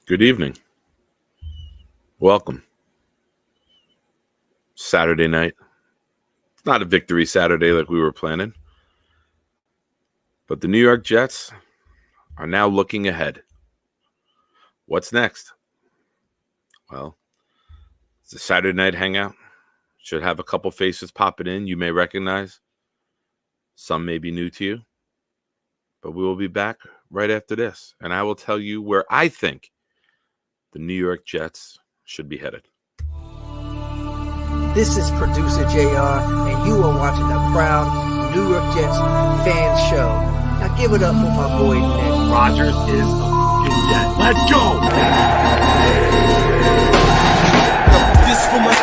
Good evening. Welcome. Saturday night. It's not a victory Saturday like we were planning, but the New York Jets are now looking ahead. What's next? Well, it's a Saturday night hangout. Should have a couple faces popping in you may recognize. Some may be new to you, but we will be back right after this, and I will tell you where I think the New York Jets should be headed. This is producer JR, and you are watching a proud New York Jets fan show. Now give it up for my boy Nick. Rodgers is a f***ing Jet. Let's go! This for my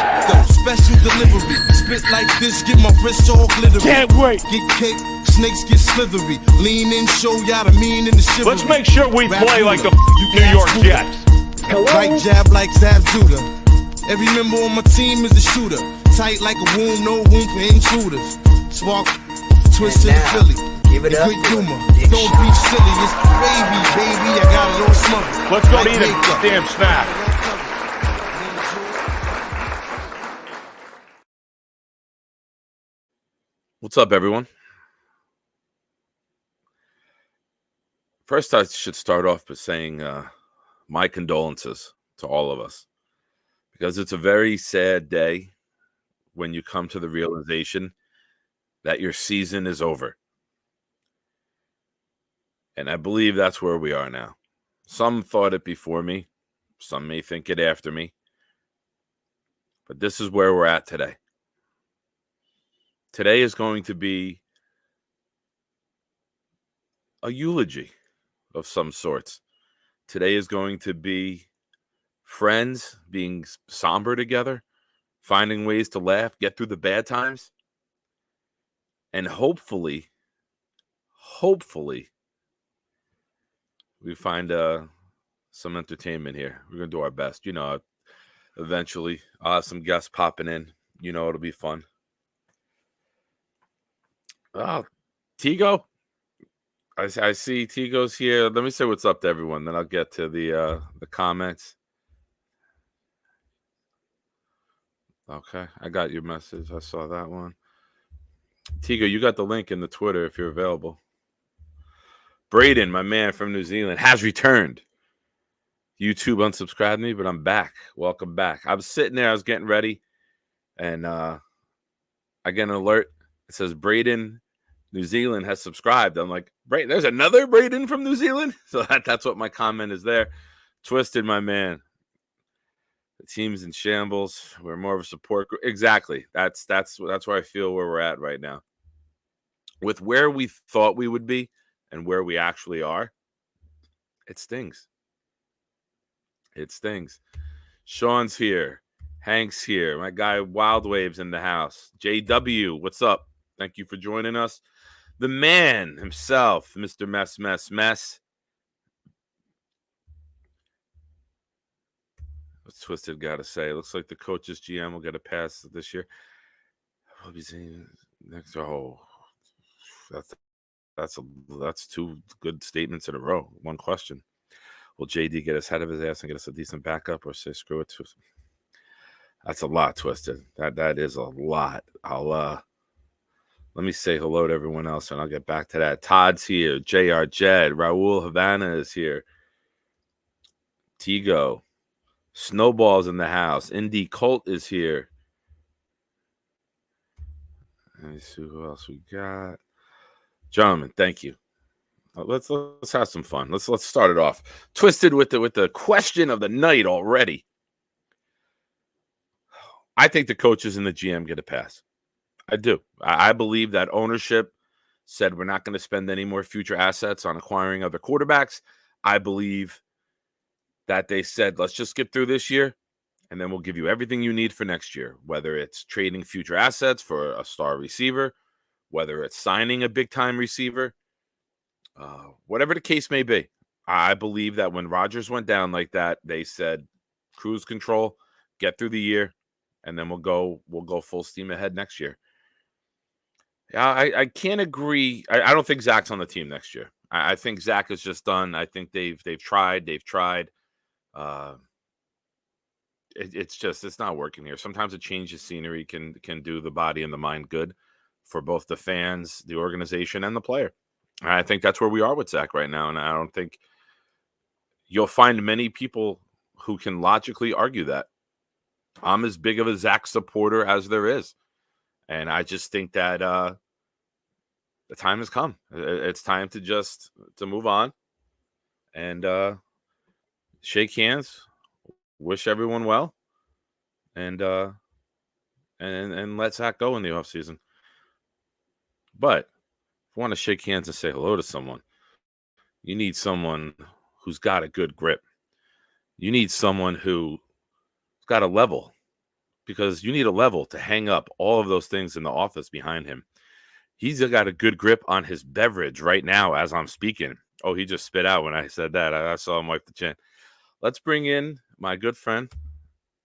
special delivery. Spit like this, get my wrist all glittery. Can't wait. Get kicked, snakes get slithery. Lean in, show y'all the mean in the chivalry. Let's make sure we Rap play like the Buddha. New York Jets. Right jab like Zab Judah. Every member on my team is a shooter. Tight like a womb, no room for intruders. Spark, twist to the now, Philly. give it It's up good for humor. Dick Don't Shot. be silly, it's gravy, baby. I got it all smothered. Let's go Like eat a makeup. damn snack. What's up, everyone? First, I should start off by saying my condolences to all of us, because it's a very sad day when you come to the realization that your season is over. And I believe that's where we are now. Some thought it before me. Some may think it after me. But this is where we're at today. Today is going to be a eulogy of some sorts. Today is going to be friends being somber together, finding ways to laugh, get through the bad times, and hopefully, we find some entertainment here. We're going to do our best. Eventually, I'll have some guests popping in. It'll be fun. Oh, Tigo. I see Tigo's here. Let me say what's up to everyone, then I'll get to the comments. Okay, I got your message. I saw that one. Tigo, you got the link in the Twitter if you're available. Braden, my man from New Zealand, has returned. YouTube unsubscribed me, but I'm back. Welcome back. I was sitting there, I was getting ready, and I get an alert. It says Braden, New Zealand, has subscribed. I'm like, Braden, there's another Braden from New Zealand? So that's what my comment is there. Twisted, my man. The team's in shambles. We're more of a support group. Exactly. That's where I feel where we're at right now. With where we thought we would be and where we actually are, it stings. It stings. Sean's here. Hank's here. My guy Wild Waves in the house. JW, what's up? Thank you for joining us. The man himself, Mr. Mess. What's Twisted got to say? Looks like the coach's GM will get a pass this year. We'll be seeing next. Oh, that's two good statements in a row. One question: will JD get his head of his ass and get us a decent backup, or say screw it? That's a lot, Twisted. That is a lot. Let me say hello to everyone else, and I'll get back to that. Todd's here. JR Jed. Raul Havana is here. Tigo. Snowball's in the house. Indy Colt is here. Let me see who else we got. Gentlemen, thank you. Let's have some fun. Let's start it off. Twisted with the question of the night already. I think the coaches and the GM get a pass. I do. I believe that ownership said we're not going to spend any more future assets on acquiring other quarterbacks. I believe that they said, let's just get through this year, and then we'll give you everything you need for next year, whether it's trading future assets for a star receiver, whether it's signing a big-time receiver, whatever the case may be. I believe that when Rodgers went down like that, they said, cruise control, get through the year, and then we'll go full steam ahead next year. I can't agree. I don't think Zach's on the team next year. I think Zach is just done. I think they've tried. Uh, it's not working here. Sometimes a change of scenery can do the body and the mind good for both the fans, the organization, and the player. And I think that's where we are with Zach right now, and I don't think you'll find many people who can logically argue that. I'm as big of a Zach supporter as there is, and I just think that the time has come. It's time to move on and shake hands, wish everyone well, and let Zach go in the offseason. But if you want to shake hands and say hello to someone, you need someone who's got a good grip. You need someone who's got a level, because you need a level to hang up all of those things in the office behind him. He's got a good grip on his beverage right now as I'm speaking. Oh, he just spit out when I said that. I saw him wipe the chin. Let's bring in my good friend,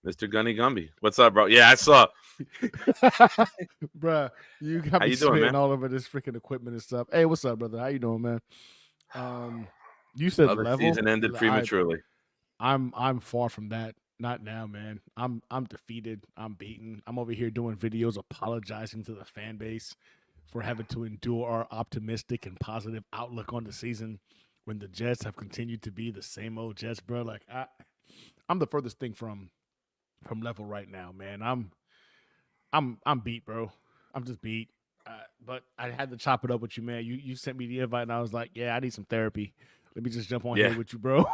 Mr. Gunny Gumby. What's up, bro? Yeah, I saw. Bruh, you got How me you doing, spitting man? all over this freaking equipment and stuff. Hey, what's up, brother? How you doing, man? You said Another level. season ended prematurely. I'm far from that. Not now, man. I'm defeated. I'm beaten. I'm over here doing videos apologizing to the fan base for having to endure our optimistic and positive outlook on the season when the Jets have continued to be the same old Jets, bro. Like I'm the furthest thing from level right now, man. I'm beat, bro. I'm just beat. But I had to chop it up with you, man. You sent me the invite, and I was like, yeah, I need some therapy. Let me just jump on Yeah. here with you, bro.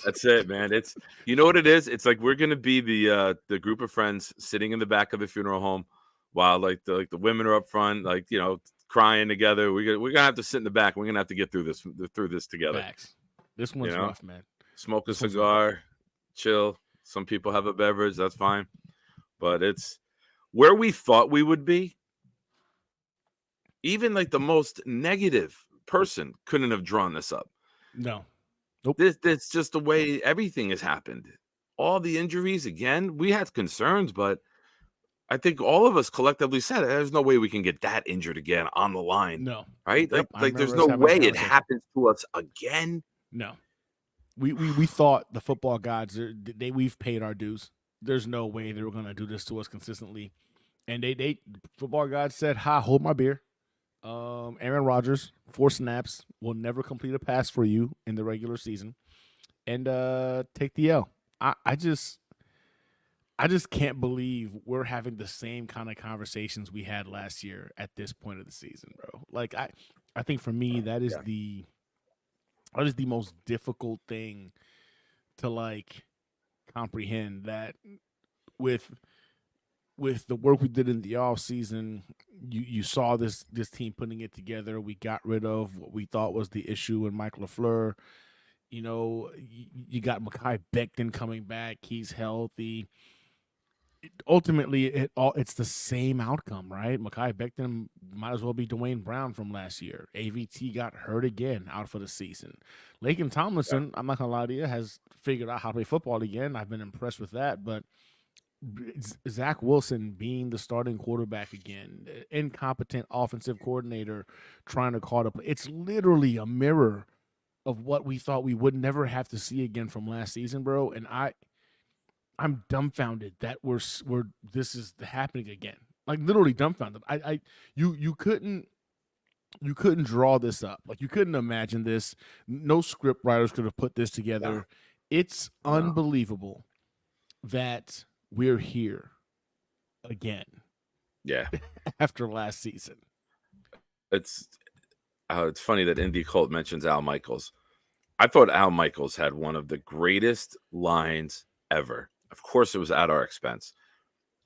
That's it, man. It's, you know what it is? It's like we're gonna be the group of friends sitting in the back of the funeral home while the women are up front, crying together. We're gonna have to sit in the back. We're gonna have to get through this together. Facts. This one's rough, man. Smoke a This one's cigar, chill. Some people have a beverage, that's fine. But it's where we thought we would be. Even like the most negative person couldn't have drawn this up. No. Nope. That's just the way everything has happened. All the injuries again, we had concerns, but I think all of us collectively said there's no way we can get that injured again on the line. No. Right? Yep, I Like there's remember us no having that way it conversation. happens to us again. No. We thought the football gods, we've paid our dues. There's no way they were going to do this to us consistently. And they football gods said, "Ha, hold my beer." Aaron Rodgers, 4 snaps, will never complete a pass for you in the regular season, and take the L. I just can't believe we're having the same kind of conversations we had last year at this point of the season, bro. Like I think for me that is the most difficult thing to like comprehend, that with the work we did in the off season, you saw this team putting it together. We got rid of what we thought was the issue in Mike LaFleur. You know, you got Mekhi Becton coming back. He's healthy. Ultimately, it's the same outcome, right? Mekhi Becton might as well be Dwayne Brown from last year. AVT got hurt again, out for the season. Laken Tomlinson, I'm not gonna lie to you, has figured out how to play football again. I've been impressed with that, but Zach Wilson being the starting quarterback again, incompetent offensive coordinator trying to call up. It's literally a mirror of what we thought we would never have to see again from last season, bro. And I'm dumbfounded that this is happening again. Like literally dumbfounded. You couldn't draw this up. Like you couldn't imagine this. No script writers could have put this together. It's unbelievable that we're here again. Yeah. After last season. It's funny that Indy Colt mentions Al Michaels. I thought Al Michaels had one of the greatest lines ever. Of course, it was at our expense.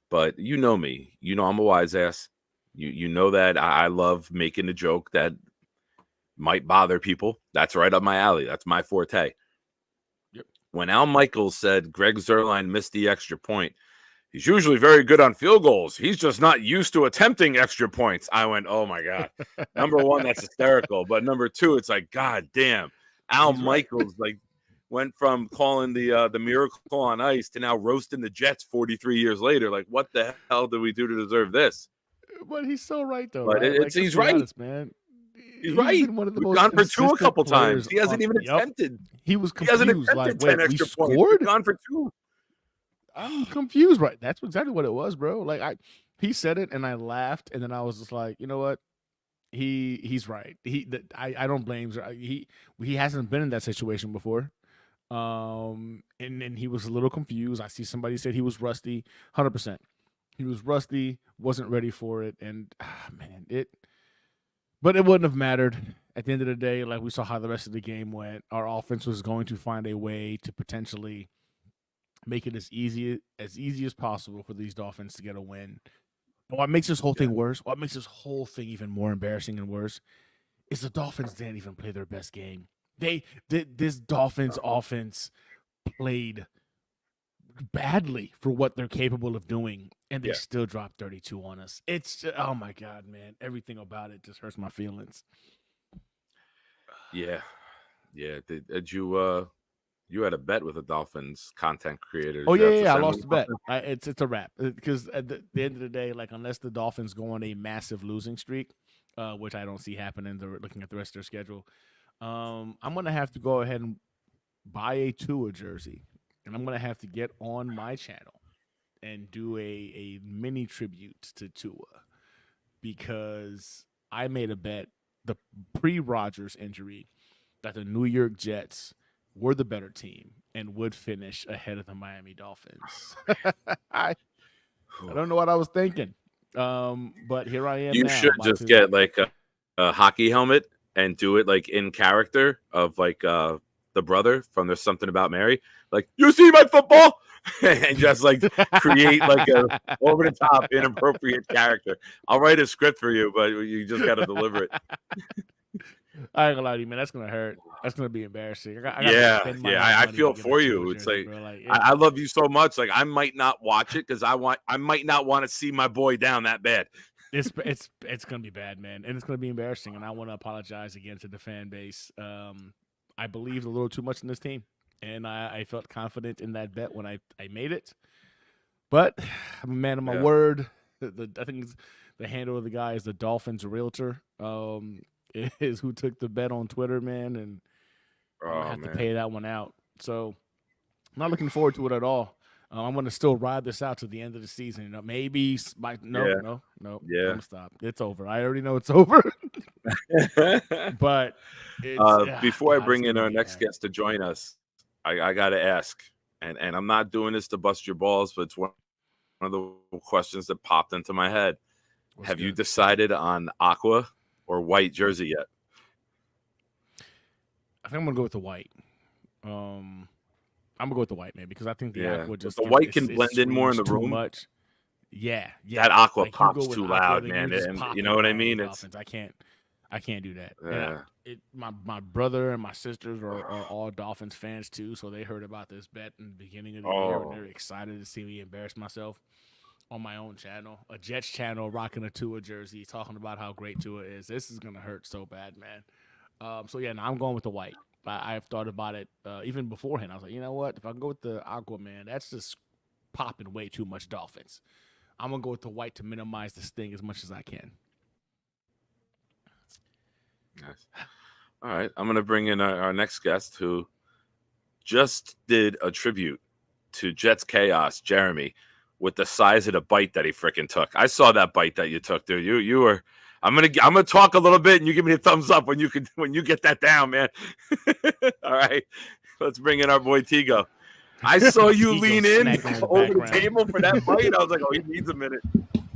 But you know me. You know I'm a wise ass. You know that I love making a joke that might bother people. That's right up my alley. That's my forte. Yep. When Al Michaels said Greg Zuerlein missed the extra point, he's usually very good on field goals. He's just not used to attempting extra points. I went, oh my God. Number one, that's hysterical. But number two, it's like, God damn. Al Michaels went from calling the miracle on ice to now roasting the Jets 43 years later. Like, what the hell did we do to deserve this? But he's so right though. But right? he's right, honest, man. He's right. been one of the We've most gone for 2 a consistent couple players times. He hasn't on- even Yep. attempted. He was He hasn't confused. attempted Like, 10 wait, we extra points. scored? We've gone for 2. I'm confused, right? That's exactly what it was, bro. Like he said it, and I laughed, and then I was just like, you know what? He's right. I don't blame. He hasn't been in that situation before. And he was a little confused. I see somebody said he was rusty. 100%. He was rusty. Wasn't ready for it, and man, But it wouldn't have mattered at the end of the day. Like we saw how the rest of the game went. Our offense was going to find a way to potentially make it as easy as possible for these Dolphins to get a win. But what makes this whole thing worse, what makes this whole thing even more embarrassing and worse, is the Dolphins didn't even play their best game. This Dolphins offense played badly for what they're capable of doing, and they still dropped 32 on us. It's oh my god, man! Everything about it just hurts my feelings. Yeah. Did you had a bet with the Dolphins content creators? Oh You have to yeah. I send me lost the bet. something? It's a wrap because at the end of the day, like unless the Dolphins go on a massive losing streak, which I don't see happening. They're looking at the rest of their schedule. I'm gonna have to go ahead and buy a Tua jersey, and I'm gonna have to get on my channel and do a mini tribute to Tua because I made a bet the pre-Rodgers injury that the New York Jets were the better team and would finish ahead of the Miami Dolphins. I don't know what I was thinking, but here I am. You now, should about just to- get like a hockey helmet and do it like in character of like the brother from There's Something About Mary. Like, you see my football? And just like create like a over the top inappropriate character. I'll write a script for you, but you just got to deliver it. I ain't gonna lie to you, man. That's gonna hurt. That's gonna be embarrassing. I feel for you. It's like, I love you so much. Like I might not watch it because I might not want to see my boy down that bad. It's gonna be bad, man, and it's gonna be embarrassing. And I want to apologize again to the fan base. I believed a little too much in this team, and I felt confident in that bet when I made it. But I'm a man of my word. I think the handle of the guy is the Dolphins Realtor. Is who took the bet on Twitter, man, and I'm gonna have to pay that one out. So I'm not looking forward to it at all. I'm gonna still ride this out to the end of the season. You know, maybe no. I'm gonna stop. It's over. I already know it's over. But before I bring in our next guest to join us, I gotta ask, and I'm not doing this to bust your balls, but it's one of the questions that popped into my head. Have you decided on aqua or white jersey yet? I think I'm gonna go with the white. I'm gonna go with the white, man, because I think the aqua just the white can blend in more in the room. Much. Yeah. That aqua like, pops too loud, man. And you know what I mean? I can't do that. Yeah. My brother and my sisters are all Dolphins fans too, so they heard about this bet in the beginning of the year, and they're excited to see me embarrass myself on my own channel, a Jets channel, rocking a Tua jersey, talking about how great Tua is. This is gonna hurt so bad, man. So yeah, no, I'm going with the white. I've thought about it even beforehand. I was like, you know what? If I can go with the aqua, man, that's just popping way too much Dolphins. I'm gonna go with the white to minimize the sting as much as I can. Nice. All right, I'm gonna bring in our next guest who just did a tribute to Jets Chaos, Jeremy, with the size of the bite that he freaking took. I saw that bite that you took, dude. You were. I'm gonna talk a little bit, and you give me a thumbs up when you get that down, man. All right, let's bring in our boy Tigo. I saw you lean in over the table for that bite. I was like, oh, he needs a minute.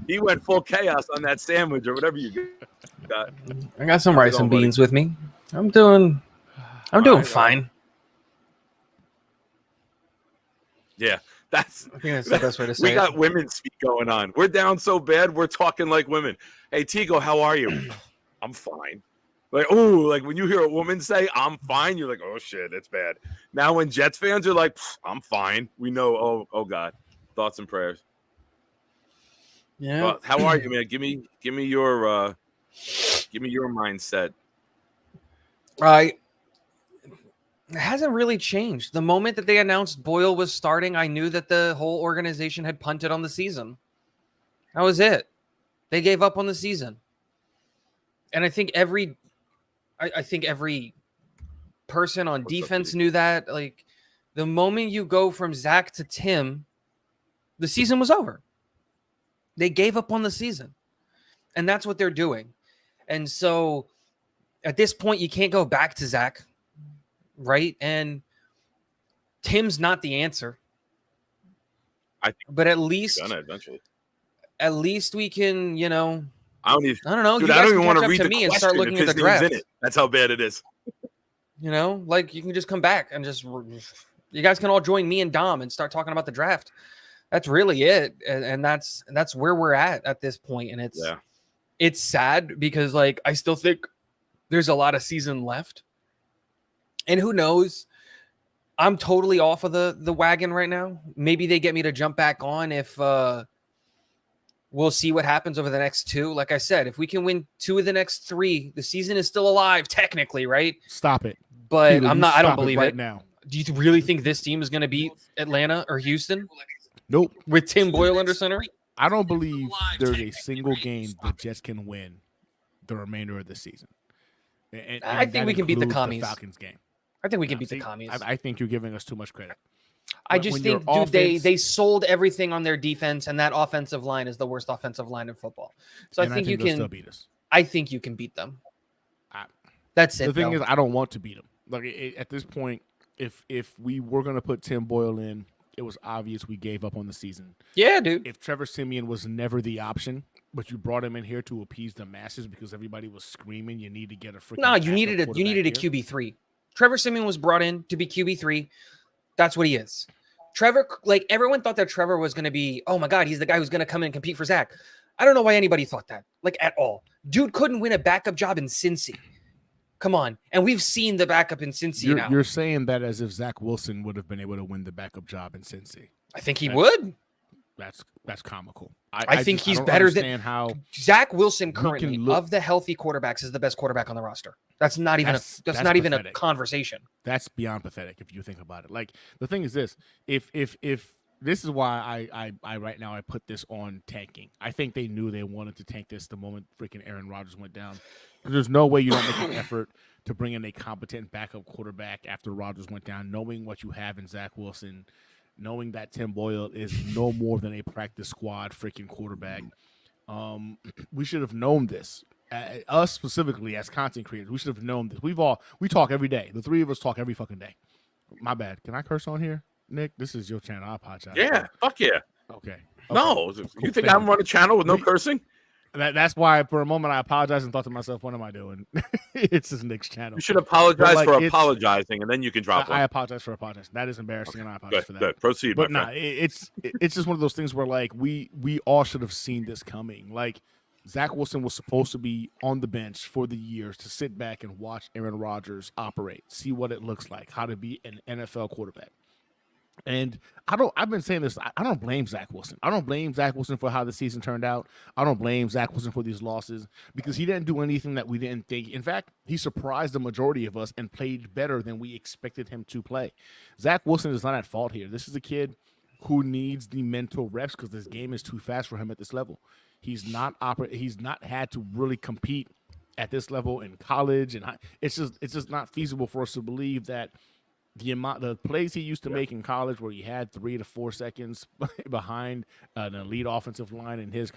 He went full chaos on that sandwich or whatever you got. I got some rice and beans with me. I'm doing fine. Yeah. I think that's the best way to say we it. got women speak going on. We're down so bad, we're talking like women. Hey, Tigo, how are you? I'm fine. Like, oh, like when you hear a woman say, I'm fine, you're like, oh, shit, it's bad. Now when Jets fans are like, I'm fine, we know, oh, God. Thoughts and prayers. Yeah. How are you, man? Give me your mindset. It hasn't really changed. The moment that they announced Boyle was starting, I knew that the whole organization had punted on the season. That was it. They gave up on the season. And I think every I think every person on What's up, defense Pete? knew that. Like, the moment you go from Zach to Tim, the season was over. They gave up on the season. And that's what they're doing. And so at this point, you can't go back to Zach, right? And Tim's not the answer. I think But at we're least gonna eventually. we can, I don't even. I don't know. Dude, you I guys don't can even want catch to up read to the me and question start if looking at his the name's draft. in it. That's how bad it is. Like you can just come back and you guys can all join me and Dom and start talking about the draft. That's really it. And that's where we're at this point. And it's sad because like, I still think there's a lot of season left. And who knows? I'm totally off of the wagon right now. Maybe they get me to jump back on if we'll see what happens over the next 2. Like I said, if we can win 2 of the next 3, the season is still alive technically, right? Stop it. But Keely, you I don't stop believe right it. now. Do you really think this team is going to beat Atlanta or Houston Nope. with Tim Boyle under center? I don't believe there's a single game the Jets can win the remainder of the season. And I think that we can beat the includes Commies. Falcons game. I think we can No, beat see, the Commies. I think you're giving us too much credit. I just when your think, dude, offense- they sold everything on their defense, and that offensive line is the worst offensive line in football. So And I think you they'll can. still beat us. I think you can beat them. I- That's it. The thing though. is, I don't want to beat them. Like at this point, if we were going to put Tim Boyle in, it was obvious we gave up on the season. Yeah, dude. If Trevor Siemian was never the option, but you brought him in here to appease the masses because everybody was screaming, you need to get a freaking. No, you needed a quarterback here. QB3. Trevor Siemian was brought in to be QB3. That's what he is. Trevor, like everyone thought that Trevor was going to be, oh my God, he's the guy who's going to come in and compete for Zach. I don't know why anybody thought that, like at all. Dude couldn't win a backup job in Cincy. Come on. And we've seen the backup in Cincy now. You're saying that as if Zach Wilson would have been able to win the backup job in Cincy. I think he would. That's comical. I think he's don't better than understand how Zach Wilson We currently can look- of the healthy quarterbacks is the best quarterback on the roster. That's not even That's not even a pathetic. conversation. that's beyond pathetic if you think about it. Like the thing is this: if this is why I right now I put this on tanking. I think they knew they wanted to tank this the moment freaking Aaron Rodgers went down. There's no way you don't make an effort to bring in a competent backup quarterback after Rodgers went down, knowing what you have in Zach Wilson, knowing that Tim Boyle is no more than a practice squad freaking quarterback. We should have known this. Us specifically as content creators, we should have known this. We talk every day. The three of us talk every fucking day. My bad. Can I curse on here, Nick? This is your channel. I apologize. Yeah, fuck yeah. Okay. No, Cool. you think Thank I'm on a channel with no cursing? That's why for a moment I apologized and thought to myself, "What am I doing?" It's just Nick's channel. You should apologize like, for it's- apologizing, and then you can drop I one. apologize for apologizing. That is embarrassing, and I apologize Good, for that. good. Proceed, But my nah, friend. it's just one of those things where like we all should have seen this coming. Like Zach Wilson was supposed to be on the bench for the years to sit back and watch Aaron Rodgers operate, see what it looks like, how to be an NFL quarterback. And I've been saying this. I don't blame Zach Wilson. I don't blame Zach Wilson for how the season turned out. I don't blame Zach Wilson for these losses because he didn't do anything that we didn't think. In fact, he surprised the majority of us and played better than we expected him to play. Zach Wilson is not at fault here. This is a kid who needs the mental reps because this game is too fast for him at this level. He's not had to really compete at this level in college, and it's just not feasible for us to believe that the plays he used to make in college, where he had 3 to 4 seconds behind an elite offensive line in his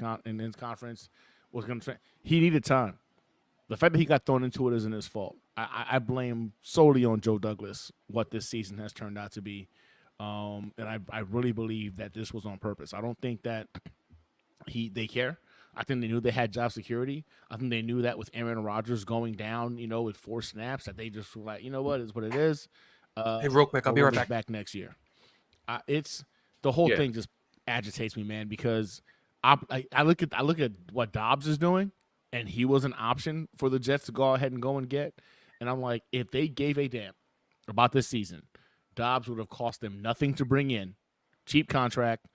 conference, was going to. He needed time. The fact that he got thrown into it isn't his fault. I blame solely on Joe Douglas what this season has turned out to be, and I really believe that this was on purpose. I don't think that they care. I think they knew they had job security. I think they knew that with Aaron Rodgers going down, with 4 snaps, that they just were like, you know what, it's what it is. Hey, real quick, I'll be we'll right run this back. next year. It's the whole thing just agitates me, man, because I look at what Dobbs is doing, and he was an option for the Jets to go ahead and go and get, and I'm like, if they gave a damn about this season, Dobbs would have cost them nothing to bring in, cheap contract,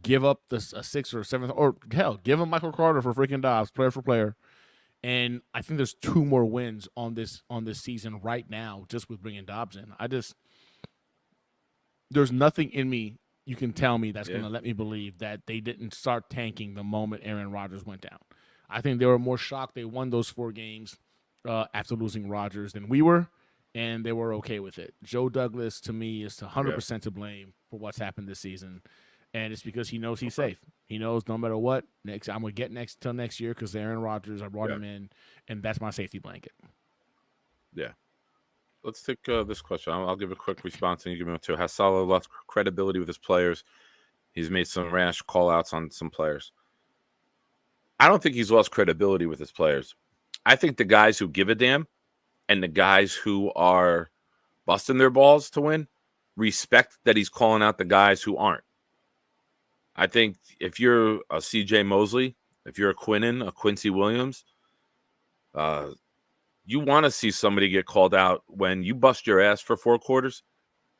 give up a 6th or 7th, or hell, give him Michael Carter for freaking Dobbs, player for player. And I think there's 2 more wins on this season right now just with bringing Dobbs in. There's nothing in me you can tell me that's going to let me believe that they didn't start tanking the moment Aaron Rodgers went down. I think they were more shocked they won those 4 games after losing Rodgers than we were, and they were okay with it. Joe Douglas, to me, is 100% to blame for what's happened this season, and it's because he knows he's safe. He knows no matter what, I'm gonna get till next year because Aaron Rodgers. I brought him in, and that's my safety blanket. Yeah. Let's take this question. I'll give a quick response, and you give me one too. Has Salah lost credibility with his players? He's made some rash call-outs on some players. I don't think he's lost credibility with his players. I think the guys who give a damn and the guys who are busting their balls to win respect that he's calling out the guys who aren't. I think if you're a CJ Mosley, if you're a Quinnen, a Quincy Williams, you want to see somebody get called out when you bust your ass for 4 quarters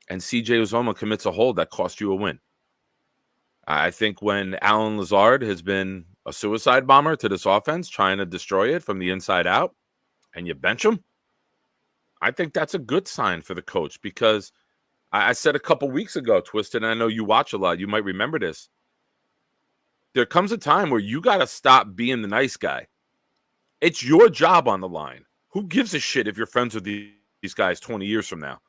and CJ Uzomah commits a hold that cost you a win. I think when Alan Lazard has been a suicide bomber to this offense, trying to destroy it from the inside out, and you bench him, I think that's a good sign for the coach, because I said a couple weeks ago, Twisted, and I know you watch a lot, you might remember this. There comes a time where you got to stop being the nice guy. It's your job on the line. Who gives a shit if you're friends with these guys 20 years from now?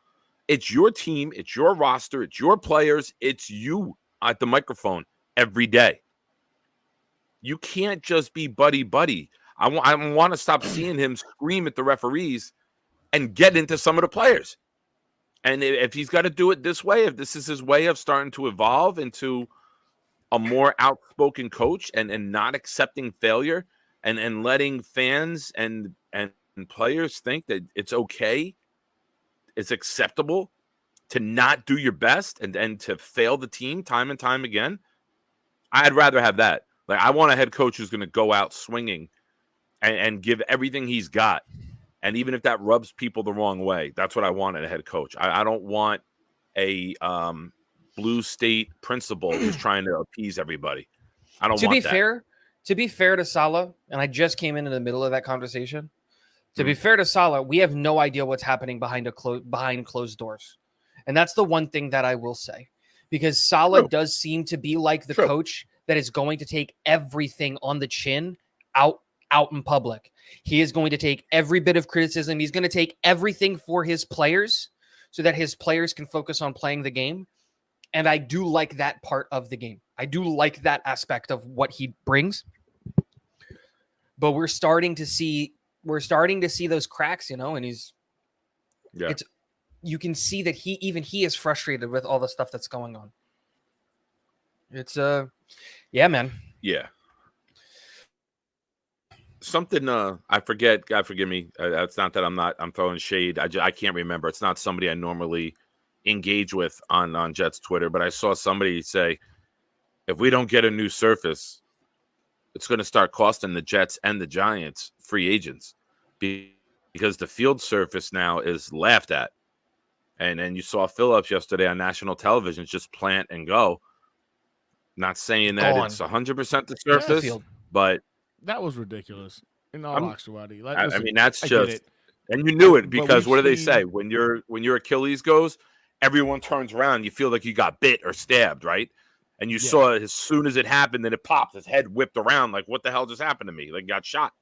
It's your team. It's your roster. It's your players. It's you at the microphone every day. You can't just be buddy-buddy. I want to stop seeing him scream at the referees and get into some of the players. And if he's got to do it this way, if this is his way of starting to evolve into a more outspoken coach and not accepting failure and letting fans and players think that it's okay, it's acceptable to not do your best and to fail the team time and time again, I'd rather have that. Like, I want a head coach who's going to go out swinging and give everything he's got. And even if that rubs people the wrong way, that's what I want in a head coach. I don't want a blue state principal who's trying to appease everybody. I don't want that. To be fair to Salah, and I just came in the middle of that conversation. To be fair to Salah, we have no idea what's happening behind closed doors. And that's the one thing that I will say. Because Salah does seem to be like the coach that is going to take everything on the chin out in public. He is going to take every bit of criticism. He's going to take everything for his players so that his players can focus on playing the game. And I do like that part of the game. I do like that aspect of what he brings. But we're starting to see those cracks, and you can see that he is frustrated with all the stuff that's going on. It's man. Yeah. Something I forget, God forgive me. It's not that I'm throwing shade. I can't remember. It's not somebody I normally engage with on Jets Twitter, but I saw somebody say, if we don't get a new surface, it's going to start costing the Jets and the Giants free agents, because the field surface now is laughed at. And you saw Phillips yesterday on national television just plant and go. Not saying that it's 100% the surface, but that was ridiculous. In all actuality, I mean, that's just, and you knew it, because what do they say? When your Achilles goes, everyone turns around. You feel like you got bit or stabbed, right? And you saw it as soon as it happened, then it popped. His head whipped around like, what the hell just happened to me? Like, got shot.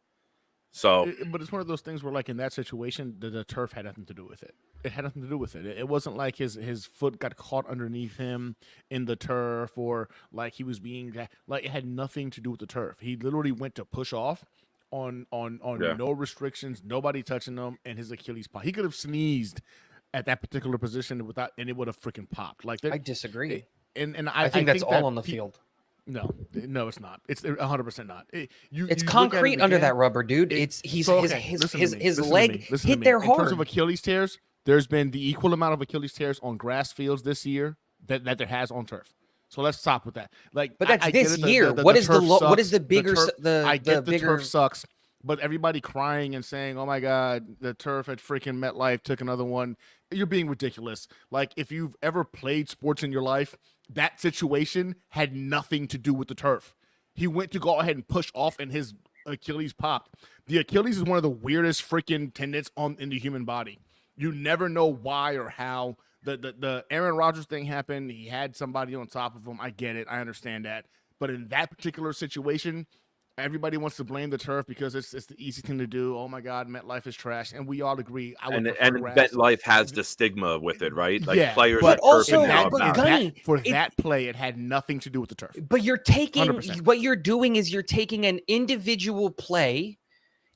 So, but it's one of those things where, like, in that situation, the turf had nothing to do with it. It had nothing to do with it. It wasn't like his foot got caught underneath him in the turf, or like he was being like, it had nothing to do with the turf. He literally went to push off on no restrictions, nobody touching him, and his Achilles popped. He could have sneezed at that particular position and it would have freaking popped. Like that, I disagree. And I think that's all on the field. No, it's not. It's 100% not. It's concrete under that rubber, dude. His leg hit there hard. In terms of Achilles tears, there's been the equal amount of Achilles tears on grass fields this year that there has on turf. So let's stop with that. Like, but that's this year. What is the bigger? I get the turf sucks, but everybody crying and saying, "Oh my God, the turf at freaking MetLife took another one." You're being ridiculous. Like, if you've ever played sports in your life, that situation had nothing to do with the turf. He went to go ahead and push off, and his Achilles popped. The Achilles is one of the weirdest freaking tendons in the human body. You never know why or how. The Aaron Rodgers thing happened. He had somebody on top of him. I get it. I understand that. But in that particular situation, everybody wants to blame the turf because it's the easy thing to do. Oh my God, MetLife is trash, and we all agree. I would And prefer grass. MetLife has the stigma with it, right? Like Yeah, players but at also- turf now but about Gunny, that play, it had nothing to do with the turf. But you're taking 100%. what you're doing is you're taking an individual play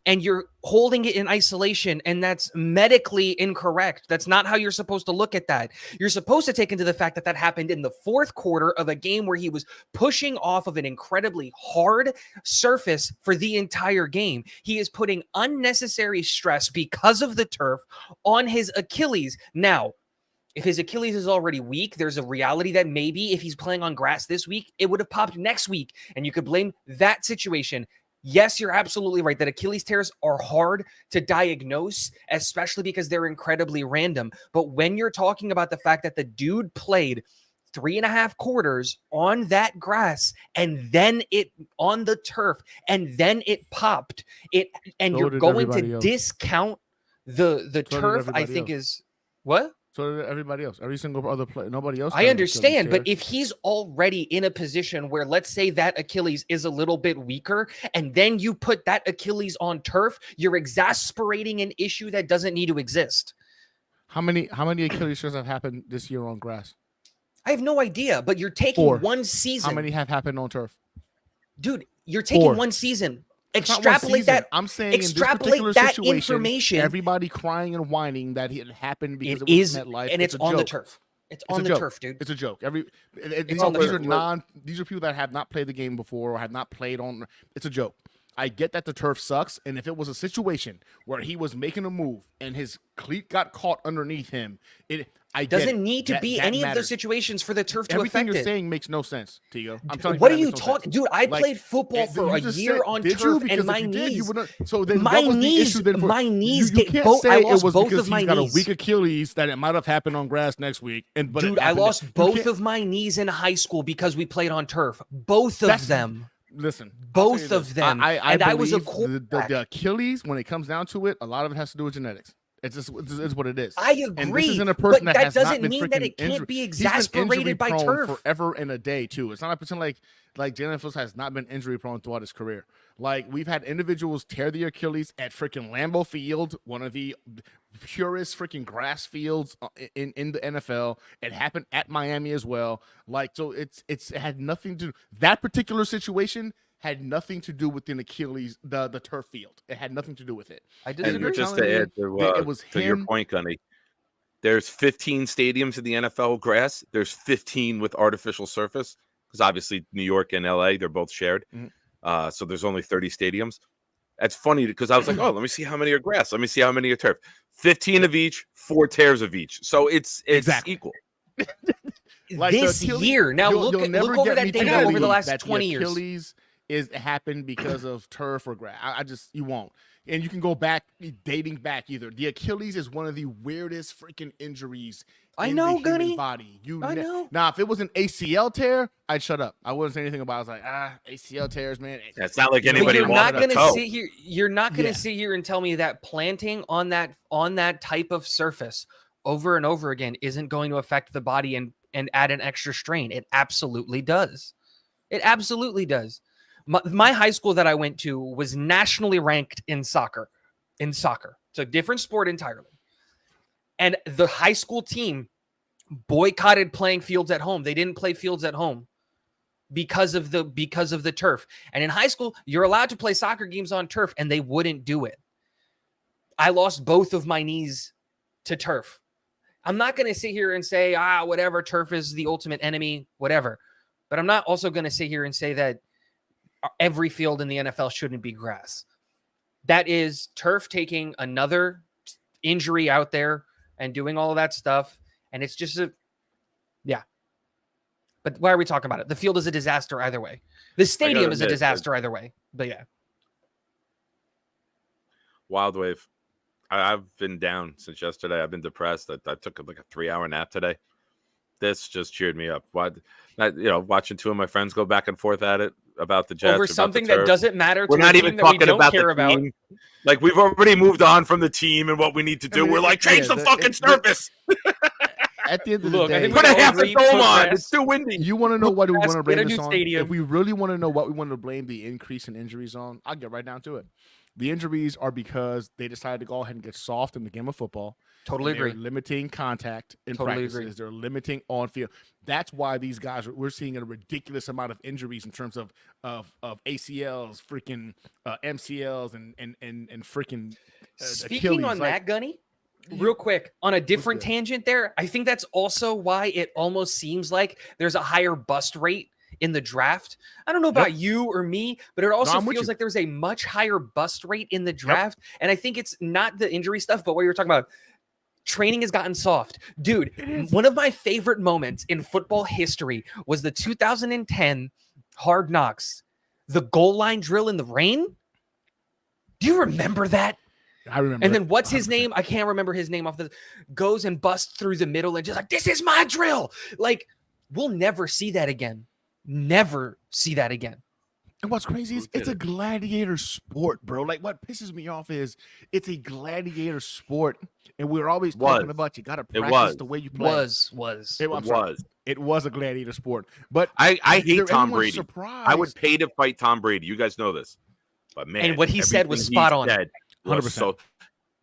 and you're holding it in isolation, and that's medically incorrect. That's not how you're supposed to look at that. You're supposed to take into the fact that that happened in the fourth quarter of a game where he was pushing off of an incredibly hard surface for the entire game. He is putting unnecessary stress because of the turf on his Achilles. Now, if his Achilles is already weak, there's a reality that maybe if he's playing on grass this week, it would have popped next week, and you could blame that situation. Yes, you're absolutely right that Achilles tears are hard to diagnose, especially because they're incredibly random. But when you're talking about the fact that the dude played 3.5 quarters on that grass and then it on the turf and then it popped it, and So you're did going everybody to else. discount the So did turf, I everybody think else. is what? So did everybody else. Every single other player. Nobody else. I understand, but if he's already in a position where, let's say, that Achilles is a little bit weaker, and then you put that Achilles on turf, you're exasperating an issue that doesn't need to exist. how many Achilles tears have happened this year on grass? I have no idea, but you're taking 4. one season. How many have happened on turf? Dude, you're taking 4. one season. It's not one Extrapolate season. that. I'm saying in this extrapolate particular that situation, information. everybody crying and whining that it happened because It it was is, MetLife. and it's a on the joke. turf. It's It's on a the joke. turf, dude. It's a joke. These on the are turf. these are people that have not played the game before or have not played on. It's a joke. I get that the turf sucks, and if it was a situation where he was making a move and his cleat got caught underneath him, I get Doesn't it. need to That- be that any of those matters. situations for the turf to Everything affect you're it. saying makes no sense, Tigo. I'm telling you. What that are you makes no talking, sense. dude? I Like, played football for you a just year said- on did you? turf, Because and my if you did, you knees. wouldn't. So then, My what was the knees- issue then? my knees you get can't both- say I it lost was both because of my he's got a knees. weak Achilles that it might have happened on grass next week. And but it Dude, I happened- lost you both can't- of my knees in high school because we played on turf. Both of That's- them. Listen, Both I'll of tell you this. them. I And I was a believe quarterback. the Achilles, when it comes down to it, a lot of it has to do with genetics. It's what it is. I And this agree, isn't a person but that that has not doesn't been mean that freaking it can't injury- be he's been exasperated injury by prone turf. forever in a day too. It's not a person like Jalen Phillips has not been injury prone throughout his career. Like we've had individuals tear the Achilles at freaking Lambeau Field, one of the purest freaking grass fields in the NFL. It happened at Miami as well. Like so, it had nothing to that particular situation. Had nothing to do with the Achilles, the turf field. It had nothing to do with it. I And disagree. just telling to me add that it was to your him. point, Gunny, there's 15 stadiums in the NFL grass. There's 15 with artificial surface because obviously New York and LA, they're both shared. Mhm. So there's only 30 stadiums. That's funny because I was like, oh, let me see how many are grass. Let me see how many are turf. 15 of each, 4 tears of each. So it's Exactly. equal. Like the This Achilles- year, now you'll look never over get that me to data over the believe last that 20 the years. Achilles happened because of turf or grass. You won't. And you can go back, dating back either. The Achilles is one of the weirdest freaking injuries. I in know, the human Gunny. body. I know. Now, if it was an ACL tear, I'd shut up. I wouldn't say anything about it. I was like, ACL tears, man. Yeah, it's not like You know, But anybody you're wanted not wanted going a to toe. sit here. You're not going to Yeah. sit here and tell me that planting on that type of surface over and over again isn't going to affect the body and add an extra strain. It absolutely does. It absolutely does. My high school that I went to was nationally ranked in soccer. It's a different sport entirely. And the high school team boycotted playing fields at home. They didn't play fields at home because of the turf. And in high school, you're allowed to play soccer games on turf, and they wouldn't do it. I lost both of my knees to turf. I'm not going to sit here and say, whatever, turf is the ultimate enemy, whatever. But I'm not also going to sit here and say that every field in the NFL shouldn't be grass. That is turf taking another injury out there and doing all of that stuff. And it's just yeah. But why are we talking about it? The field is a disaster either way. The stadium is a admit, disaster either way. But yeah. Wild Wave. I've been down since yesterday. I've been depressed. I took like a 3-hour nap today. This just cheered me up. Watching two of my friends go back and forth at it about the Jets Over about something the that turf. doesn't matter to We're not a even team that we talking don't about care the about. team. Like we've already moved on from the team and what we need to do. mean, We're like, change the fucking surface. at the end of Look, the I day, think Put a all half a agree, dome put on. grass. It's too windy. you want to know what we Grass, want to get blame a this new on? stadium. If we really want to know what we want to blame the increase in injuries on, I'll get right down to it. The injuries are because they decided to go ahead and get soft in the game of football. Totally They're agree. limiting contact in Totally practices. agree. They're limiting on field. That's why these guys we're seeing a ridiculous amount of injuries in terms of ACLs, freaking MCLs, and freaking Speaking Achilles. on Like, that, Gunny, real quick, on a different good? tangent there, I think that's also why it almost seems like there's a higher bust rate in the draft. I don't know about you or me, but it also I'm with feels you. like there's a much higher bust rate in the draft. And I think it's not the injury stuff, but what you're talking about. Training has gotten soft. Dude, one of my favorite moments in football history was the 2010 Hard Knocks, the goal line drill in the rain. Do you remember that? I remember. And then what's his 100%. name? I can't remember his name off the goes and busts through the middle and just like, this is my drill. Like, we'll never see that again. Never see that again. And what's crazy is Who did it's a it? gladiator sport, bro. Like, what pisses me off is it's a gladiator sport, and we're always talking Was. about you got to It practice was. the way you play. Was. It, I'm sorry. It was a gladiator sport, but I is hate there Tom anyone Brady. surprised? I would pay to fight Tom Brady. You guys know this. But man, And what he said was everything spot he on. said was 100%. So,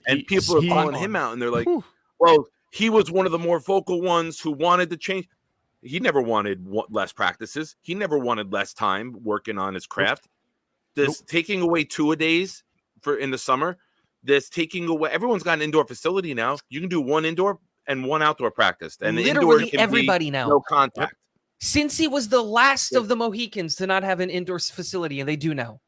and He- people are he- calling him out, and they're like, Whew. "Well, he was one of the more vocal ones who wanted to change." He never wanted less practices. He never wanted less time working on his craft. This taking away 2-a-days for in the summer. This taking away. Everyone's got an indoor facility now. You can do one indoor and one outdoor practice, and the indoor Literally can everybody be now. no contact. Since he was the last of the Mohicans to not have an indoor facility, and they do now.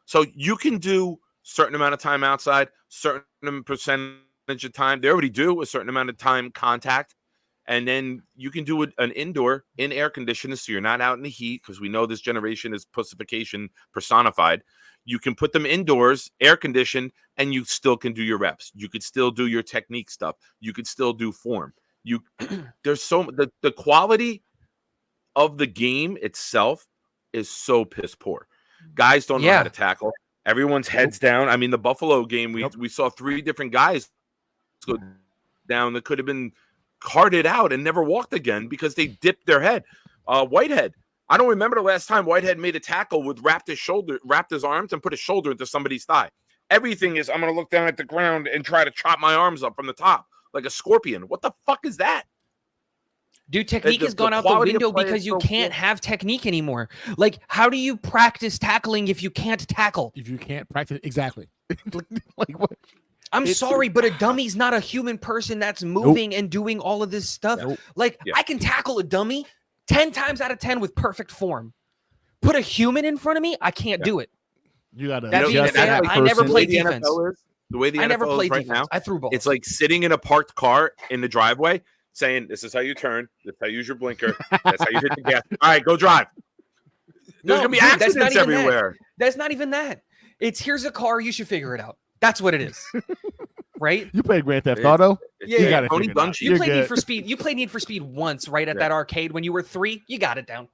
So you can do certain amount of time outside, certain percentage of time. They already do a certain amount of time contact, and then you can do an indoor in air conditioning, so you're not out in the heat. Because we know this generation is pussification personified. You can put them indoors, air conditioned, and you still can do your reps. You could still do your technique stuff. You could still do form. There's so the quality of the game itself is so piss poor. Guys don't know Yeah. how to tackle. Everyone's heads down. I mean, the Buffalo game, we saw 3 different guys go down that could have been carted out and never walked again because they dipped their head. Whitehead. I don't remember the last time Whitehead made a tackle with wrapped his arms and put his shoulder into somebody's thigh. Everything is I'm going to look down at the ground and try to chop my arms up from the top like a scorpion. What the fuck is that? Dude, technique The- has gone the out the quality of window play is because you so can't poor. have technique anymore. Like, how do you practice tackling if you can't tackle? If you can't practice, exactly. Like what? I'm It's- sorry, but a dummy's not a human person that's moving and doing all of this stuff. Nope. Like, Yeah. I can tackle a dummy 10 times out of 10 with perfect form. Put a human in front of me, I can't do it. You gotta. That being adjust said, that I never person. played the defense. The way the I never NFL played is right defense. now, I threw balls. it's like sitting in a parked car in the driveway saying, "This is how you turn. This is how you use your blinker. That's how you hit the gas. All right, go drive." There's gonna be dude, that's not accidents even that. everywhere. That's not even that. It's here's a car, you should figure it out. That's what it is. Right? You played Grand Theft It's- Auto. Yeah, You yeah. got it. Tony figured out. Dungy. You You're played Need good. for Speed. You played Need for Speed once, right at Yeah. that arcade when you were 3. You got it down.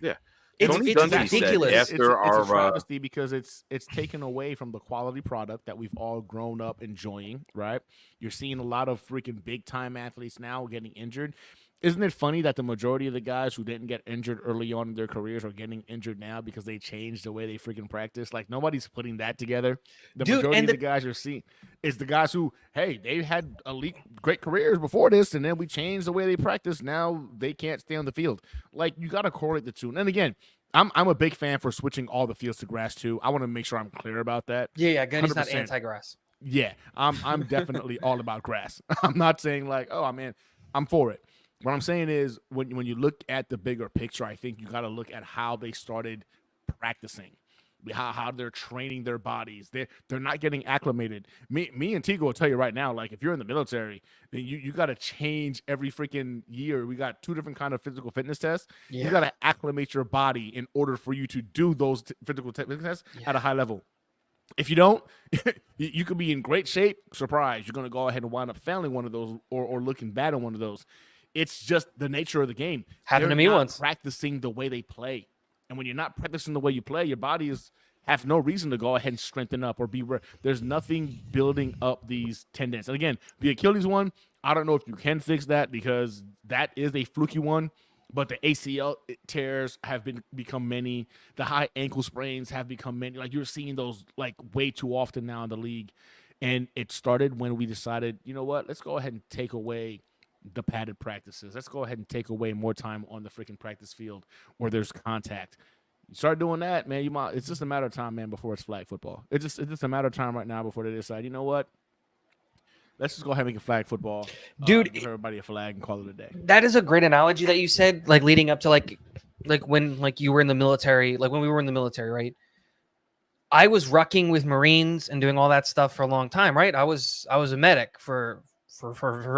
Yeah. It's, Tony it's Dungy said ridiculous. after it's a our, travesty because it's taken away from the quality product that we've all grown up enjoying, right? You're seeing a lot of freaking big time athletes now getting injured. Isn't it funny that the majority of the guys who didn't get injured early on in their careers are getting injured now because they changed the way they freaking practice? Like nobody's putting that together. The Dude, majority and of the guys you're seeing is the guys who, hey, they had elite great careers before this, and then we changed the way they practice. Now they can't stay on the field. Like you got to correlate the two. And again, I'm a big fan for switching all the fields to grass too. I want to make sure I'm clear about that. Yeah, Gunny's not 100%. anti-grass. Yeah, I'm definitely all about grass. I'm not saying like, oh man, I'm for it. What I'm saying is when you look at the bigger picture, I think you got to look at how they started practicing, how they're training their bodies. They're not getting acclimated. Me and Tigo will tell you right now, like if you're in the military, then you got to change every freaking year. We got 2 different kind of physical fitness tests. Yeah. You got to acclimate your body in order for you to do those physical fitness tests at a high level. If you don't, you could be in great shape. Surprise, you're going to go ahead and wind up failing one of those or looking bad on one of those. It's just the nature of the game. Happened They're to me not once. practicing the way they play. And when you're not practicing the way you play, your body is have no reason to go ahead and strengthen up or there's nothing building up these tendons. And again, the Achilles one, I don't know if you can fix that because that is a fluky one. But the ACL tears have become many. The high ankle sprains have become many. Like, you're seeing those like way too often now in the league. And it started when we decided, you know what, let's go ahead and take away the padded practices. Let's go ahead and take away more time on the freaking practice field where there's contact. You start doing that, man, it's just a matter of time, man, before it's flag football. It's just a matter of time right now before they decide, you know what? Let's just go ahead and make a flag football. Dude, give everybody a flag and call it a day. That is a great analogy that you said, like leading up to like when like you were in the military, like when we were in the military, right? I was rucking with Marines and doing all that stuff for a long time, right? I was a medic for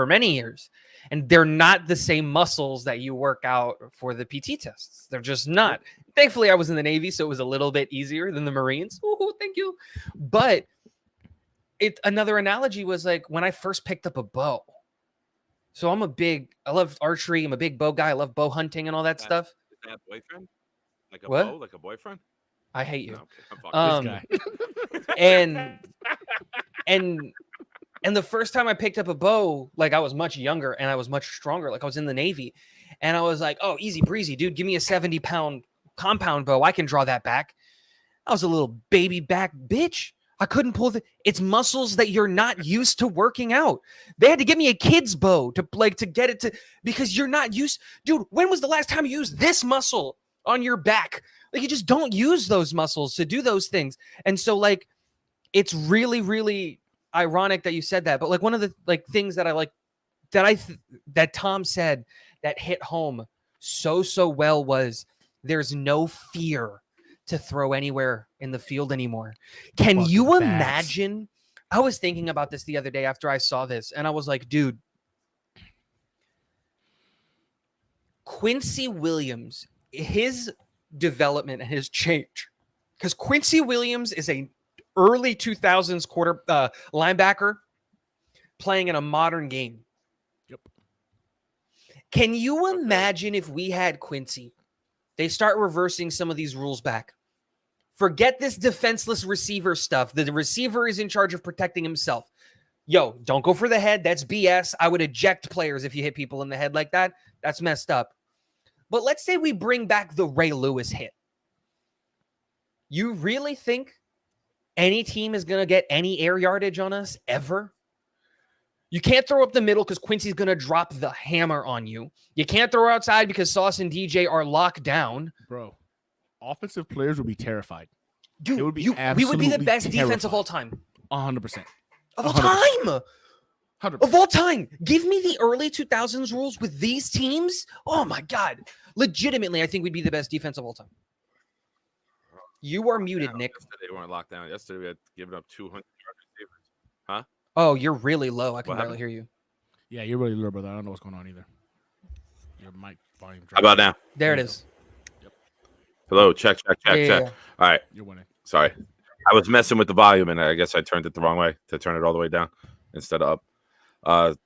many years, and they're not the same muscles that you work out for the PT tests. They're just not. Thankfully, I was in the Navy, so it was a little bit easier than the Marines. Ooh, thank you. But another analogy was like when I first picked up a bow. So I love archery. I'm a big bow guy. I love bow hunting and all that stuff. Is that a boyfriend? Like a What? bow? Like a boyfriend? I hate you. No, okay. I'm This guy. and the first time I picked up a bow, like I was much younger and I was much stronger. Like I was in the Navy, and I was like, "Oh, easy breezy, dude. Give me a 70-pound compound bow. I can draw that back." I was a little baby back bitch. I couldn't pull it's muscles that you're not used to working out. They had to give me a kid's bow to get it to, because you're not used. Dude, when was the last time you used this muscle on your back? Like, you just don't use those muscles to do those things. And so like, it's really, really ironic that you said that. But like one of the like things that I like that Tom said that hit home so well was there's no fear to throw anywhere in the field anymore. Can you imagine? I was thinking about this the other day after I saw this, and I was like, dude, Quincy Williams, his development and his change, because Quincy Williams is a early 2000s linebacker playing in a modern game. Yep. Can you imagine if we had Quincy? They start reversing some of these rules back. Forget this defenseless receiver stuff. The receiver is in charge of protecting himself. Yo, don't go for the head. That's BS. I would eject players if you hit people in the head like that. That's messed up. But let's say we bring back the Ray Lewis hit. You really think any team is going to get any air yardage on us ever? You can't throw up the middle because Quincy's going to drop the hammer on you. You can't throw outside because Sauce and DJ are locked down. Bro, offensive players would be terrified. Dude, we would be the best defense of all time. 100%. Of all time. 100%. Of all time. Give me the early 2000s rules with these teams. Oh, my God. Legitimately, I think we'd be the best defense of all time. You are muted, Nick. Yesterday they weren't locked down. Yesterday we had given up 200 receivers. Huh? Oh, you're really low. I can barely happened? hear you. Yeah, you're really low, brother. I don't know what's going on either. Your mic volume. How about now? There it is. Hello, check. Yeah. All right. You're winning. Sorry. I was messing with the volume, and I guess I turned it the wrong way to turn it all the way down instead of up.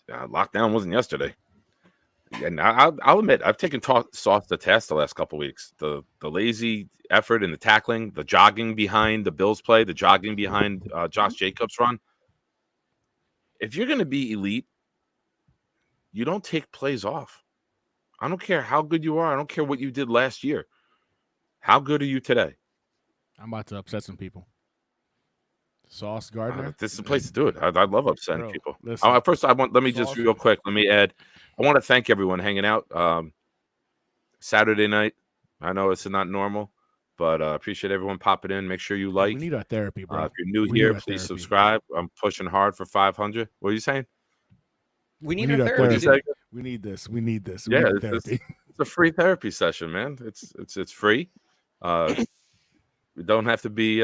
Lockdown wasn't yesterday. And I'll admit, I've taken Sauce to task the last couple weeks. The lazy effort in the tackling, the jogging behind the Bills play, the jogging behind Josh Jacobs' run. If you're going to be elite, you don't take plays off. I don't care how good you are. I don't care what you did last year. How good are you today? I'm about to upset some people. Sauce Gardner. This is the place to do it. I love upsetting people. Listen, First, let me just real quick. Let me add. I want to thank everyone hanging out. Saturday night. I know it's not normal, but appreciate everyone popping in. Make sure you like. We need our therapy, bro. If you're new here, please subscribe. I'm pushing hard for 500. What are you saying? We need our therapy. We need this. We need this. Yeah, it's a free therapy session, man. It's free. We don't have to be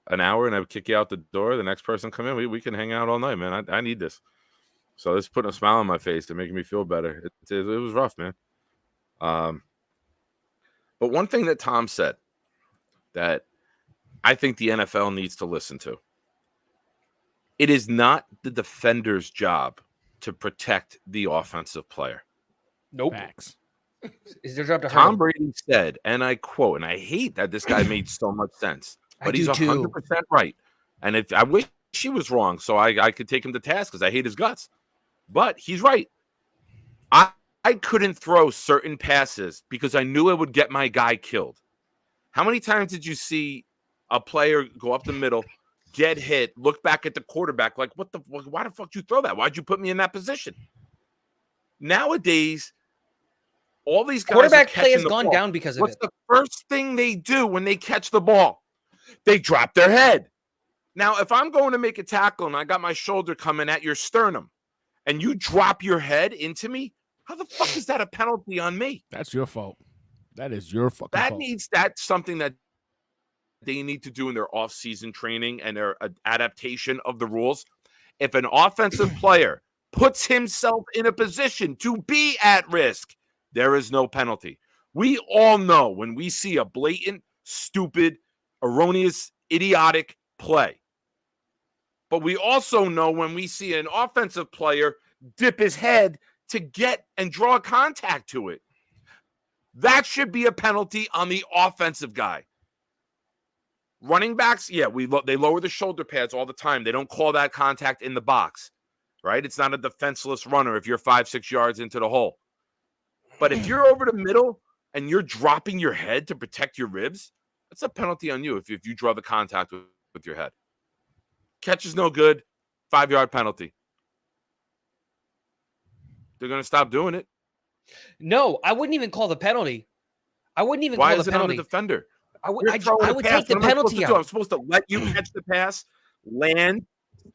an hour and I would kick you out the door. The next person come in. We can hang out all night, man. I need this. So it's putting a smile on my face and making me feel better. It was rough, man. But one thing that Tom said that I think the NFL needs to listen to. It is not the defender's job to protect the offensive player. Nope. Facts. Is their job to hurt Tom him. Brady said, and I quote, and I hate that this guy made so much sense, but I he's do too. 100% right. And if I wish he was wrong, so I could take him to task because I hate his guts. But he's right. I couldn't throw certain passes because I knew it would get my guy killed. How many times did you see a player go up the middle, get hit, look back at the quarterback like, why the fuck you throw that? Why'd you put me in that position? Nowadays, all these guys Quarterback are play has catching the gone ball. down because of What's it. the first thing they do when they catch the ball? They drop their head. Now, if I'm going to make a tackle and I got my shoulder coming at your sternum and you drop your head into me, how the fuck is that a penalty on me? That's your fault. That is your fucking fault. That's something that they need to do in their off-season training and their adaptation of the rules. If an offensive player puts himself in a position to be at risk, there is no penalty. We all know when we see a blatant, stupid, erroneous, idiotic play. But we also know when we see an offensive player dip his head to get and draw contact to it. That should be a penalty on the offensive guy. Running backs, yeah, they lower the shoulder pads all the time. They don't call that contact in the box, right? It's not a defenseless runner if you're 5-6 yards into the hole. But if you're over the middle and you're dropping your head to protect your ribs, that's a penalty on you if you draw the contact with your head. Catch is no good, 5-yard penalty. They're going to stop doing it. No, I wouldn't even call the penalty. I wouldn't even Why call is the it on penalty. the defender? I would You're throwing a take pass. the What am I supposed penalty to do? out. I'm supposed to let you catch the pass, land,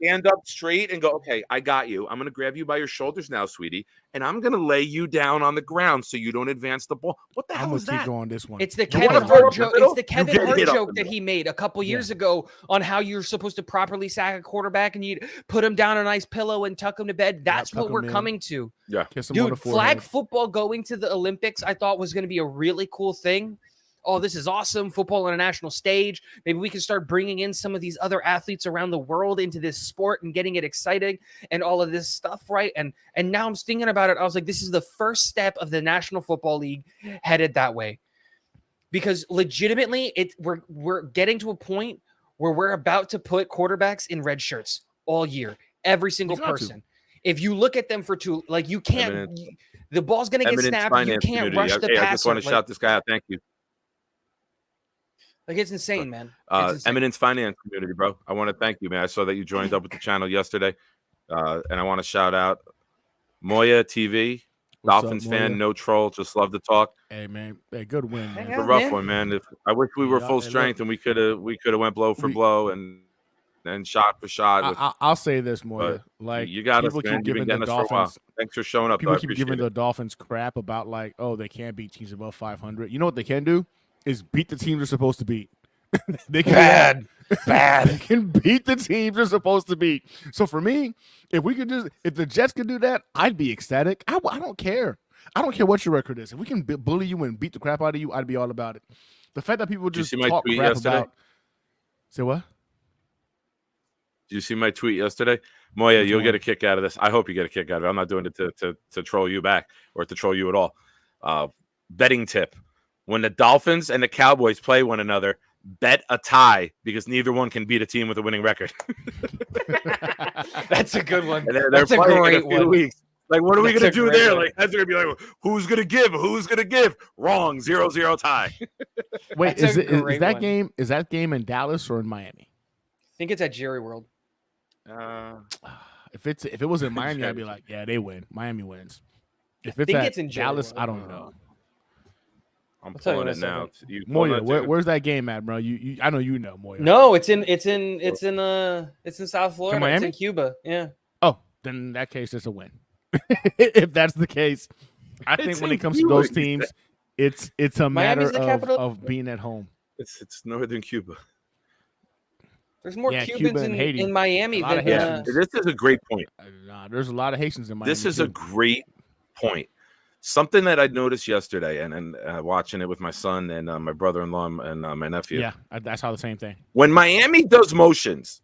stand up straight, and go, okay, I got you. I'm going to grab you by your shoulders now, sweetie, and I'm going to lay you down on the ground so you don't advance the ball. What the I'm hell gonna is keep that? going on this one. It's the You wanna Kevin throw Hart up the joke. middle? It's the You Kevin get Hart hit up joke the that middle. he made a couple years ago on how you're supposed to properly sack a quarterback and you put him down a nice pillow and tuck him to bed. That's tuck what we're him in. coming to. Yeah. Kiss him on the Dude, flag forehead. football going to the Olympics, I thought was going to be a really cool thing. Oh, this is awesome. Football on a national stage. Maybe we can start bringing in some of these other athletes around the world into this sport and getting it exciting and all of this stuff, right? And now I'm thinking about it. I was like, this is the first step of the National Football League headed that way. Because legitimately, we're getting to a point where we're about to put quarterbacks in red shirts all year. Every single You got to. person. If you look at them for two, like you can't, the ball's going to get Eminence snapped. You finance can't community. rush the Hey, passer. I just want to shout this guy out. Thank you. Like it's insane, man. It's insane. Eminence finance community, bro. I want to thank you, man. I saw that you joined up with the channel yesterday, and I want to shout out Moya TV, What's Dolphins up, fan, Moya? no troll, just love to talk. Hey man, hey, good win, man. Hang It's a out, rough man. one, man. I wish we were Yeah, full hey, look. strength and we could have went blow for We- blow and shot for shot. With, I'll say this, Moya. Like you got us, people man. keep You've been giving the getting us for a while. Dolphins. Thanks for showing up. People though. I keep appreciate giving it. the Dolphins crap about like, oh, they can't beat teams above 500. You know what they can do is beat the teams they're supposed to beat. They can Bad. Bad. They can beat the teams they're supposed to beat. So for me, if the Jets could do that, I'd be ecstatic. I don't care. I don't care what your record is. If we can bully you and beat the crap out of you, I'd be all about it. The fact that people Did you just see my talk tweet crap yesterday? about. Say what? Did you see my tweet yesterday? Moya, Which you'll one? get a kick out of this. I hope you get a kick out of it. I'm not doing it to troll you back or to troll you at all. Betting tip. When the Dolphins and the Cowboys play one another, bet a tie because neither one can beat a team with a winning record. That's a good one. And they're That's a playing in great a few one. weeks. Like, what are we That's going a to do great there? one. Like, that's going to be like, who's going to give? Who's going to give? Wrong. 0-0 tie. Wait, That's a is great that one. game? Is that game in Dallas or in Miami? I think it's at Jerry World. If it was in Miami, I'd be like, yeah, they win. Miami wins. If it's think at it's in Jerry Dallas, World. I don't know. I'm tell you pulling in a it now. second. You pulling Moya, that too? where's that game at, bro? You I know you know, Moya. No, it's in South Florida. It's Miami? in Cuba. Yeah. Oh, then in that case, it's a win. If that's the case, I think It's when in it comes to Cuba, those you teams, it's a Miami's matter the capital? of being at home. It's northern Cuba. There's more Yeah, Cubans Cuba and Haiti. in Miami A lot than of Yeah, Haitians. this is a great point. Nah, there's a lot of Haitians in Miami. This is a too. great point. Something that I noticed yesterday, and watching it with my son and my brother-in-law and my nephew. Yeah, I saw the same thing. When Miami does motions,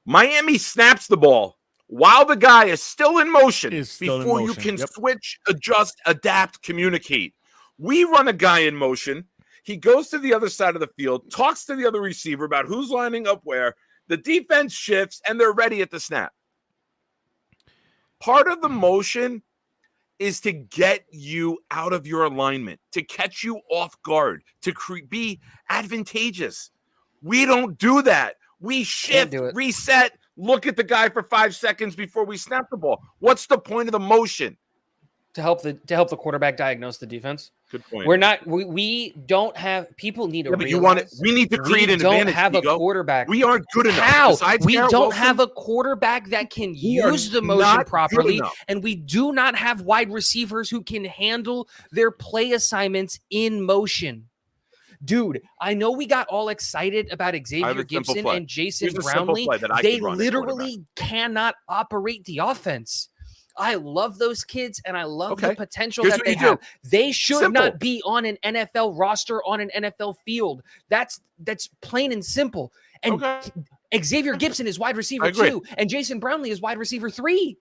Miami snaps the ball while the guy is still in motion You can switch, adjust, adapt, communicate. We run a guy in motion. He goes to the other side of the field, talks to the other receiver about who's lining up where. The defense shifts, and they're ready at the snap. Part of the motion is to get you out of your alignment, to catch you off guard, to be advantageous. We don't do that. We shift, reset, look at the guy for 5 seconds before we snap the ball. What's the point of the motion? To help the quarterback diagnose the defense. Good point. We're not. We don't have. People need to. But you want it. We need to create an advantage. We don't have a quarterback. We aren't good enough. How? Besides We Garrett don't Wilson, have a quarterback that can use the motion properly, and we do not have wide receivers who can handle their play assignments in motion. Dude, I know we got all excited about Xavier Gibson and Jason Brownlee. They literally cannot operate the offense. I love those kids, and I love the potential that they have. They should not be on an NFL roster, on an NFL field. That's plain and simple. And Xavier Gibson is wide receiver 2, and Jason Brownlee is wide receiver 3.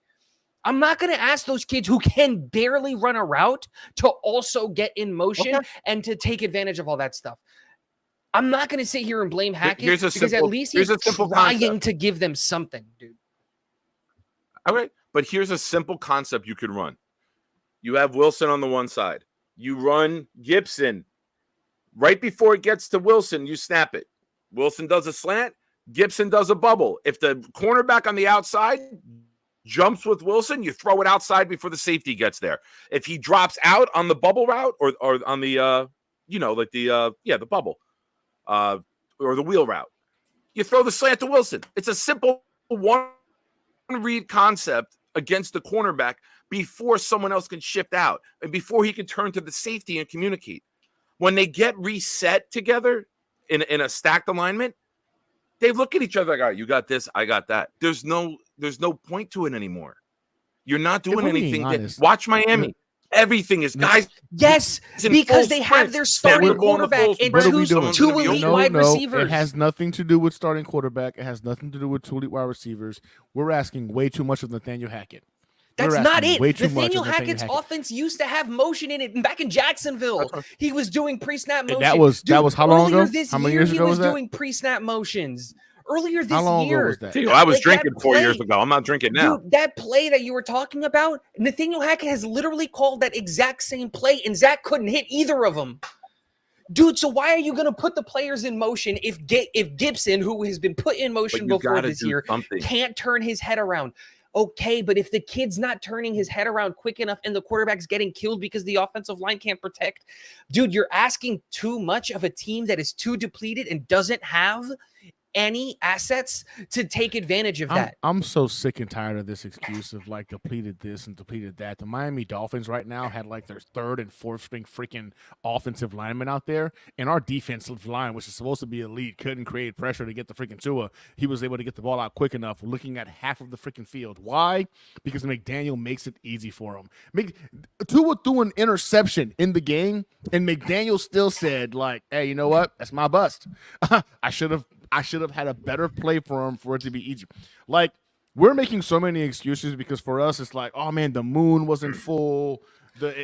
I'm not going to ask those kids who can barely run a route to also get in motion and to take advantage of all that stuff. I'm not going to sit here and blame Hackett because at least he's trying to give them something, dude. Okay. But here's a simple concept you could run. You have Wilson on the one side. You run Gibson. Right before it gets to Wilson, you snap it. Wilson does a slant. Gibson does a bubble. If the cornerback on the outside jumps with Wilson, you throw it outside before the safety gets there. If he drops out on the bubble route or on the, the bubble or the wheel route, you throw the slant to Wilson. It's a simple one-read concept against the cornerback before someone else can shift out and before he can turn to the safety and communicate. When they get reset together in a stacked alignment, they look at each other like, all right, you got this, I got that. There's no point to it anymore. You're not doing anything. Watch Miami. Everything is guys. Yes, because they have their starting quarterback and two elite wide receivers. It has nothing to do with starting quarterback. It has nothing to do with two elite wide receivers. We're asking way too much of Nathaniel Hackett. That's not it. Nathaniel Hackett's offense used to have motion in it. And back in Jacksonville, he was doing pre-snap motion. That was how long ago? How many years ago was that? He was doing pre-snap motions. Earlier this year. How long ago was that? I was drinking 4 years ago. I'm not drinking now. Dude, that play that you were talking about, Nathaniel Hackett has literally called that exact same play, and Zach couldn't hit either of them. Dude, so why are you going to put the players in motion if Gibson, who has been put in motion before this year, can't turn his head around? Okay, but if the kid's not turning his head around quick enough and the quarterback's getting killed because the offensive line can't protect, dude, you're asking too much of a team that is too depleted and doesn't have any assets to take advantage of that. I'm so sick and tired of this excuse of like depleted this and depleted that. The Miami Dolphins right now had like their third and fourth string freaking offensive linemen out there, and our defensive line, which is supposed to be elite, couldn't create pressure to get the freaking Tua. He was able to get the ball out quick enough, looking at half of the freaking field. Why? Because McDaniel makes it easy for him. Tua threw an interception in the game, and McDaniel still said like, "Hey, you know what? That's my bust. I should have had a better play for him for it to be easy." Like, we're making so many excuses because for us, it's like, oh man, the moon wasn't full.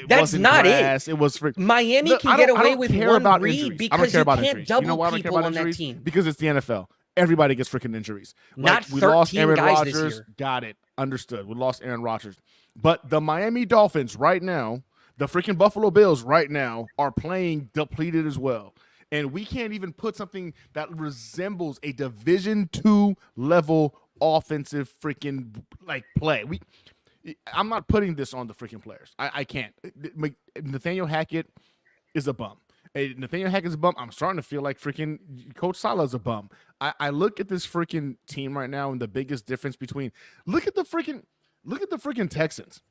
That's not grass. It was Miami can get away with one read because you can't double people on that team. Because it's the NFL. Everybody gets freaking injuries. Not we lost Aaron guys this Rodgers. year. Got it. Understood. We lost Aaron Rodgers. But the Miami Dolphins right now, the freaking Buffalo Bills right now are playing depleted as well. And we can't even put something that resembles a Division II level offensive freaking like play. I'm not putting this on the freaking players. I can't. Nathaniel Hackett is a bum. Nathaniel Hackett's a bum. I'm starting to feel like freaking Coach Salah's a bum. I look at this freaking team right now, and the biggest difference between look at the freaking Texans.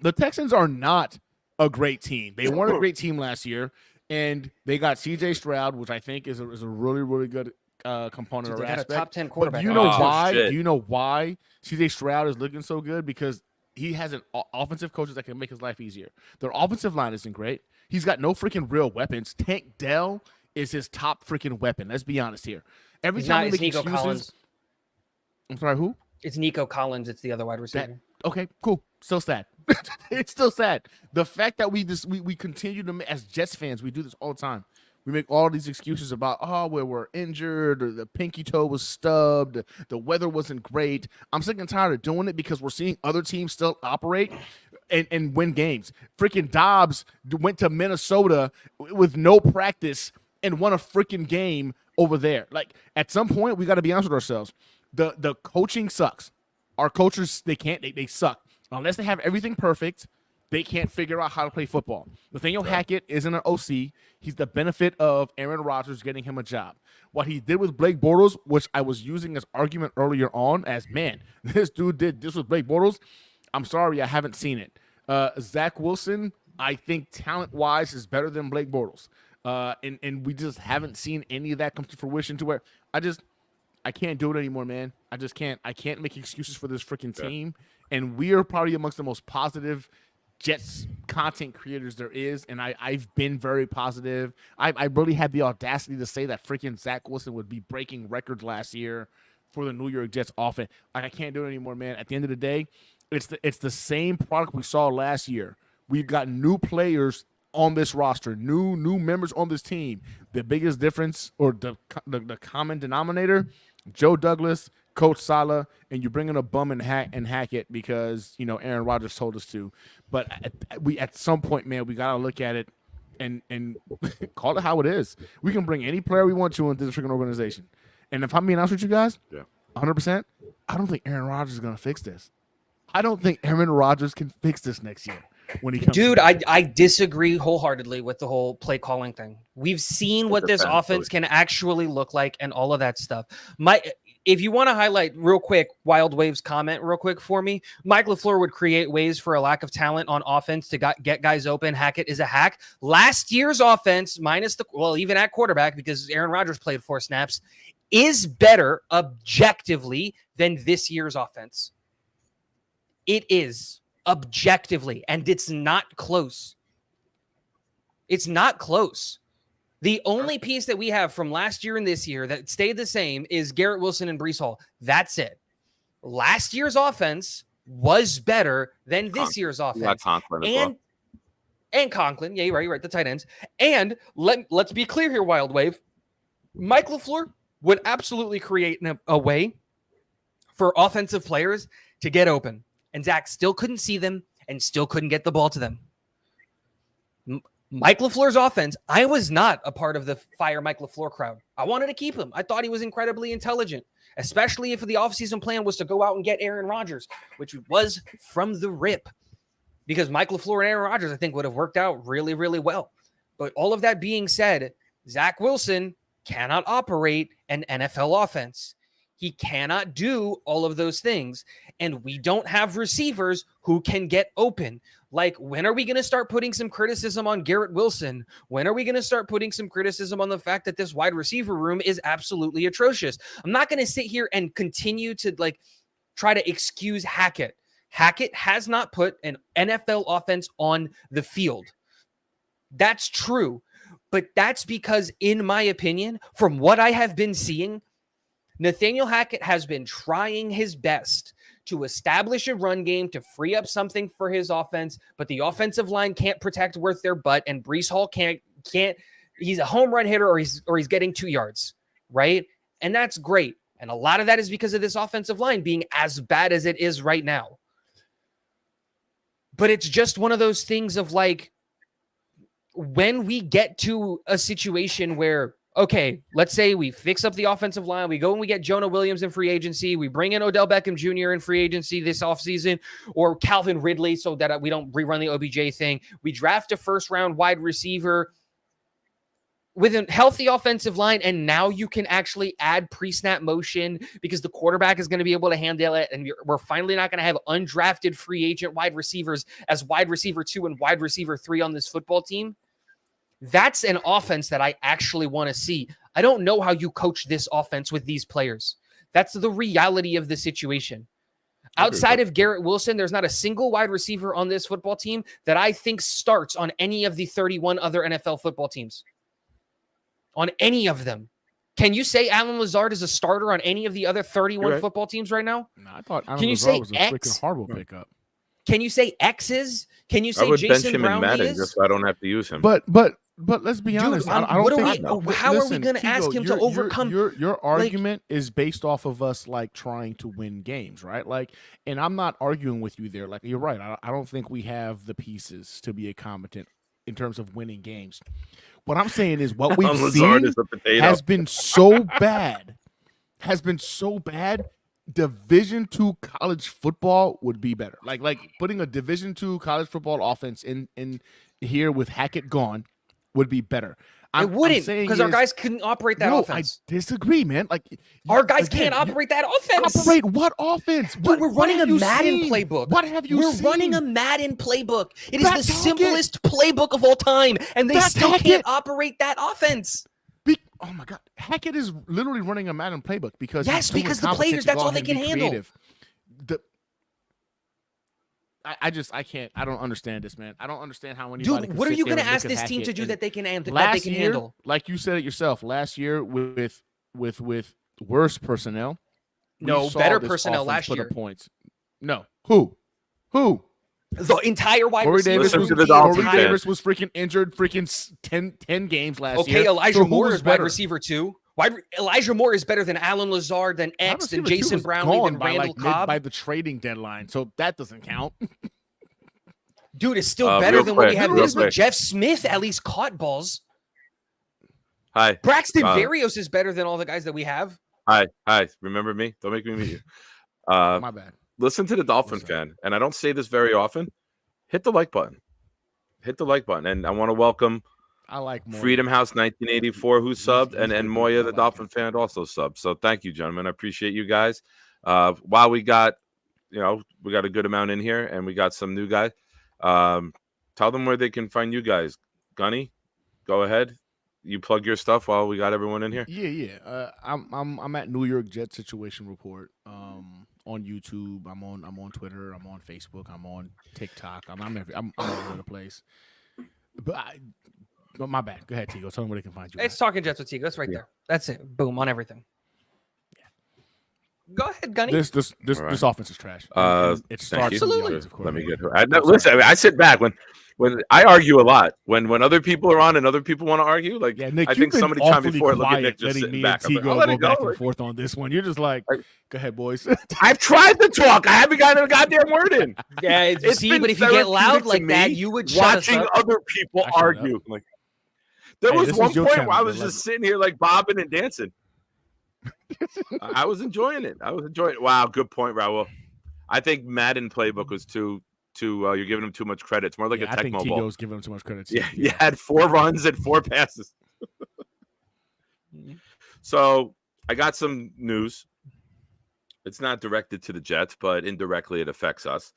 The Texans are not a great team. They weren't a great team last year. And they got C.J. Stroud, which I think is a really, really good component of aspect. Got a top 10 quarterback. But you know why? Do you know why C.J. Stroud is looking so good? Because he has an offensive coaches that can make his life easier. Their offensive line isn't great. He's got no freaking real weapons. Tank Dell is his top freaking weapon. Let's be honest here. Every time we make excuses, Collins. I'm sorry, who? It's Nico Collins. It's the other wide receiver. Okay, cool. Still sad. It's still sad. The fact that we continue to, as Jets fans, we do this all the time. We make all these excuses about, where we're injured, or the pinky toe was stubbed, the weather wasn't great. I'm sick and tired of doing it because we're seeing other teams still operate and win games. Freaking Dobbs went to Minnesota with no practice and won a freaking game over there. Like, at some point, we got to be honest with ourselves. The coaching sucks. Our coaches, they suck. Unless they have everything perfect, they can't figure out how to play football. Nathaniel Hackett isn't an OC. He's the benefit of Aaron Rodgers getting him a job. What he did with Blake Bortles, which I was using as argument earlier on, as, man, this dude did this with Blake Bortles. I'm sorry, I haven't seen it. Zach Wilson, I think talent-wise, is better than Blake Bortles. And we just haven't seen any of that come to fruition to where I can't do it anymore, man. I just can't. I can't make excuses for this freaking team. And we are probably amongst the most positive Jets content creators there is, and I've been very positive. I really had the audacity to say that freaking Zach Wilson would be breaking records last year for the New York Jets offense. Like, I can't do it anymore, man. At the end of the day, it's the same product we saw last year. We've got new players on this roster, new members on this team. The biggest difference, or the common denominator, Joe Douglas, Coach Saleh, and you bring in a bum and Hackett because, Aaron Rodgers told us to. But at some point, man, we got to look at it and call it how it is. We can bring any player we want to into this freaking organization. And if I'm being honest with you guys, 100%, I don't think Aaron Rodgers is going to fix this. I don't think Aaron Rodgers can fix this next year. When he comes Dude, I disagree wholeheartly with the whole play calling thing. We've seen what this offense can actually look like and all of that stuff. If you want to highlight real quick Wild Wave's comment real quick for me, Mike LaFleur would create ways for a lack of talent on offense to get guys open. Hackett is a hack. Last year's offense, even at quarterback, because Aaron Rodgers played 4 snaps, is better objectively than this year's offense. It is. Objectively, and it's not close. It's not close. The only piece that we have from last year and this year that stayed the same is Garrett Wilson and Breece Hall. That's it. Last year's offense was better than this year's offense. And Conklin. Yeah, you're right. The tight ends. And let's be clear here, Wild Wave. Mike LaFleur would absolutely create a way for offensive players to get open. And Zach still couldn't see them and still couldn't get the ball to them. Mike LaFleur's offense, I was not a part of the fire Mike LaFleur crowd. I wanted to keep him. I thought he was incredibly intelligent, especially if the offseason plan was to go out and get Aaron Rodgers, which was from the rip. Because Mike LaFleur and Aaron Rodgers, I think, would have worked out really, really well. But all of that being said, Zach Wilson cannot operate an NFL offense. He cannot do all of those things. And we don't have receivers who can get open. Like, when are we going to start putting some criticism on Garrett Wilson? When are we going to start putting some criticism on the fact that this wide receiver room is absolutely atrocious? I'm not going to sit here and continue to try to excuse Hackett. Hackett has not put an NFL offense on the field. That's true. But that's because, in my opinion, from what I have been seeing, Nathaniel Hackett has been trying his best to establish a run game to free up something for his offense, but the offensive line can't protect worth their butt, and Breece Hall can't. He's a home run hitter, or he's getting 2 yards, right? And that's great. And a lot of that is because of this offensive line being as bad as it is right now. But it's just one of those things of when we get to a situation where, okay, let's say we fix up the offensive line. We go and we get Jonah Williams in free agency. We bring in Odell Beckham Jr. in free agency this offseason, or Calvin Ridley so that we don't rerun the OBJ thing. We draft a first-round wide receiver with a healthy offensive line, and now you can actually add pre-snap motion because the quarterback is going to be able to handle it, and we're finally not going to have undrafted free agent wide receivers as wide receiver 2 and wide receiver 3 on this football team. That's an offense that I actually want to see. I don't know how you coach this offense with these players. That's the reality of the situation. Outside of Garrett Wilson, there's not a single wide receiver on this football team that I think starts on any of the 31 other NFL football teams. On any of them. Can you say Alan Lazard is a starter on any of the other 31 right. football teams right now? No, I thought Alan Can you Lazard say was a X? freaking horrible pickup. Can you say X's? Can you I say would bench Jason him Brown in Madden is? just so I don't have to use him. But let's be honest. I don't what are think. we? How are we going to ask him to overcome? Your argument is based off of us like trying to win games, right? Like, and I'm not arguing with you there. Like, you're right. I don't think we have the pieces to be a competent in terms of winning games. What I'm saying is what we've seen has been so bad. Division II college football would be better. Like putting a Division II college football offense in here with Hackett gone would be better. It wouldn't, because our guys couldn't operate that offense. I disagree, man. Like our guys can't operate that offense. Operate what offense? Dude, we're running a Madden playbook. What have you seen? We're running a Madden playbook. It is the simplest playbook of all time, and they still can't operate that offense. Oh my God, Hackett is literally running a Madden playbook because because the players, that's all they can handle. I can't. I don't understand this, man. I don't understand how anybody. Dude, what are you going to ask this team to do that they can handle? Like you said it yourself, last year with worse personnel. No, better personnel last year. Points. No, who? The entire wide receiver. Corey Davis was freaking injured. Freaking 10 games last year. Okay, Elijah Moore is wide receiver 2. Elijah Moore is better than Alan Lazard, than X, than Jason Brownlee, than Randall Cobb. By the trading deadline, so that doesn't count. Dude, it's still better than what we had this week. Jeff Smith at least caught balls. Hi. Braxton Berrios is better than all the guys that we have. Hi. Remember me? Don't make me meet you. My bad. Listen to the Dolphin fan, and I don't say this very often. Hit the like button. And I want to welcome Freedom House 1984 who subbed, and Moya the Dolphin fan also subbed. So thank you, gentlemen. I appreciate you guys. While we got a good amount in here, and we got some new guys. Tell them where they can find you guys. Gunny, go ahead. You plug your stuff while we got everyone in here. Yeah. I'm at New York Jets Situation Report. On YouTube, I'm on Twitter, I'm on Facebook, I'm on TikTok. I'm all over the place. But my bad. Go ahead, Tigo. Tell them where they can find you. It's Talking Jets with Tigo. It's right there. That's it. Boom on everything. Yeah. Go ahead, Gunny. This offense is trash. It starts. Absolutely. Let me get her. Listen, I sit back when I argue a lot. When other people are on and other people want to argue, like Nick, I think somebody chimed before. Look at Nick just sitting back. I'm like, go back and forth on this one. You're just like, go ahead, boys. I've tried to talk. I haven't gotten a goddamn word in. Yeah, but if you get loud like that, you would watching other people argue. Like there was one point where I was just sitting here like bobbing and dancing. I was enjoying it. Wow, good point, Raul. I think Madden playbook was too. You're giving him too much credit. It's more like a Tecmo Bowl. I think Tigo's giving him too much credit. Yeah, you had 4 runs and 4 passes. So I got some news. It's not directed to the Jets, but indirectly it affects us.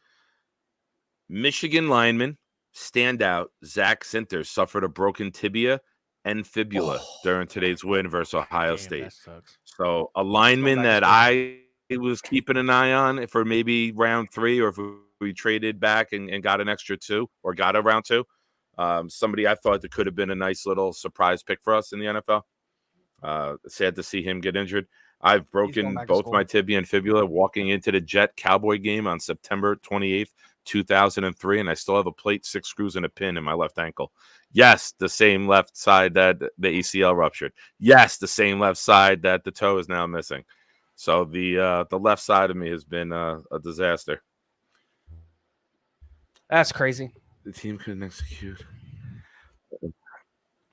Michigan lineman, standout, Zach Sinter suffered a broken tibia and fibula during today's win versus Ohio State. So a lineman that I was keeping an eye on for maybe round 3, or if we traded back and got an extra 2 or got a round 2. Somebody I thought that could have been a nice little surprise pick for us in the NFL. Sad to see him get injured. I've broken both my tibia and fibula walking into the Jet Cowboy game on September 28th, 2003, and I still have a plate, 6 screws, and a pin in my left ankle. Yes, the same left side that the ACL ruptured. Yes, the same left side that the toe is now missing. So the left side of me has been a disaster. That's crazy. The team couldn't execute.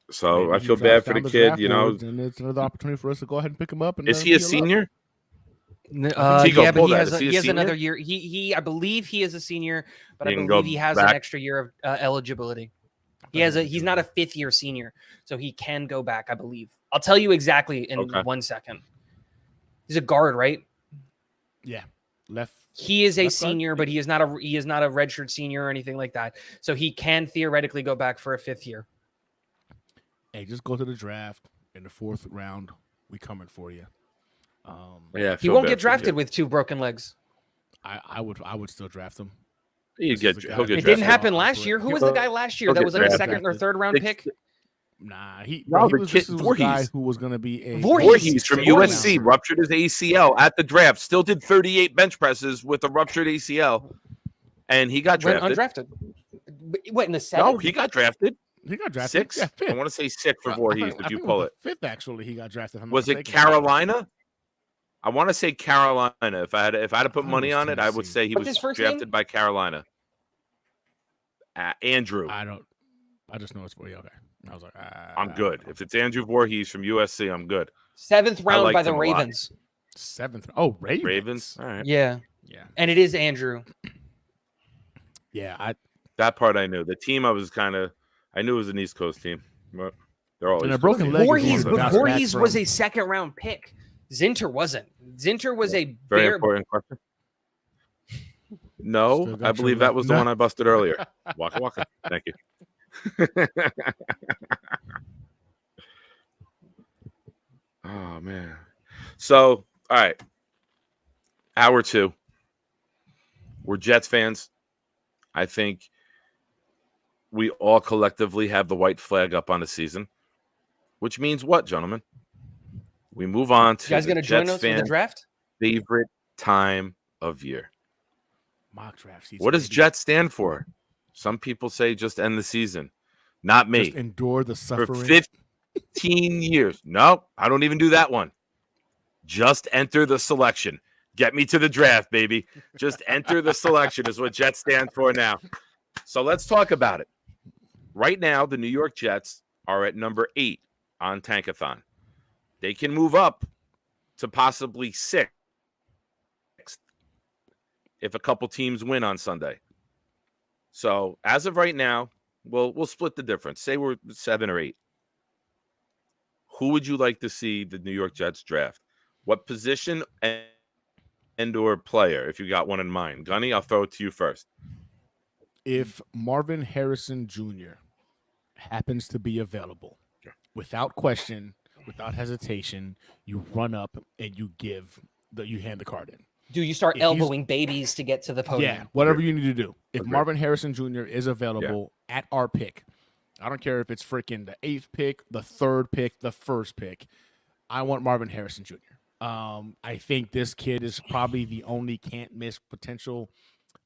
So I feel bad for the kid, And it's another opportunity for us to go ahead and pick him up. And is he a senior? Yeah, but he has another year. I believe he is a senior, but I believe he has an extra year of eligibility. He's not a 5th-year senior, so he can go back, I believe. I'll tell you exactly in 1 second. He's a guard, right? Yeah, left. He is a senior, but he is not a redshirt senior or anything like that. So he can theoretically go back for a 5th year. Hey, just go to the draft in the 4th round. We coming for you. He won't get drafted with 2 broken legs. I would still draft him. He'll get it didn't happen last year. Who was the guy last year that was like a 2nd or 3rd round pick? Nah, No, he the was kid this was a guy Voorhees. who was going to be a Voorhees from Voorhees. USC ruptured his ACL at the draft. Still did 38 bench presses with a ruptured ACL, and he got Went drafted. undrafted. What in the seventh? No, he got drafted. He got drafted. Six. Yeah, I fifth. want to say six for Voorhees. I If you think pull was it, the fifth actually. He got drafted. If I'm not was it mistaken. Carolina? I want to say Carolina. If I had to put thought it money was on it, I would Tennessee. say he What's was his first drafted name? by Carolina. Andrew. I just know it's for you. Okay. I was like, I'm good. If it's Andrew Voorhees from USC, I'm good. 7th round by liked the him a lot. Ravens. 7th. Oh, Ravens. Ravens. All right. Yeah, Yeah. and it is Andrew. Yeah. That part I knew. The team I knew it was an East Coast team. But they're all And East a broken Coast leg teams. is Voorhees, easy to but bounce back Voorhees was from. a 2nd round pick. Zinter wasn't. Zinter was a Very bare. important question. No, Still got I your believe that was the no. one I busted earlier. Waka waka. Thank you. Oh man. So, all right. Hour 2. We're Jets fans. I think we all collectively have the white flag up on the season, which means what, gentlemen? We move on to You guys the gonna join Jets us for the fans' draft? favorite time of year. Mock draft season. What does baby. Jets stand for? Some people say just end the season. Not me. Just endure the For suffering. 15 years. No, I don't even do that one. Just enter the selection. Get me to the draft, baby. Just enter the selection is what Jets stand for now. So let's talk about it. Right now, the New York Jets are at number 8 on Tankathon. They can move up to possibly 6th if a couple teams win on Sunday. So as of right now, we'll split the difference. Say we're 7 or 8. Who would you like to see the New York Jets draft? What position and or player, if you got one in mind? Gunny, I'll throw it to you first. If Marvin Harrison Jr. happens to be available, without question, without hesitation, you run up and you hand the card in. Do you start If he's- elbowing babies to get to the podium? Yeah, whatever you need to do. If Agreed. Marvin Harrison Jr. is available at our pick, I don't care if it's freaking the 8th pick, the 3rd pick, the 1st pick. I want Marvin Harrison Jr. I think this kid is probably the only can't miss potential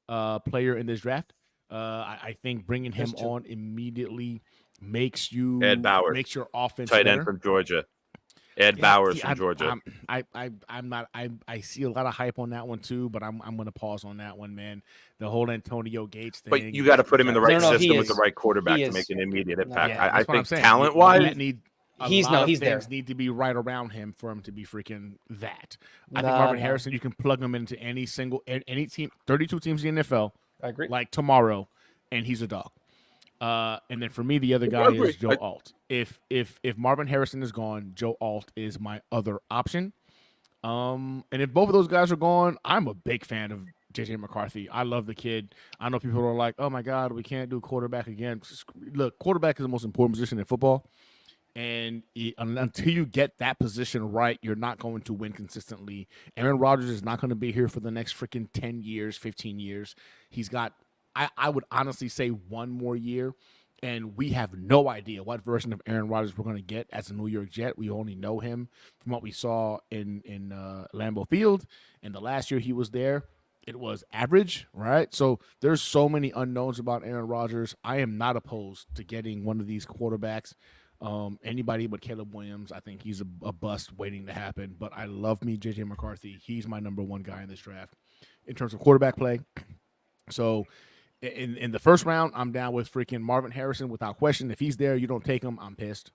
player in this draft. I think bringing him on immediately makes you Ed Bowers. makes your offense Tight better. end from Georgia. Ed Bowers from Georgia. I see a lot of hype on that one too, but I'm going to pause on that one, man. The whole Antonio Gates thing. But you got to put him in the right No, he system with the is. right quarterback He to is. make an immediate No, impact. Yeah, I that's what I'm think saying. talent-wise, He's there. things need to be right around him for him to be freaking that. I think Nah, Marvin no. Harrison, you can plug him into any team, 32 teams in the NFL, I agree. like tomorrow, and he's a dog. And then for me, the other guy is Joe Alt. If Marvin Harrison is gone, Joe Alt is my other option. And if both of those guys are gone, I'm a big fan of JJ McCarthy. I love the kid. I know people are like, "Oh my God, we can't do quarterback again." Look, quarterback is the most important position in football. And until you get that position right, you're not going to win consistently. Aaron Rodgers is not going to be here for the next freaking 10 years, 15 years. He's got, I would honestly say, one more year. And we have no idea what version of Aaron Rodgers we're going to get as a New York Jet. We only know him from what we saw in Lambeau Field. And the last year he was there, it was average, right? So there's so many unknowns about Aaron Rodgers. I am not opposed to getting one of these quarterbacks. Anybody but Caleb Williams, I think he's a bust waiting to happen. But I love me JJ McCarthy. He's my number 1 guy in this draft in terms of quarterback play. So in the first round, I'm down with freaking Marvin Harrison without question. If he's there, you don't take him, I'm pissed.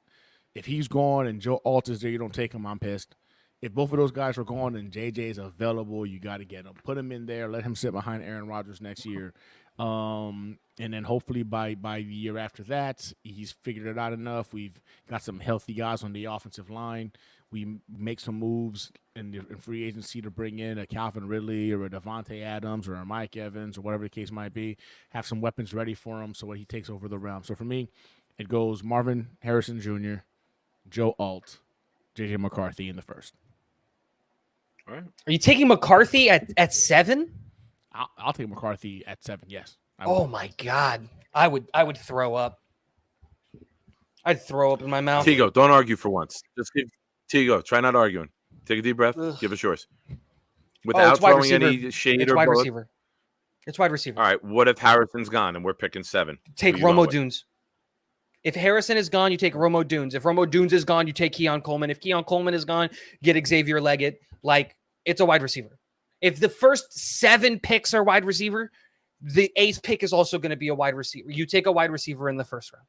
If he's gone and Joe Alt is there, you don't take him, I'm pissed. If both of those guys are gone and JJ is available, you got to get him. Put him in there. Let him sit behind Aaron Rodgers next year. And then hopefully by the year after that, he's figured it out enough. We've got some healthy guys on the offensive line. We make some moves in free agency to bring in a Calvin Ridley or a Devontae Adams or a Mike Evans or whatever the case might be. Have some weapons ready for him so when he takes over the realm. So for me, it goes Marvin Harrison Jr., Joe Alt, JJ McCarthy in the first. All right. Are you taking McCarthy at 7? I'll take McCarthy at 7. Yes. Oh my God, I would throw up. I'd throw up in my mouth. Tigo, don't argue for once. Just give Tigo. Try not arguing. Take a deep breath. Ugh. Give us yours. Oh, Without it's wide throwing receiver. any shade It's or wide bullet. receiver. It's wide receiver. All right. What if Harrison's gone and we're picking 7? Take Who you going Romo with? Dunes. If Harrison is gone, you take Romo Dunes. If Romo Dunes is gone, you take Keon Coleman. If Keon Coleman is gone, get Xavier Leggett. Like, it's a wide receiver. If the first 7 picks are wide receiver, the 8th pick is also going to be a wide receiver. You take a wide receiver in the first round.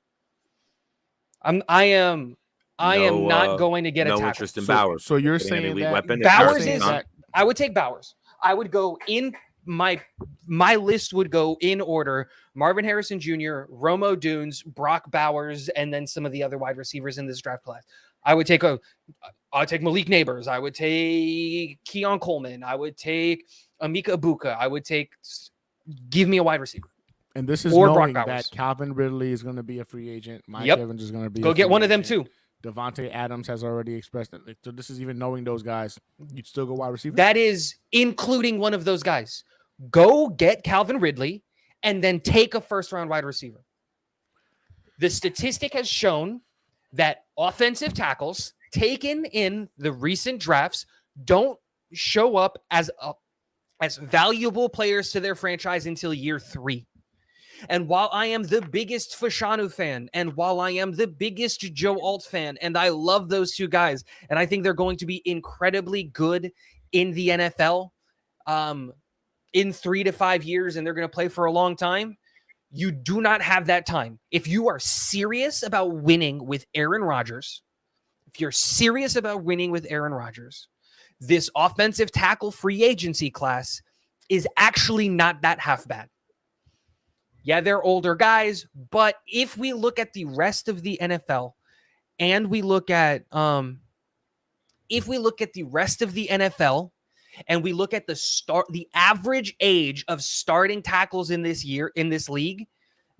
I am not going to get a no tackle. interest in Bowers. So you're Getting an saying elite that weapon if Bowers Harrison's is- gone? I would take Bowers. I would go in my list would go in order: Marvin Harrison Jr., Romo Dunes, Brock Bowers, and then some of the other wide receivers in this draft class. I'd take Malik Neighbors. I would take Keon Coleman. I would take Amika Ibuka. Give me a wide receiver. And this is Or Brock knowing Bowers. that Calvin Ridley is going to be a free agent. Mike Yep. Evans is going to be Go a get free one of them agent. too. Devontae Adams has already expressed it. So this is even knowing those guys. You'd still go wide receiver? That is including one of those guys. Go get Calvin Ridley and then take a first-round wide receiver. The statistic has shown that offensive tackles taken in the recent drafts don't show up as valuable players to their franchise until year 3. And while I am the biggest Fashanu fan, and while I am the biggest Joe Alt fan, and I love those 2 guys, and I think they're going to be incredibly good in the NFL in 3 to 5 years, and they're going to play for a long time, you do not have that time. If you are serious about winning with Aaron Rodgers, this offensive tackle free agency class is actually not that half bad. Yeah, they're older guys, but if we look at the rest of the NFL and we look at the average age of starting tackles in this league,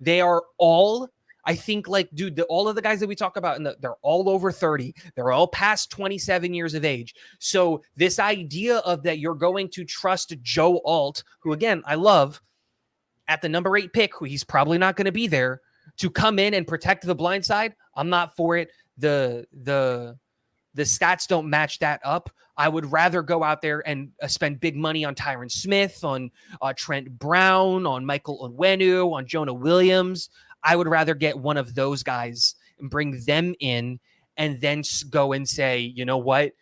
they are all, I think, like, dude, all of the guys that we talk about, they're all over 30. They're all past 27 years of age. So this idea of that you're going to trust Joe Alt, who, again, I love, at the number 8 pick, who he's probably not going to be there, to come in and protect the blind side, I'm not for it. The stats don't match that up. I would rather go out there and spend big money on Tyron Smith, on Trent Brown, on Michael Onwenu, on Jonah Williams. I would rather get one of those guys and bring them in and then go and say, you know what?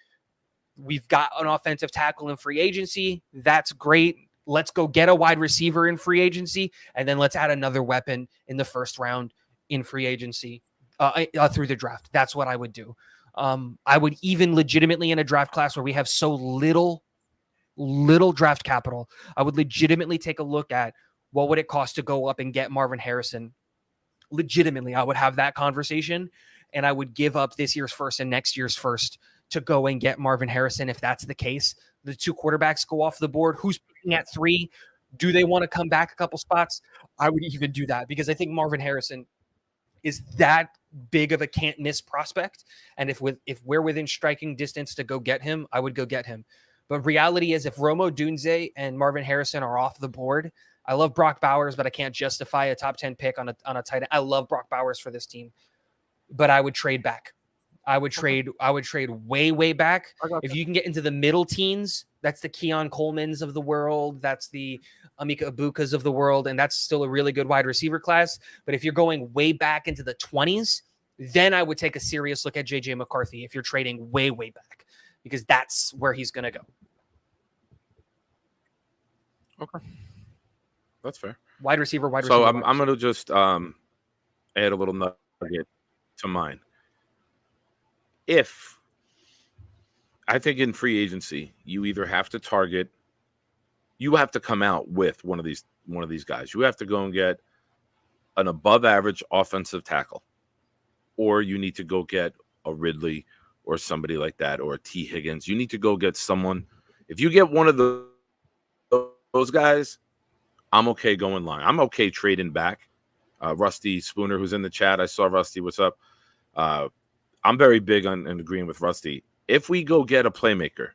We've got an offensive tackle in free agency. That's great. Let's go get a wide receiver in free agency, and then let's add another weapon in the first round in free agency through the draft. That's what I would do. I would even legitimately, in a draft class where we have so little draft capital, I would legitimately take a look at what would it cost to go up and get Marvin Harrison. Legitimately, I would have that conversation, and I would give up this year's first and next year's first to go and get Marvin Harrison if that's the case. The 2 quarterbacks go off the board. Who's picking at 3? Do they want to come back a couple spots? I would even do that because I think Marvin Harrison is that big of a can't miss prospect. And if we're within striking distance to go get him, I would go get him. But reality is, if Romo Dunze and Marvin Harrison are off the board, I love Brock Bowers, but I can't justify a top 10 pick on a tight end. I love Brock Bowers for this team, but I would trade back. I would trade way back. If you can get into the middle teens, that's the Keon Colemans of the world. That's the Amika Ibukas of the world. And that's still a really good wide receiver class. But if you're going way back into the 20s, then I would take a serious look at JJ McCarthy if you're trading way back, because that's where he's going to go. Okay. That's fair. Wide receiver. So I'm going to just add a little nugget to mine. If I think in free agency, you either have to target, you have to come out with one of these guys. You have to go and get an above average offensive tackle, or you need to go get a Ridley or somebody like that, or a T. Higgins. You need to go get someone. If you get one of those guys, I'm okay going line. I'm okay trading back. Rusty Spooner, who's in the chat. I saw Rusty. What's up? I'm very big on and agreeing with Rusty. If we go get a playmaker,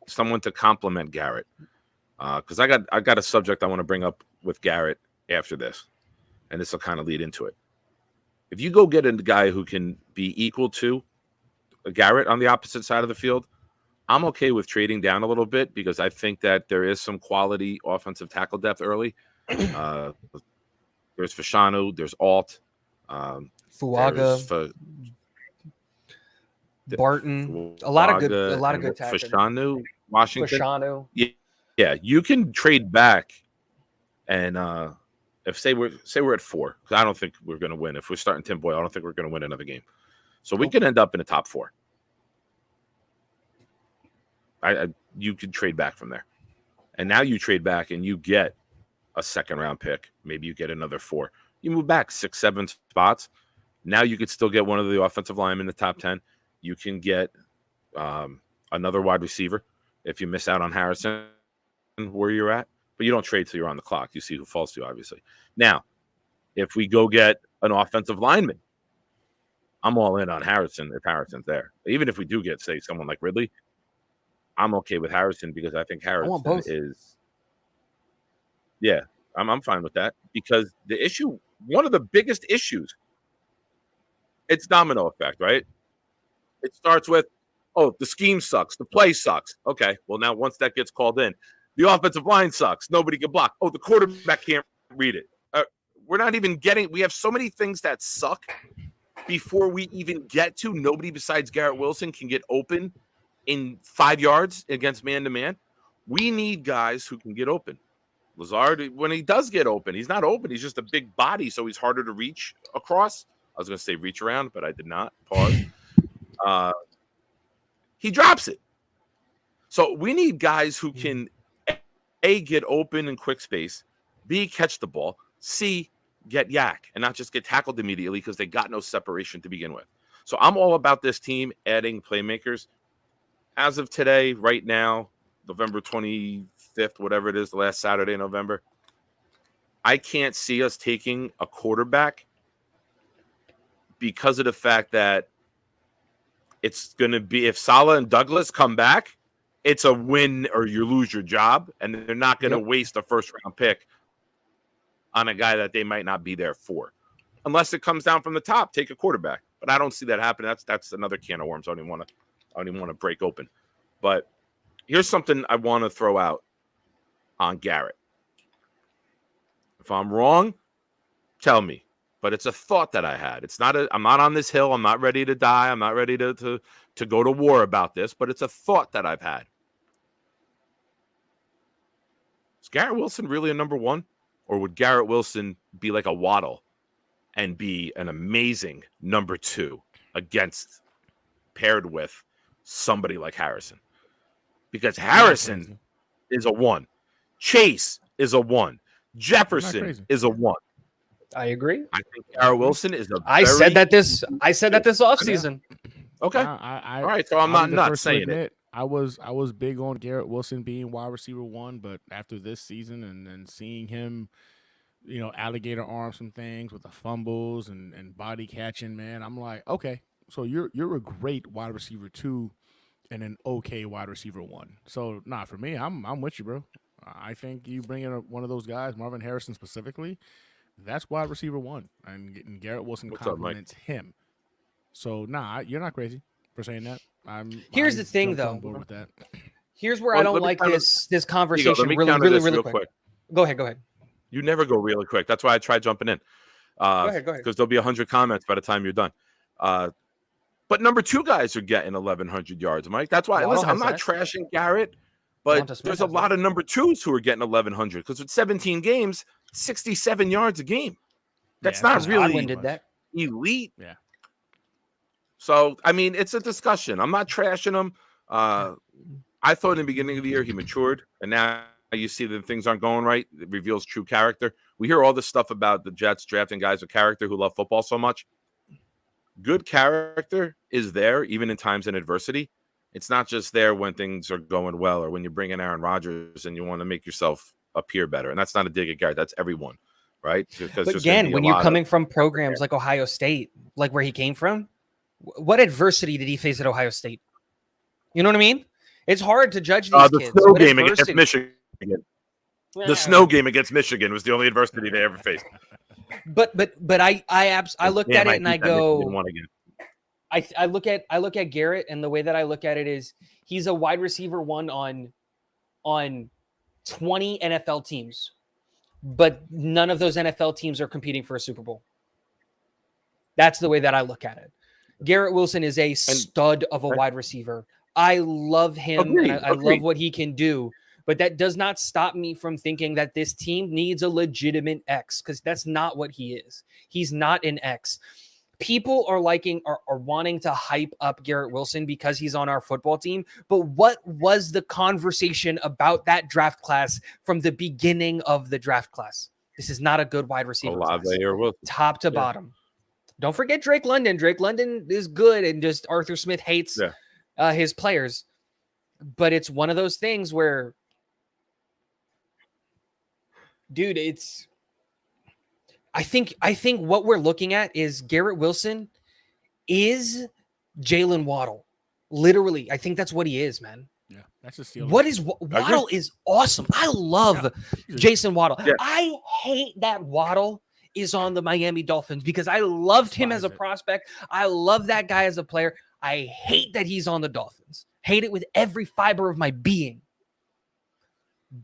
someone to complement Garrett, because I got a subject I want to bring up with Garrett after this, and this will kind of lead into it. If you go get a guy who can be equal to Garrett on the opposite side of the field, I'm okay with trading down a little bit because I think that there is some quality offensive tackle depth early. There's Fashanu, there's Alt, Fuaga, Barton, a lot of good tackles. Fashanu, Washington. Fashanu. Yeah, you can trade back, and if say we're at 4, because I don't think we're going to win. If we're starting Tim Boyle, I don't think we're going to win another game. So we could end up in the top 4. You could trade back from there, and now you trade back and you get a second round pick. Maybe you get another 4. You move back 6, 7 spots. Now you could still get one of the offensive linemen in the top 10. You can get another wide receiver if you miss out on Harrison where you're at, but you don't trade till you're on the clock. You see who falls to you, obviously. Now, if we go get an offensive lineman, I'm all in on Harrison if Harrison's there. Even if we do get, say, someone like Ridley, I'm okay with Harrison because I think Harrison is. Yeah, I'm fine with that because the issue, one of the biggest issues, it's domino effect, right? It starts with, oh, the scheme sucks, the play sucks. Okay, well now once that gets called in, the offensive line sucks, nobody can block. Oh, the quarterback can't read it. We're not even getting. We have so many things that suck before we even get to. Nobody besides Garrett Wilson can get open in 5 yards against man-to-man. We need guys who can get open. Lazard, when he does get open, he's not open. He's just a big body, so he's harder to reach across. I was going to say reach around, but I did not. Pause. He drops it. So we need guys who can, A, get open in quick space, B, catch the ball, C, get yak, and not just get tackled immediately because they got no separation to begin with. So I'm all about this team adding playmakers. As of today, right now, November 25th, whatever it is, the last Saturday in November, I can't see us taking a quarterback because of the fact that it's going to be, if Saleh and Douglas come back, it's a win or you lose your job, and they're not going to waste a first-round pick on a guy that they might not be there for. Unless it comes down from the top, take a quarterback. But I don't see that happening. That's another can of worms I don't even want to break open. But here's something I want to throw out on Garrett. If I'm wrong, tell me. But it's a thought that I had. I'm not on this hill. I'm not ready to die. I'm not ready to go to war about this. But it's a thought that I've had. Is Garrett Wilson really a number 1? Or would Garrett Wilson be like a Waddle and be an amazing number 2 paired with somebody like Harrison? Because Harrison is a 1. Chase is a 1. Jefferson is a 1. I agree. I think Garrett Wilson is a. I said that this offseason. Okay. All right. So I'm not saying it. I was big on Garrett Wilson being wide receiver 1, but after this season and then seeing him, alligator arm some things with the fumbles and body catching, man, I'm like, okay, so you're a great wide receiver 2 and an okay wide receiver 1. So for me, I'm with you, bro. I think you bring in one of those guys, Marvin Harrison specifically. That's wide receiver 1, and getting Garrett Wilson compliments him. So you're not crazy for saying that. Here's the thing, though. With that. Here's where I don't like this conversation really quick. Go ahead. You never go really quick. That's why I tried jumping in. Go ahead. Because there'll be 100 comments by the time you're done. But number 2 guys are getting 1,100 yards, Mike. That's why. Listen, I'm not trashing Garrett, but there's a lot of number 2s who are getting 1,100 because with 17 games, 67 yards a game. That's not really elite. Yeah. So, I mean, it's a discussion. I'm not trashing him. I thought in the beginning of the year he matured, and now you see that things aren't going right. It reveals true character. We hear all this stuff about the Jets drafting guys with character who love football so much. Good character is there even in times of adversity. It's not just there when things are going well or when you bring in Aaron Rodgers and you want to make yourself appear better. And that's not a dig at Garrett. That's everyone, right? But again, when you're coming from programs like Ohio State, like where he came from, what adversity did he face at Ohio State? You know what I mean? It's hard to judge these kids. The snow game against Michigan. The snow game against Michigan was the only adversity they ever faced. But I looked at it and I hate that Michigan go, won again. I look at Garrett, and the way that I look at it is he's a wide receiver one on 20 NFL teams, but none of those NFL teams are competing for a Super Bowl. That's the way that I look at it. Garrett Wilson is a stud of a wide receiver. I love him. Agreed, And I love what he can do, but that does not stop me from thinking that this team needs a legitimate X, because that's not what he is. He's not an X. People are wanting to hype up Garrett Wilson because he's on our football team. But what was the conversation about that draft class from the beginning of the draft class? This is not a good wide receiver class, top to bottom. Don't forget Drake London. Drake London is good, and just Arthur Smith hates his players. But it's one of those things where, dude, I think what we're looking at is Garrett Wilson is Jalen Waddle. Literally, I think that's what he is, man. Yeah, that's a steal. Waddle is awesome. I love Jason Waddle. Yeah. I hate that Waddle is on the Miami Dolphins because I loved him as a prospect. I love that guy as a player. I hate that he's on the Dolphins. Hate it with every fiber of my being.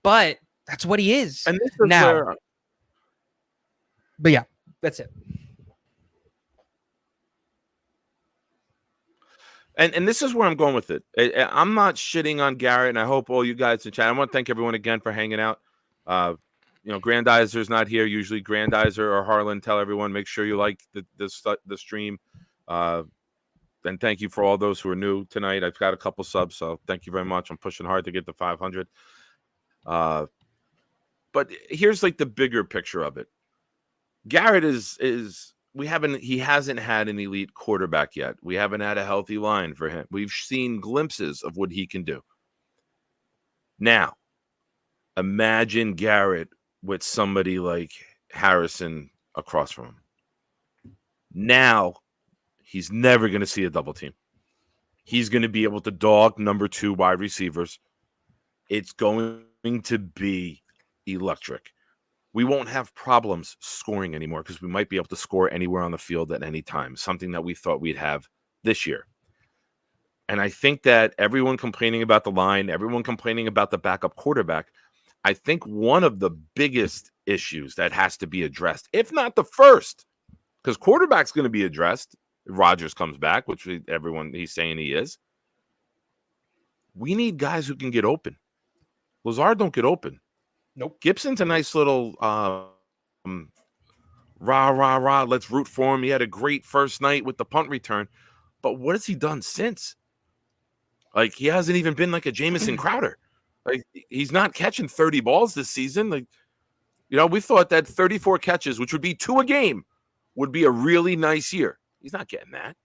But that's what he is. And this is now. But yeah, that's it. And this is where I'm going with it. I'm not shitting on Garrett, and I hope all you guys in chat. I want to thank everyone again for hanging out. Grandizer's not here. Usually Grandizer or Harlan tell everyone, make sure you like the stream. And thank you for all those who are new tonight. I've got a couple subs, so thank you very much. I'm pushing hard to get to 500. But here's like the bigger picture of it. Garrett he hasn't had an elite quarterback yet. We haven't had a healthy line for him. We've seen glimpses of what he can do. Now, imagine Garrett with somebody like Harrison across from him. Now, he's never going to see a double team. He's going to be able to dog number 2 wide receivers. It's going to be electric. We won't have problems scoring anymore because we might be able to score anywhere on the field at any time, something that we thought we'd have this year. And I think that everyone complaining about the line, everyone complaining about the backup quarterback, I think one of the biggest issues that has to be addressed, if not the first, because quarterback's going to be addressed if Rodgers comes back, which he's saying he is. We need guys who can get open. Lazard don't get open. Nope. Gibson's a nice little rah. Let's root for him. He had a great first night with the punt return. But what has he done since? Like, he hasn't even been like a Jamison Crowder. Like, he's not catching 30 balls this season. Like, we thought that 34 catches, which would be 2 a game, would be a really nice year. He's not getting that.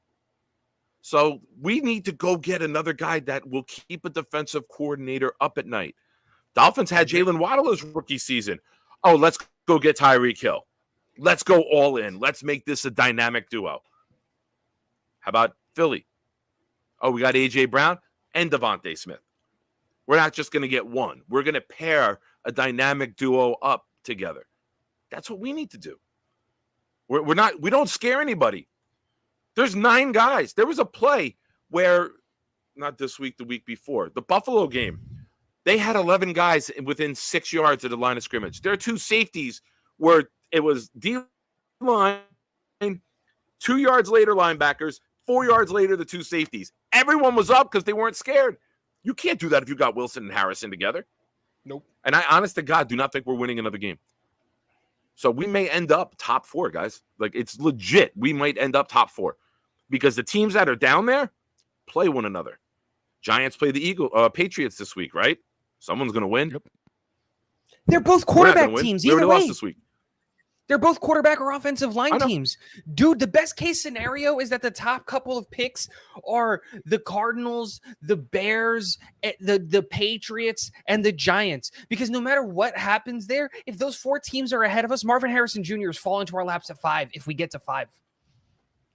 So we need to go get another guy that will keep a defensive coordinator up at night. Dolphins had Jalen Waddle his rookie season. Oh, let's go get Tyreek Hill. Let's go all in. Let's make this a dynamic duo. How about Philly? Oh, we got A.J. Brown and Devontae Smith. We're not just going to get one. We're going to pair a dynamic duo up together. That's what we need to do. We don't scare anybody. There's 9 guys. There was a play where, not this week, the week before, the Buffalo game, they had 11 guys within 6 yards of the line of scrimmage. There are 2 safeties where it was D-line, 2 yards later linebackers, 4 yards later the 2 safeties. Everyone was up because they weren't scared. You can't do that if you got Wilson and Harrison together. Nope. And I, honest to God, do not think we're winning another game. So we may end up top 4, guys. Like, it's legit. We might end up top 4 because the teams that are down there play one another. Giants play the Patriots this week, right? Someone's going to win. Yep. They're both quarterback teams. Either way, lost this week. They're both quarterback or offensive line teams. Dude, the best case scenario is that the top couple of picks are the Cardinals, the Bears, the Patriots, and the Giants. Because no matter what happens there, if those 4 teams are ahead of us, Marvin Harrison Jr. is falling into our laps at 5 if we get to 5.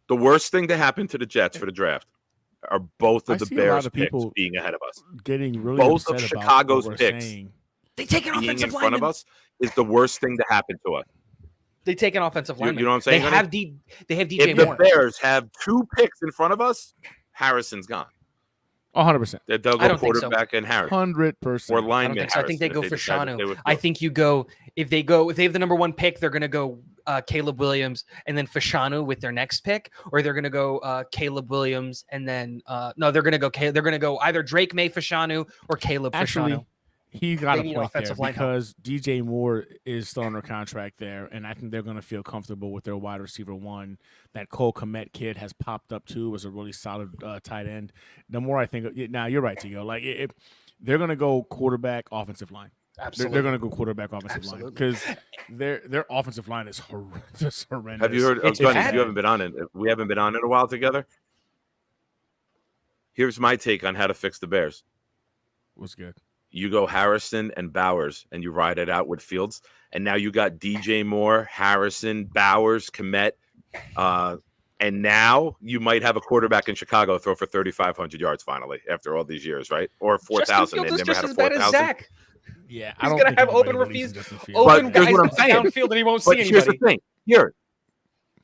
The worst thing to happen to the Jets for the draft are both of the Bears picks being ahead of us. Getting really both of Chicago's picks they take an being offensive in front of us is the worst thing to happen to us. They take an offensive You lineman. know what I'm saying? They honey? have they have DJ If the Moore. Bears have 2 picks in front of us, Harrison's gone. 100%. They'll I go don't think so. quarterback and Harrison 100%. or I lineman. don't think so. I think they Harrison go for if decide that Shanu. they would I do it. think if they have the number 1 pick, they're going to go Caleb Williams and then Fashanu with their next pick, or they're going to go Caleb Williams and then no, they're going to go either Drake May Fashanu or Caleb Actually, Fashanu. he got They a need point there offensive line help. because DJ Moore is still under contract there, and I think they're going to feel comfortable with their wide receiver 1. That Cole Kmet kid has popped up too as a really solid tight end. The more I think, now you're right, Tigo. Like if they're going to go quarterback, offensive line. Absolutely. They're going to go quarterback, offensive line Absolutely. because their offensive line is just horrendous. Have you heard? It's Gunny, bad. you haven't been on it. We haven't been on it a while together. Here's my take on how to fix the Bears. What's good? You go Harrison and Bowers, and you ride it out with Fields. And now you got DJ Moore, Harrison, Bowers, Kmet. And now you might have a quarterback in Chicago throw for 3,500 yards finally after all these years, right? Or 4,000. They Justin Fields is never just had a as bad as 4,000. Zach. Yeah, He's going to have open refuse, Open open But here's guys what I'm saying. downfield, and he won't But see here's the anybody. thing.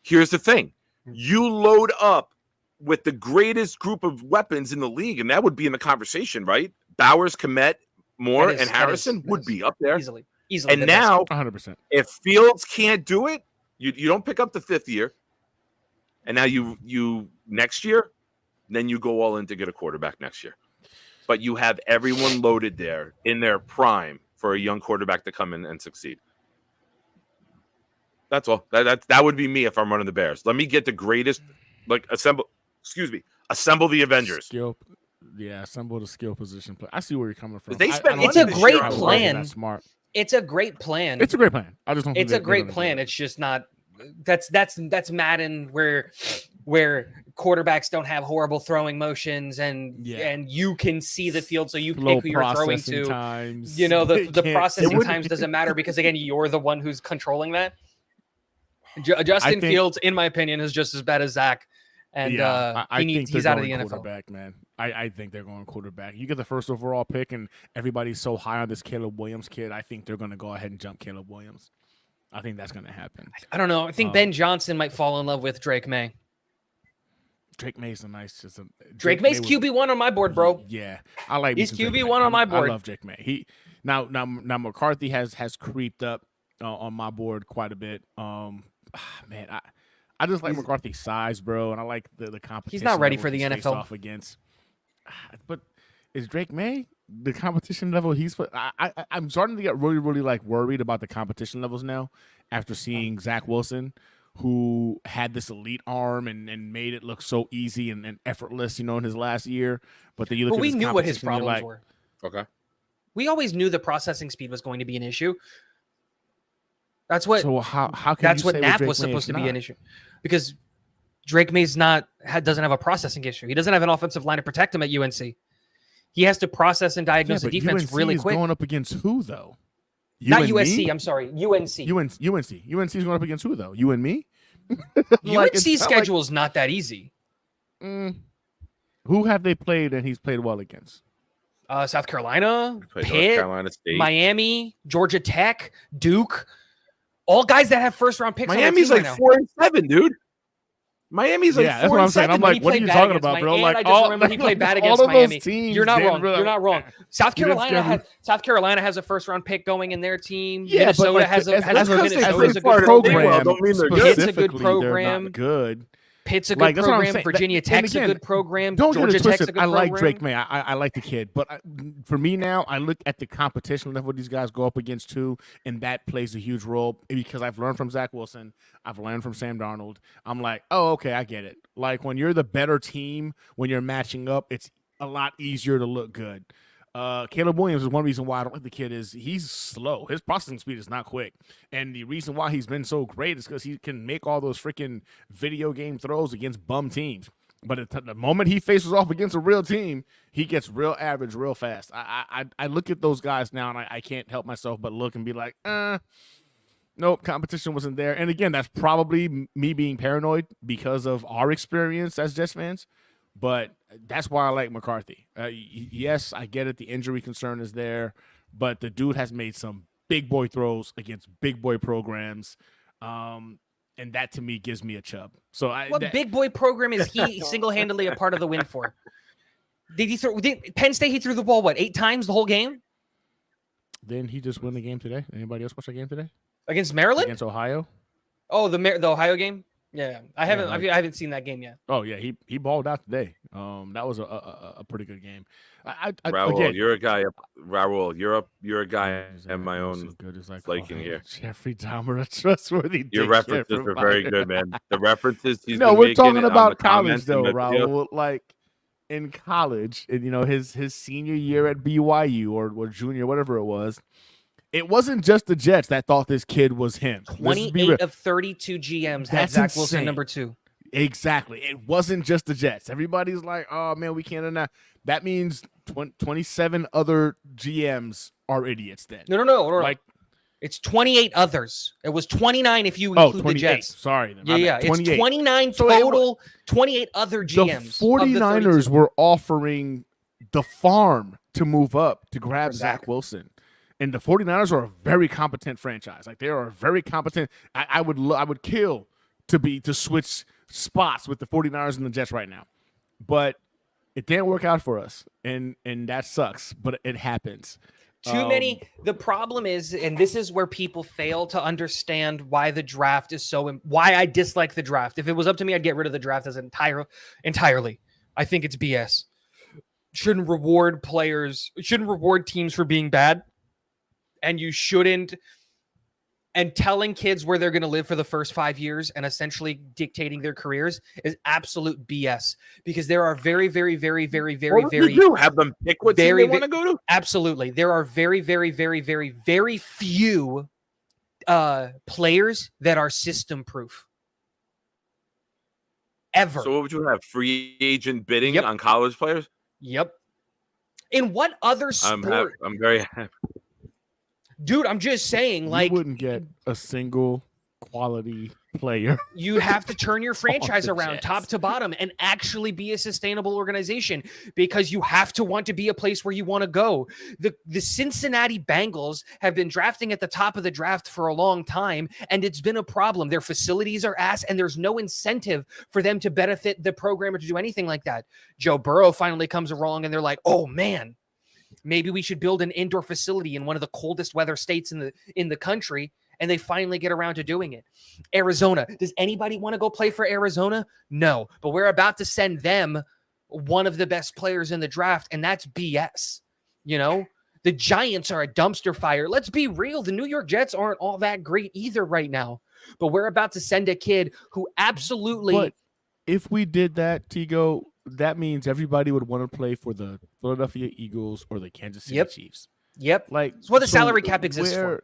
Here's the thing. You load up with the greatest group of weapons in the league, and that would be in the conversation, right? Bowers, Kmet, Moore, That is- and that Harrison is- would that be up there. Easily. And the now, 100%. if Fields can't do it, you don't pick up the 5th year. And now you next year, then you go all in to get a quarterback next year. But you have everyone loaded there in their prime for a young quarterback to come in and succeed. That's all. That would be me if I'm running the Bears. Let me get the greatest, assemble the Avengers. Assemble the skill position play. I see where you're coming from. They spent It's a money this great year on plan. That's smart. It's a great plan. It's a great plan. I just don't. It's think a they're great gonna do plan. it. It's just not. That's Madden where quarterbacks don't have horrible throwing motions and you can see the field, so you Slow pick who you're throwing processing to. times. You know They the can't- processing times doesn't matter because again you're the one who's controlling that. Justin think- Fields, in my opinion, is just as bad as Zach, and I think he's they're out of the going NFL. quarterback, man. I think they're going quarterback. You get the first overall pick, and everybody's so high on this Caleb Williams kid. I think they're going to go ahead and jump Caleb Williams. I think that's going to happen. I don't know. I think Ben Johnson might fall in love with Drake May. Drake May's a nice. Drake May's QB1 on my board, bro. Yeah, I like. He's me some Drake QB1 May. on my board. I love Drake May. He now McCarthy has creeped up on my board quite a bit. Man, I just like McCarthy's size, bro, and I like the competition. He's not ready level for the he's faced NFL. off against. But is Drake May the competition level he's? I'm starting to get really worried about the competition levels now after seeing Zach Wilson, who had this elite arm and made it look so easy and effortless, in his last year. But then you look But at we his knew what his competition, you're problems like, were. Okay. We always knew the processing speed was going to be an issue. That's what. So how can That's you what say Knapp Drake was May supposed is to be not? an issue, because Drake May's doesn't have a processing issue. He doesn't have an offensive line to protect him at UNC. He has to process and diagnose the but defense UNC really is quick. going up against who though? Not and USC. me? I'm sorry, UNC. UNC is going up against who though? You and me? UNC's schedule is not that easy. Who have they played and he's played well against? South Carolina, Played North Pitt, Carolina State. Miami, Georgia Tech, Duke. All guys that have first-round picks. Miami's on their like team right now. 4-7, dude. Miami's like Yeah, that's what I'm saying. 4-7. I'm like, He what are played you bad talking against about, bro? Miami, Like, and I just remember he played bad against all of those Miami. teams You're not didn't wrong. really- You're not wrong. South You didn't Carolina scare me. has a first-round pick going in their team. Yeah, but Minnesota like, has a as has a a because they Minnesota's a play good Florida, program. well, don't mean they're good. Pitt's a good Specifically, they're program. not good. Pitt's a good Like, that's what I'm program. saying. Virginia And Tech's again, a good program. Don't get Georgia it Tech's a twisted. good I program. like Drake May. I like the kid, but for me now, I look at the competition level these guys go up against too, and that plays a huge role because I've learned from Zach Wilson, I've learned from Sam Darnold. I'm like, oh, okay, I get it. Like when you're the better team, when you're matching up, it's a lot easier to look good. Caleb Williams is one reason why I don't like the kid is he's slow. His processing speed is not quick. And the reason why he's been so great is because he can make all those freaking video game throws against bum teams. But at the moment he faces off against a real team, he gets real average real fast. I look at those guys now and I can't help myself but look and be like, nope, competition wasn't there. And again, that's probably me being paranoid because of our experience as Jets fans. But that's why I like McCarthy. Yes, I get it. The injury concern is there, but the dude has made some big boy throws against big boy programs. And that to me gives me a chub. So What big boy program is he single-handedly a part of the win for? Did Penn State, he threw the ball, 8 times the whole game? Then he just won the game today. Anybody else watch the game today? Against Maryland? Against Ohio? Oh, the Ohio game? Yeah. I haven't seen that game yet. Oh yeah, he balled out today. That was a pretty good game. Raul, again, you're a guy. Raul, you're a guy in my own as good as like liking here. Jeffrey Dahmer, a trustworthy. Your references are very good, man. The references he's No, been we're making talking on about the college comments though, and the videos. Raul. Like in college, and his senior year at BYU or junior, whatever it was. It wasn't just the Jets that thought this kid was him. 28 of 32 GMs had Zach Wilson number 2. Exactly. It wasn't just the Jets. Everybody's like, oh, man, we can't deny. That means 27 other GMs are idiots then. No. Like, it's 28 others. It was 29 if you include the Jets. Sorry. Then. Yeah. It's 29 total, 28 other GMs. The 49ers were offering the farm to move up to grab Zach Wilson. And the 49ers are a very competent franchise. Like, they are a very competent. I would kill to switch spots with the 49ers and the Jets right now. But it didn't work out for us. And that sucks, but it happens. Too many. The problem is, and this is where people fail to understand why the draft is why I dislike the draft. If it was up to me, I'd get rid of the draft as entirely. I think it's BS. Shouldn't reward teams for being bad. And you shouldn't, and telling kids where they're going to live for the first 5 years and essentially dictating their careers is absolute BS, because there are very, very, very, very, very, very you have them pick what team they want to go to. Absolutely, there are very, very, very, very, very few players that are system proof. Ever. So what would you have? Free agent bidding on college players? Yep. In what other sport? I'm very happy. Dude, I'm just saying, like, you wouldn't get a single quality player. You have to turn your franchise around top to bottom and actually be a sustainable organization, because you have to want to be a place where you want to go. The Cincinnati Bengals have been drafting at the top of the draft for a long time, and it's been a problem. Their facilities are ass, and there's no incentive for them to benefit the program or to do anything like that. Joe Burrow finally comes along, and they're like, oh, man, maybe we should build an indoor facility in one of the coldest weather states in the country. And they finally get around to doing it. Arizona. Does anybody want to go play for Arizona? No. But we're about to send them one of the best players in the draft, and that's BS. The Giants are a dumpster fire. Let's be real. The New York Jets aren't all that great either right now. But we're about to send a kid who absolutely... But if we did that, Tigo, that means everybody would want to play for the Philadelphia Eagles or the Kansas City Chiefs. Yep. Like, it's what the salary cap exists for.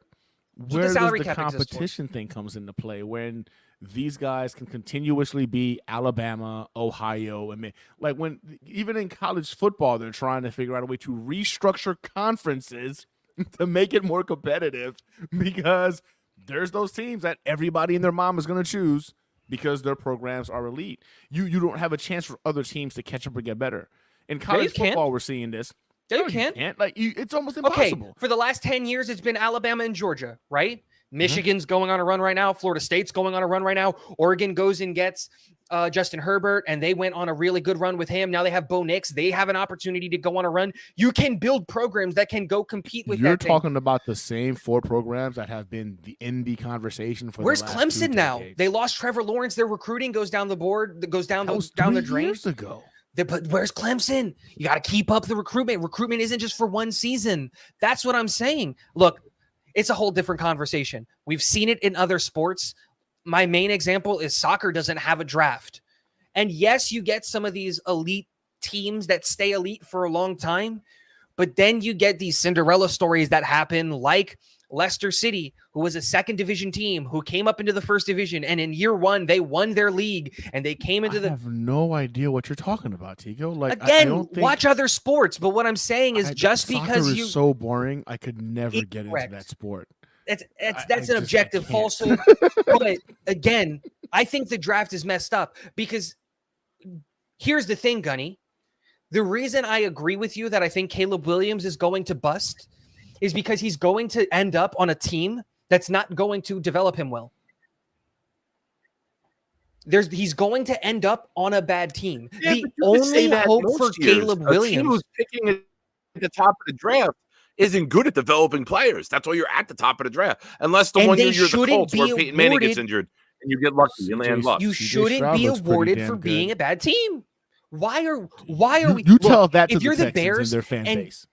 Where does the competition thing comes into play when these guys can continuously be Alabama, Ohio, and like when even in college football, they're trying to figure out a way to restructure conferences to make it more competitive, because there's those teams that everybody and their mom is going to choose because their programs are elite. You don't have a chance for other teams to catch up or get better. In college football, we're seeing this. Yeah, you can't. Like, it's almost impossible. Okay, for the last 10 years, it's been Alabama and Georgia, right? Michigan's going on a run right now. Florida State's going on a run right now. Oregon goes and gets Justin Herbert, and they went on a really good run with him. Now they have Bo Nix. They have an opportunity to go on a run. You can build programs that can go compete with that. You're talking about the same 4 programs that have been in the conversation for Where's the last Clemson 2 now? decades. They lost Trevor Lawrence. Their recruiting goes down the board, goes down the drain. Years ago. But where's Clemson? You got to keep up the recruitment. Recruitment isn't just for one season. That's what I'm saying. Look, it's a whole different conversation. We've seen it in other sports. My main example is soccer doesn't have a draft. And yes, you get some of these elite teams that stay elite for a long time, but then you get these Cinderella stories that happen, like Leicester City, who was a second division team who came up into the first division, and in year 1 they won their league and they came into I have no idea what you're talking about, Tigo. Like, again, I don't think, watch other sports, but what I'm saying is just because is so boring, I could never get into that sport. That's an objective falsehood. But again, I think the draft is messed up, because here's the thing, Gunny. The reason I agree with you that I think Caleb Williams is going to bust is because he's going to end up on a team that's not going to develop him well. He's going to end up on a bad team. Yeah, The but you could say only that hope most for years. Caleb A team Williams. who's picking at the top of the draft isn't good at developing players. That's why you're at the top of the draft. Unless the And one they year you're the shouldn't Colts where be Peyton Manning gets awarded- injured and you get lucky. You land luck. You CJ shouldn't Stroud be looks pretty awarded damn for being good. a bad team. Why are You, we? you tell Look, that to if the you're the Texans Bears and their fan and base.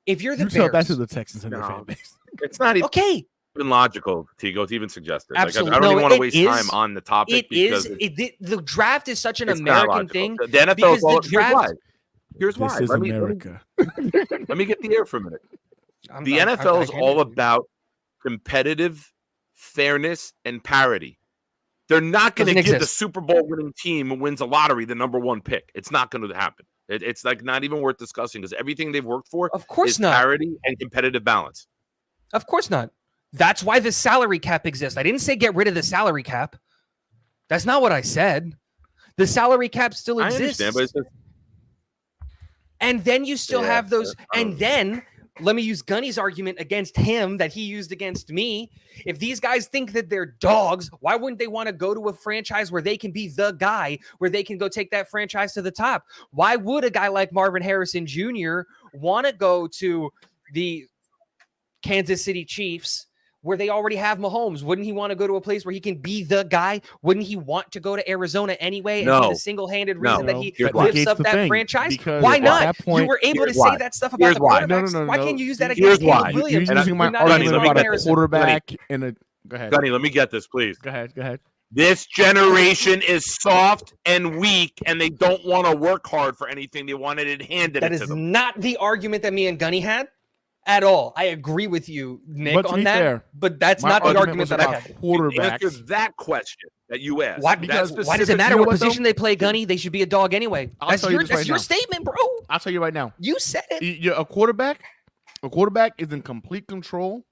if you're the You tell that Bears, to the Texans and their No. fan base. It's not okay, even logical, Tigo, to even suggest it. Absolutely. Like, I don't even No, want to it waste is- time on the topic because the draft is such an it's not American logical. thing. The NFL because is all, the here's why. draft- Here's This why. is Let me America. get the air for a minute. I'm- The I'm- NFL I is can't all do it. about competitive fairness and parity. They're not going to Doesn't give the exist. Super Bowl winning team who wins a lottery the number one pick. It's not going to happen. It's like not even worth discussing because everything they've worked for Of course is not. parity and competitive balance. Of course not. That's why the salary cap exists. I didn't say get rid of the salary cap. That's not what I said. The salary cap still I exists. understand, but it's just, And then you still Yeah, have those. I don't And then let me use Gunny's argument against him that he used against me. If these guys think that they're dogs, why wouldn't they want to go to a franchise where they can be the guy, where they can go take that franchise to the top? Why would a guy like Marvin Harrison Jr. want to go to the Kansas City Chiefs where they already have Mahomes? Wouldn't he want to go to a place where he can be the guy? Wouldn't he want to go to Arizona anyway and be No. the single-handed No. reason that he Here's why. lifts Negates up the that thing, franchise? because Why at not? that point- You were able to Here's say why. that stuff about Here's the why. quarterbacks. No, Why no. can't you use that Here's against Caleb why. You're Williams? using my Gunny, argument let me about get a this. quarterback and a. Go ahead. Gunny, let me get this, please. Go ahead. Go ahead. This generation is soft and weak, and they don't want to work hard for anything. They wanted it handed That it is to them. not the argument that me and Gunny had at all. I agree with you, Nick, But to on be that. fair, but that's My not the argument argument was that I about had. Answer quarterbacks. that question that you asked. Why, That because- why does it specific- matter you know what what, though? position they play, Gunny? They should be a dog anyway. I'll That's tell you your, this that's right your now. statement, bro. I'll tell you right now. You said it. A quarterback is in complete control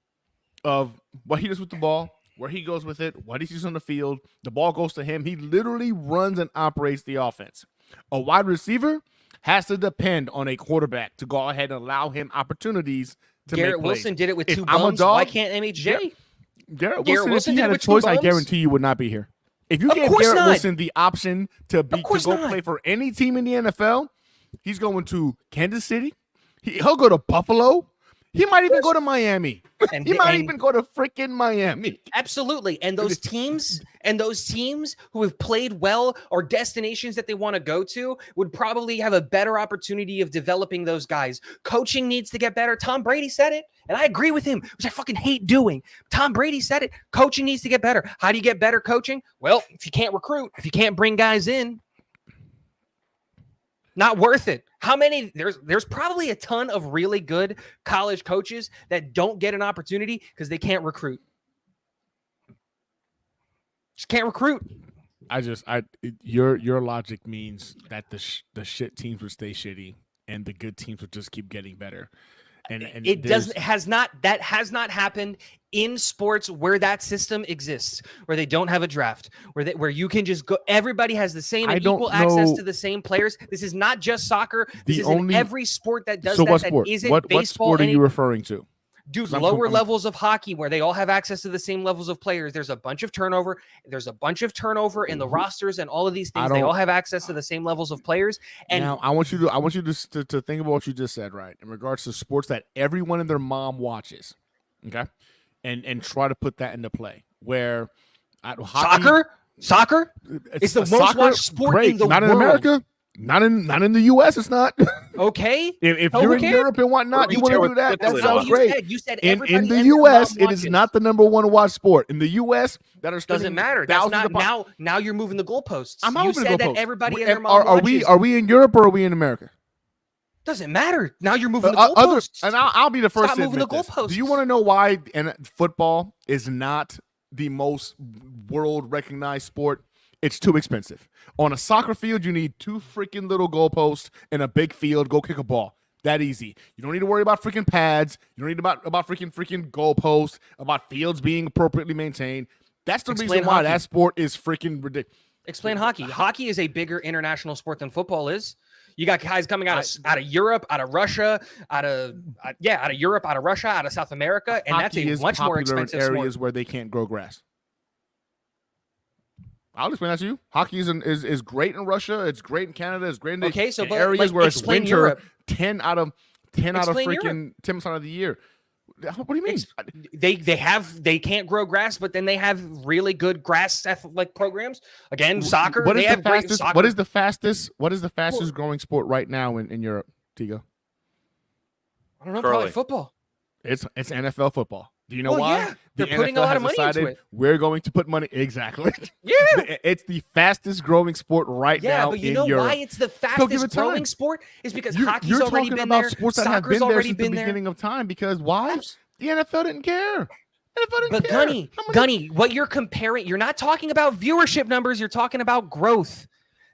of what he does with the ball, where he goes with it, what he sees on the field. The ball goes to him. He literally runs and operates the offense. A wide receiver has to depend on a quarterback to go ahead and allow him opportunities to Garrett make plays. Wilson did it with If two I'm a bums. Why dog, can't MHJ? Garrett Garrett Wilson, Wilson if he did it had a with two choice, I bums? guarantee you would not be here. If you Of gave course Garrett not. Wilson the option to course go not. play for any team in the NFL, he's going to Kansas City. He'll go to Buffalo. He might even go to Miami. And, He might and- even go to freaking Miami. Absolutely. And those teams who have played well or destinations that they want to go to would probably have a better opportunity of developing those guys. Coaching needs to get better. Tom Brady said it, and I agree with him, which I fucking hate doing. Tom Brady said it. Coaching needs to get better. How do you get better coaching? Well, if you can't recruit, if you can't bring guys in, not worth it. How many? There's probably a ton of really good college coaches that don't get an opportunity because they can't recruit. Just can't recruit. Your logic means that the shit teams would stay shitty and the good teams would just keep getting better. And It doesn't has not happened in sports where that system exists, where they don't have a draft, where you can just go. Everybody has the same I and don't equal access know- to the same players. This is not just soccer. This The is in only- every sport that does So that. what That sport? isn't What baseball. sport are you referring to? Dude, 'Cause I'm- lower I'm- levels of hockey where they all have access to the same levels of players. There's a bunch of turnover. There's a bunch of turnover in the rosters and all of these things. They don't- all have access to the same levels of players. And Now I want you to think about what you just said, right? In regards to sports that everyone and their mom watches, okay, and try to put that into play. Where hockey, soccer, it's the most soccer, watched sport great. in the not world. in America, not in the U.S. It's not. Okay. If Oh, you're who in cares? Europe and whatnot, you want to do that. That That's sounds what great. You said In everybody the and their U.S., mom it is watches. not the number one watch sport. In the U.S., that are Doesn't spending matter. That's thousands not of now you're moving the goalposts. I'm not You moving the said that goalposts. everybody We- and their mom are watches. we in Europe or are we in America? Doesn't matter. Now you're moving the Other, goalposts. and I'll be the first Stop to moving the admit this. goalposts. Do you want to know why football is not the most world recognized sport? It's too expensive. On a soccer field, you need two freaking little goalposts and a big field. Go kick a ball. That easy. You don't need to worry about freaking pads. You don't need about freaking goalposts, about fields being appropriately maintained. That's the Explain reason why hockey. that sport is freaking ridiculous. Explain hockey. Hockey is a bigger international sport than football is. You got guys coming out of Europe, out of Russia, out of Europe, out of Russia, out of South America, and that's Hockey a is much more popular in expensive areas sport. where they can't grow grass. I'll explain that to you. Hockey is great in Russia. It's great in Canada. It's great in, in but, areas like, where it's explain winter. Europe. 10 out of Explain Europe. freaking 10% of the year. What do you mean? They can't grow grass, but then they have really good grass like programs. Again, soccer. What is they the have great fastest? soccer. What is the fastest? What is the fastest growing sport right now in Europe, Tigo? I don't know. Curling. Probably football. It's NFL football. Do you know Well, why? yeah. The They're putting a NFL lot of has money into decided it. We're going to put money exactly. Yeah. It's the fastest growing sport right Yeah, now but you in know Europe. why it's the give fastest it time. growing sport is because You're hockey's already talking been about there. sports that have Soccer's been there already since the been there. beginning of time. Because why? The NFL didn't care. NFL didn't But care. Gunny, what you're comparing, you're not talking about viewership numbers. You're talking about growth.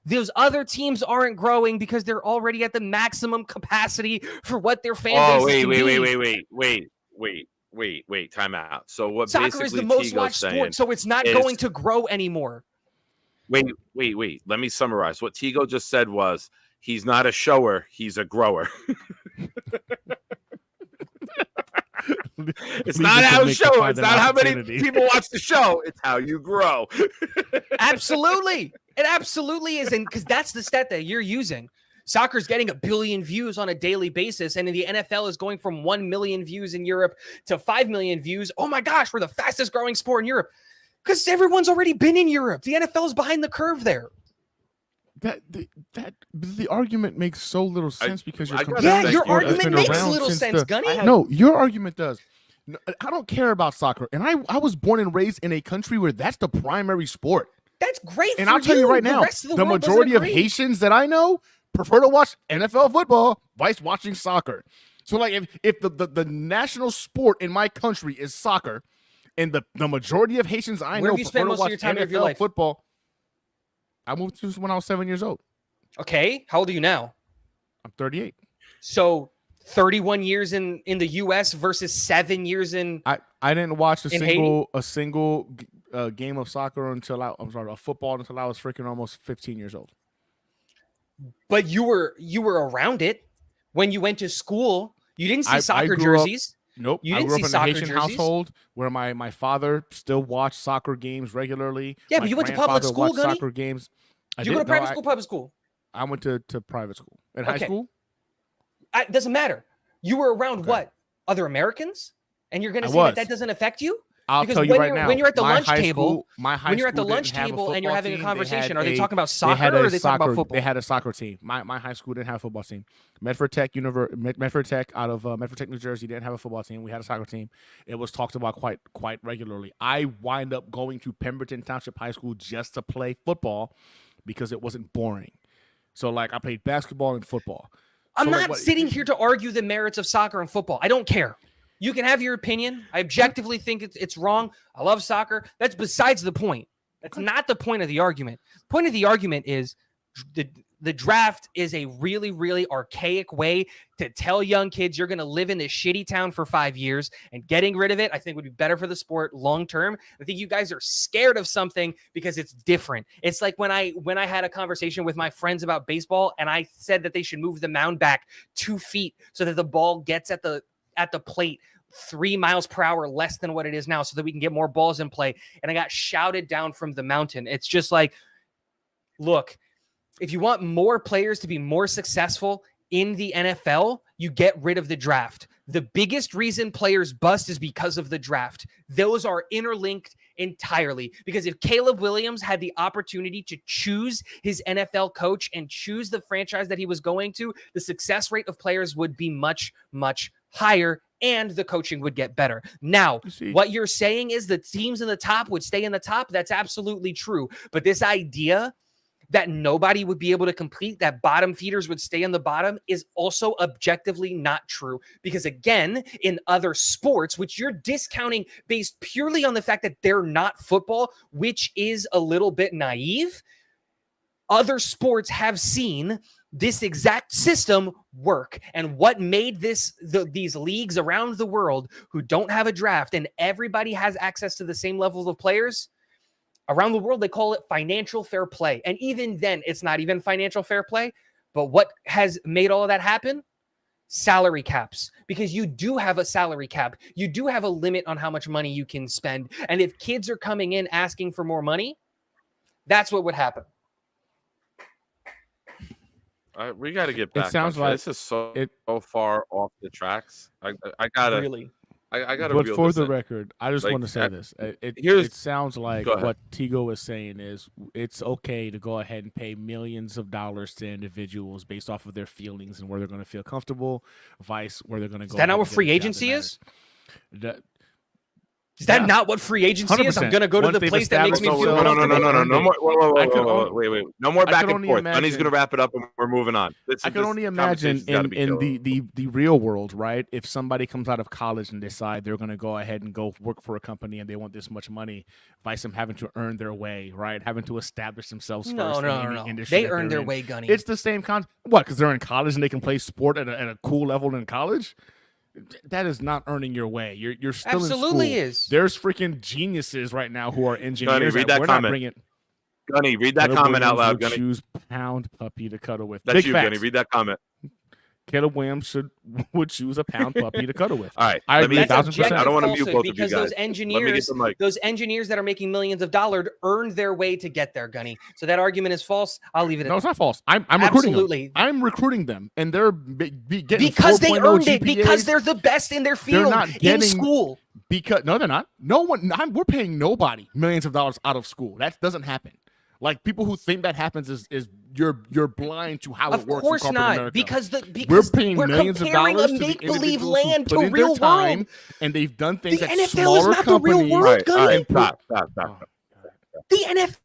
Those other teams aren't growing because they're already at the maximum capacity for what their fan base can be. Wait, time out. So what Soccer basically is the most Tigo's watched saying sport, so it's not is- going to grow anymore. Wait. Let me summarize. What Tigo just said was he's not a shower, he's a grower. It's not how show. It's not how many people watch the show. It's how you grow. Absolutely. It absolutely is. And because that's the stat that you're using. Soccer's getting 1 billion views on a daily basis. And the NFL is going from 1 million views in Europe to 5 million views. Oh my gosh, we're the fastest growing sport in Europe. Because everyone's already been in Europe. The NFL is behind the curve there. The argument makes so little sense because you're yeah, your argument makes little sense, Gunny. No, your argument does. No, I don't care about soccer, and I was born and raised in a country where that's the primary sport. That's great. And I'll tell you right now, the majority of Haitians that I know prefer to watch NFL football vice watching soccer. So, like, if the national sport in my country is soccer, and the majority of Haitians I know prefer to watch NFL football. I moved to when I was 7 years old. Okay. How old are you now? I'm 38. So 31 years in the U.S. versus 7 years in. I didn't watch a Haiti? single game of soccer of football until I was freaking almost 15 years old. But you were around it when you went to school. You didn't see soccer jerseys. Nope. You I didn't grew up see in a Haitian jerseys? household where my father still watched soccer games regularly. Yeah, but you went to public school, Gunny? Soccer games. Did you go to private school, public school? I went to private school. In high school? It doesn't matter. You were around what? Other Americans? And you're going to say that doesn't affect you? I'll tell you right now. When you're at the lunch table, when you're at the lunch table and you're having a conversation, are they talking about soccer or are they talking about football? They had a soccer team. My high school didn't have a football team. Medford Tech out of Medford Tech, New Jersey didn't have a football team. We had a soccer team. It was talked about quite regularly. I wind up going to Pemberton Township High School just to play football because it wasn't boring. So, like, I played basketball and football. I'm not sitting here to argue the merits of soccer and football. I don't care. You can have your opinion. I objectively think it's wrong. I love soccer. That's besides the point. That's not the point of the argument. The point of the argument is the draft is a really, really archaic way to tell young kids you're going to live in this shitty town for 5 years, and getting rid of it, I think, would be better for the sport long term. I think you guys are scared of something because it's different. It's like when I had a conversation with my friends about baseball, and I said that they should move the mound back 2 feet so that the ball gets at the plate 3 miles per hour less than what it is now so that we can get more balls in play. And I got shouted down from the mountain. It's just like, look, if you want more players to be more successful in the NFL, you get rid of the draft. The biggest reason players bust is because of the draft. Those are interlinked entirely, because if Caleb Williams had the opportunity to choose his NFL coach and choose the franchise that he was going to, the success rate of players would be much, much higher, and the coaching would get better. Now, what you're saying is the teams in the top would stay in the top. That's absolutely true. But this idea that nobody would be able to compete, that bottom feeders would stay in the bottom, is also objectively not true. Because again, in other sports, which you're discounting based purely on the fact that they're not football, which is a little bit naive, other sports have seen this exact system work. And what made these leagues around the world who don't have a draft and everybody has access to the same levels of players around the world, they call it financial fair play. And even then, it's not even financial fair play. But what has made all of that happen? Salary caps. Because you do have a salary cap. You do have a limit on how much money you can spend. And if kids are coming in asking for more money, That's what would happen. We got to get back. sounds on track. like this is so far off the tracks. I gotta Really. I gotta. But reel for this the in. record, I just Like, want to say I- this. It here's- sounds like go ahead. what Tigo is saying is it's okay to go ahead and pay millions of dollars to individuals based off of their feelings and where they're going to feel comfortable, vice where they're going to go. Is that not ahead what and get free a job that agency is? matters. Is that Yeah. not what free agency is? I'm 100%. gonna go to Once the they've place that makes me established feel No, no, no, comfortable. no, no, no, no more. I could Wait. No more I back could and only forth. Honey's imagine- gonna wrap it up, and we're moving on. I can only imagine in the real world, right? If somebody comes out of college and decide they're going to go ahead and go work for a company and they want this much money, vice them having to earn their way, right? Having to establish themselves No, first. no, in no, any no. industry They that earn they're their in. way, Gunny. It's the same concept. What? Because they're in college and they can play sport at a cool level in college. That is not earning your way. You're still Absolutely in school. is. There's freaking geniuses right now who are engineers. read that we're comment. not bringing. Gunny, read that Caleb comment out Williams loud. would Gunny, choose pound puppy to cuddle with. that's Big you, facts. Gunny. Read that comment. Caleb Williams would choose a pound puppy to cuddle with. All right, I let me. agree That's 1,000%. I don't want to mute falsehood both of you because guys. those Let me get engineers, the mic. those engineers that are making millions of dollars earned their way to get there, Gunny. So that argument is false. I'll leave it at No, that. it's not false. I'm recruiting Absolutely. them. I'm recruiting them, and they're getting Because they 4.0 earned it. GPAs. Because they're the best in their field not in getting- school. Because no, they're not. No one. We're paying nobody millions of dollars out of school. That doesn't happen. Like people who think that happens is you're blind to how Of it works. course in corporate not, America. because we're paying we're millions of comparing dollars a to the make-believe individuals who land put to in their real time, world. and they've done things The at NFL is smaller not the real companies. world, All right, Gunny. all right, And stop. The NFL.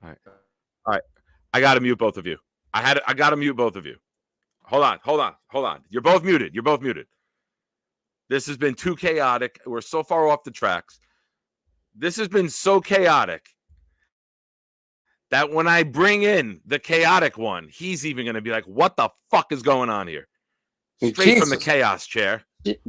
All right. I got to mute both of you. I got to mute both of you. Hold on. You're both muted. This has been too chaotic. We're so far off the tracks. This has been so chaotic that when I bring in the chaotic one, he's even going to be like, what the fuck is going on here? Straight from the Jesus. chaos chair.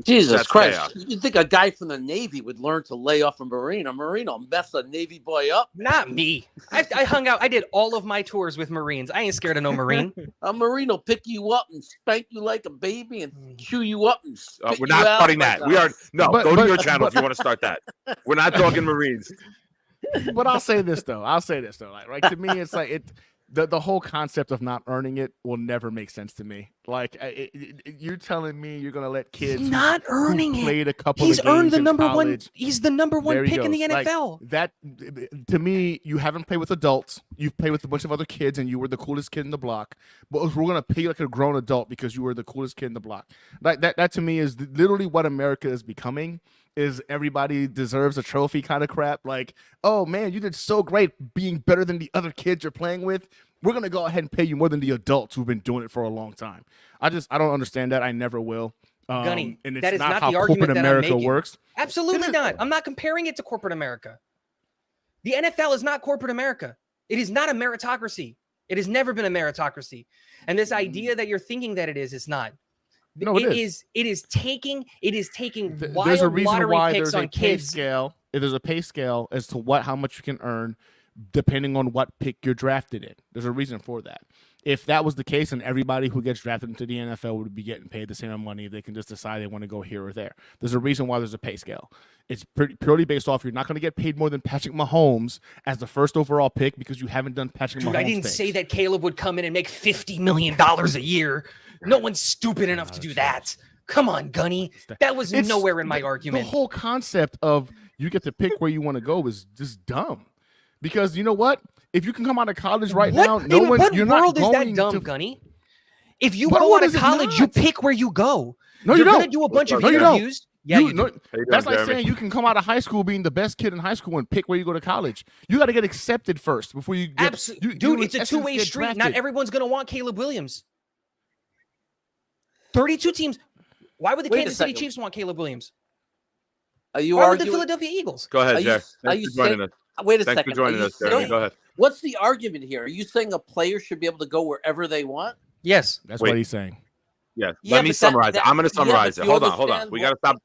Jesus That's Christ. chaos. You'd think a guy from the Navy would learn to lay off a Marine. A Marine will mess a Navy boy up. Not me. I hung out. I did all of my tours with Marines. I ain't scared of no Marine. A Marine will pick you up and spank you like a baby and chew you up and spit We're you not out starting like that. We are But- go to but- your channel if you want to start that. We're not talking Marines. But I'll say this though. Like, right, to me, it's like it. The whole concept of not earning it will never make sense to me. Like you're telling me you're gonna let kids He's not who earning it. played a couple He's of games earned the in number one. college, He's the number one there he pick in the goes. Like, NFL. that to me, you haven't played with adults. You've played with a bunch of other kids, and you were the coolest kid in the block. But we're gonna pay you like a grown adult because you were the coolest kid in the block. Like that to me is literally what America is becoming. Is everybody deserves a trophy kind of crap? Like, oh man, you did so great being better than the other kids you're playing with. We're gonna go ahead and pay you more than the adults who've been doing it for a long time. I don't understand that. I never will. Gunny, and it's that is not not how the argument corporate that I'm America making. works. Absolutely It is. not. I'm not comparing it to corporate America. The NFL is not corporate America. It is not a meritocracy. It has never been a meritocracy. And this idea that you're thinking that it is, it's not. No, it is. It is taking There's wild a reason lottery why picks there's a on pay kids. scale. There's a pay scale as to how much you can earn depending on what pick you're drafted in. There's a reason for that. If that was the case, and everybody who gets drafted into the NFL would be getting paid the same amount of money, they can just decide they want to go here or there. There's a reason why there's a pay scale. It's purely based off you're not going to get paid more than Patrick Mahomes as the first overall pick because you haven't done Patrick Mahomes. Dude, I didn't things. say that Caleb would come in and make $50 million a year. No one's stupid enough to do that. Come on, Gunny. That was It's- nowhere in my the argument. whole concept of you get to pick where you want to go is just dumb. Because you know what? If you can come out of college right now, in no one what you're not world is that going dumb, to. Gunny? If you What go world out is of it college, you not? pick where you go. No, You're you gonna don't. do a bunch of No, you don't. interviews. Yeah, you do. How you doing, That's like Jeremy? saying you can come out of high school being the best kid in high school and pick where you go to college. You got to get accepted first before you get. Absolutely, you, dude. in It's a essence, two-way get street. Not drafted. everyone's gonna want Caleb Williams. 32 teams. Why would the Wait a Kansas City second. Chiefs want Caleb Williams? Are you Why would the arguing? Philadelphia Eagles? Go ahead, Are you- Jer. are Thanks you for joining saying- us. Wait a Thanks second. for joining Are you us, Jeremy. saying- Go ahead. What's the argument here? Are you saying a player should be able to go wherever they want? Yes. That's Wait. what he's saying. Yeah. Yeah, Let me but summarize that- it. I'm going to yeah, summarize but it. you Hold on. understand We what- got to stop.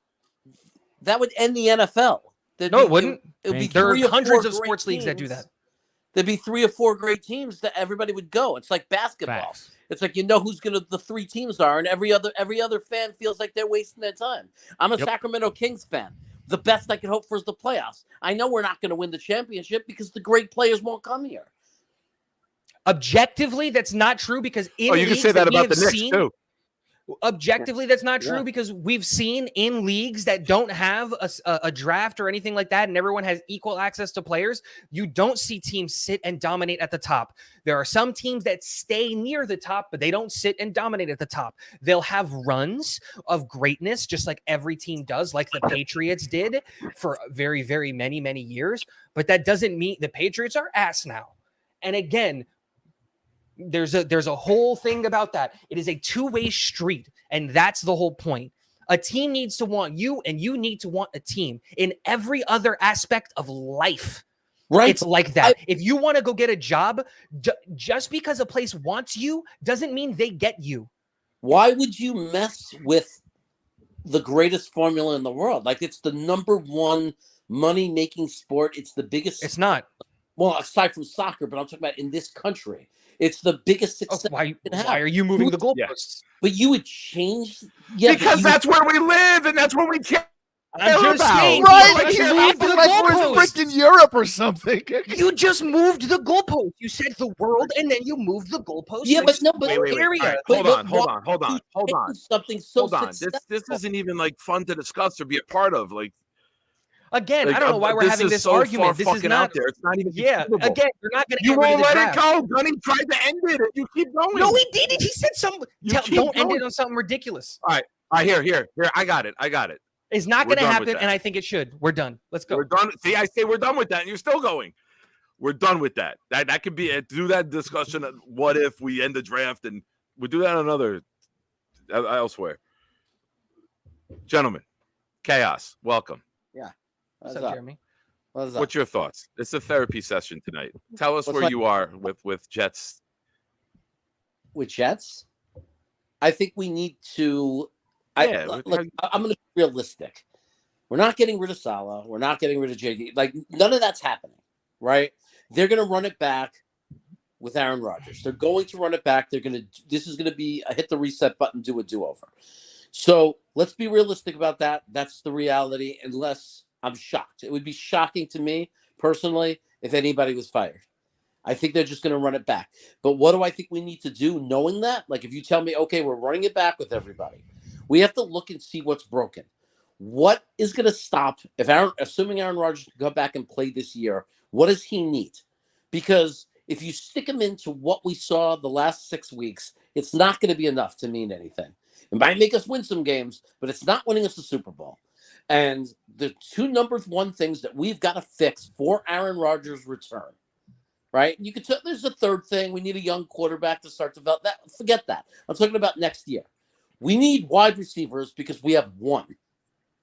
That would end the NFL. No, it wouldn't. It would be There are 3 or 4 hundreds of great sports leagues that do teams. that. There'd be 3 or 4 great teams that everybody would go. It's like basketball. Facts. It's like who's the 3 teams are, and every other fan feels like they're wasting their time. I'm a Yep. Sacramento Kings fan. the best I can hope for is the playoffs. I know we're not going to win the championship because the great players won't come here. Objectively, that's not true because in you can leagues say that we about the have Knicks seen, too. Objectively, that's not true Yeah. because we've seen in leagues that don't have a draft or anything like that, and everyone has equal access to players, you don't see teams sit and dominate at the top. There are some teams that stay near the top, but they don't sit and dominate at the top. They'll have runs of greatness, just like every team does, like the Patriots did for very, very many, many years. But that doesn't mean the Patriots are ass now. And again, there's a whole thing about that. It is a two-way street, and that's the whole point. A team needs to want you, and you need to want a team in every other aspect of life. Right. It's like that. If you want to go get a job, just because a place wants you doesn't mean they get you. Why would you mess with the greatest formula in the world? Like, it's the number one money-making sport. It's the biggest. It's not. Well, aside from soccer, but I'm talking about in this country. It's the biggest Oh, success. why are you moving the goalposts? But you would change. Yeah, Because that's where we live and that's what we care I'm just about. saying, Right, you like, just you're moved acting the like we're in goalposts. freaking Europe or something. You just moved the goalpost. You said the world, and then you moved the goalpost. Yeah, but no, but Wait. area. All right, But- hold but on. you change something so Hold on. successful. This isn't even like fun to discuss or be a part of. Like Again, I don't know why we're having this so argument. Far This is fucking not. out there. It's not even Yeah, conceivable. again, you're not going to You get rid of won't the let draft. it go. Gunny tried to end it, and you keep going. No, he didn't. He said something. You keep Don't end going. it on something ridiculous. All right, here. I got it. It's not We're going to done with happen, that. and I think it should. We're done. Let's go. We're done. See, I say we're done with that, and you're still going. We're done with that. That could be it. Do that discussion. What if we end the draft, and we do that another elsewhere. Gentlemen, chaos. Welcome. What's What's up, up? Jeremy? What's up? What's your thoughts? It's a therapy session tonight. Tell us What's where my- you are with Jets. With Jets? I think we need to. Yeah, Look, I'm going to be realistic. We're not getting rid of Salah. We're not getting rid of JD. Like, none of that's happening, right? They're going to run it back with Aaron Rodgers. They're going to run it back. This is going to be a hit the reset button, do a do-over. So let's be realistic about that. That's the reality, unless I'm shocked. It would be shocking to me personally if anybody was fired. I think they're just going to run it back. But what do I think we need to do knowing that? Like, if you tell me, okay, we're running it back with everybody, we have to look and see what's broken. What is going to stop assuming Aaron Rodgers can go back and play this year, what does he need? Because if you stick him into what we saw the last 6 weeks, it's not going to be enough to mean anything. It might make us win some games, but it's not winning us the Super Bowl. And the two number one things that we've got to fix for Aaron Rodgers' return, right? You could tell there's a third thing. We need a young quarterback to start to develop that. Forget that. I'm talking about next year. We need wide receivers because we have one.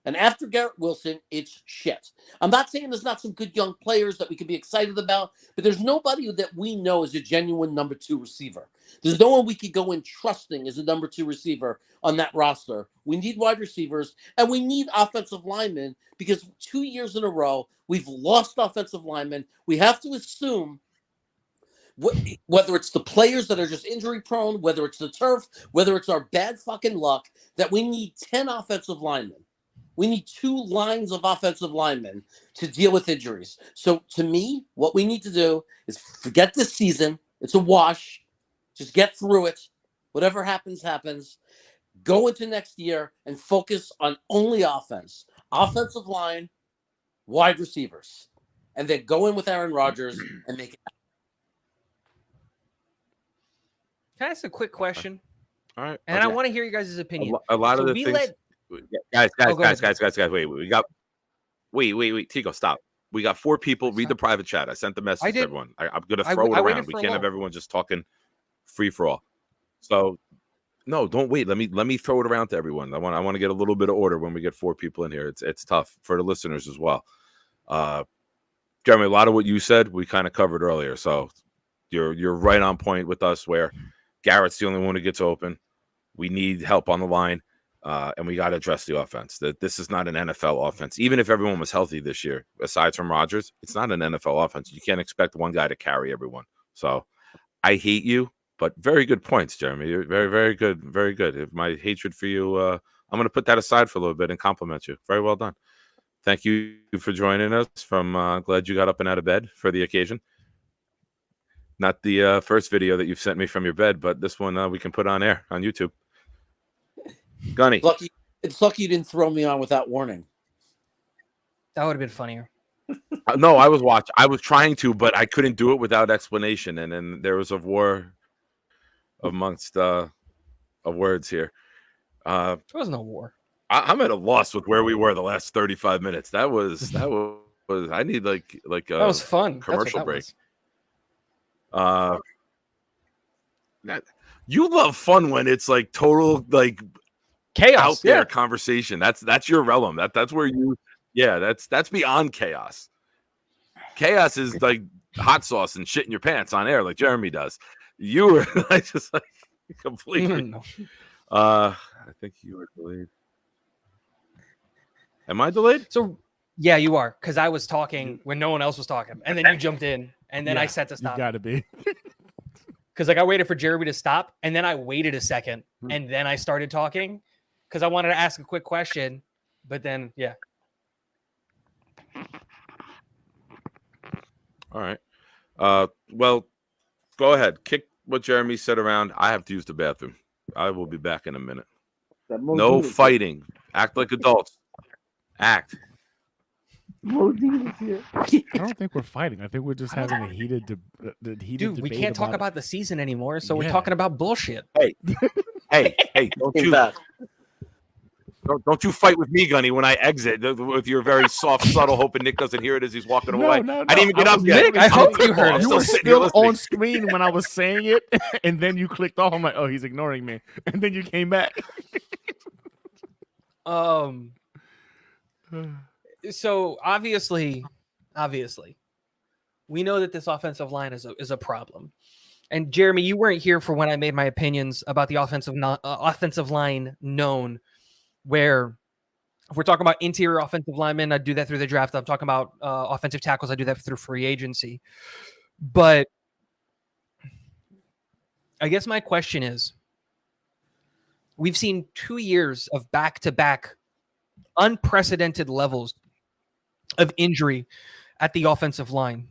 And after Garrett Wilson, it's shit. I'm not saying there's not some good young players that we could be excited about, but there's nobody that we know is a genuine number two receiver. There's no one we could go in trusting as a number two receiver on that roster. We need wide receivers, and we need offensive linemen because 2 years in a row, we've lost offensive linemen. We have to assume whether it's the players that are just injury prone, whether it's the turf, whether it's our bad fucking luck, that we need 10 offensive linemen. We need 2 lines of offensive linemen to deal with injuries. So to me, what we need to do is forget this season. It's a wash. Just get through it. Whatever happens, happens. Go into next year and focus on only offense. Offensive line, wide receivers. And then go in with Aaron Rodgers and make it happen. Can I ask a quick question? All right. And I want to hear you guys' opinion. A lot of So the we things. let- Guys. Oh, go ahead. Wait. We got. Wait. Tico, stop. We got 4 people. Read the private chat. I sent the message I to did. everyone. I'm gonna I throw it waited around. We for a can't have while. everyone just talking free for all. So, no, don't wait. Let me throw it around to everyone. I want to get a little bit of order when we get 4 people in here. It's tough for the listeners as well. Jeremy, a lot of what you said we kind of covered earlier. So you're right on point with us. Where Garrett's the only one who gets open. We need help on the line. And we got to address the offense. That this is not an NFL offense. Even if everyone was healthy this year, aside from Rodgers, it's not an NFL offense. You can't expect one guy to carry everyone. So I hate you, but very good points, Jeremy. You're very, very good. Very good. My hatred for you, I'm going to put that aside for a little bit and compliment you. Very well done. thank you for joining us. Glad you got up and out of bed for the occasion. Not the first video that you've sent me from your bed, but this one we can put on air on YouTube. Gunny. It's lucky you didn't throw me on without warning. That would have been funnier. No, I was trying to, but I couldn't do it without explanation. And then there was a war amongst of words here. There was no war. I'm at a loss with where we were the last 35 minutes. That was I need like a That was fun. commercial That's what break. That was. You love fun when it's like total like Chaos out there conversation. That's your realm. That's where you that's beyond chaos. Chaos is like hot sauce and shit in your pants on air like Jeremy does. You were like just like completely No. I think you were delayed. Am I delayed? So yeah, you are, because I was talking when no one else was talking, and then you jumped in, and then I said to stop. You gotta be. Because like I waited for Jeremy to stop, and then I waited a second, and then I started talking because I wanted to ask a quick question, but then All right. Well, go ahead. Kick what Jeremy said around. I have to use the bathroom. I will be back in a minute. No fighting. Act like adults. Act. I don't think we're fighting. I think we're just having a heated Dude, debate. we can't talk about the season anymore, so we're talking about bullshit. Hey, don't you fight with me, Gunny, when I exit with your very soft, subtle, hoping Nick doesn't hear it as he's walking away. No. I didn't even get up yet. Nick, I hope you heard it. You were sitting here still listening. on screen when I was saying it, and then you clicked off. I'm like, oh, he's ignoring me, and then you came back. So obviously, we know that this offensive line is a problem. And Jeremy, you weren't here for when I made my opinions about the offensive line known, where if we're talking about interior offensive linemen, I do that through the draft. I'm talking about offensive tackles. I do that through free agency. But I guess my question is, we've seen 2 years of back-to-back unprecedented levels of injury at the offensive line.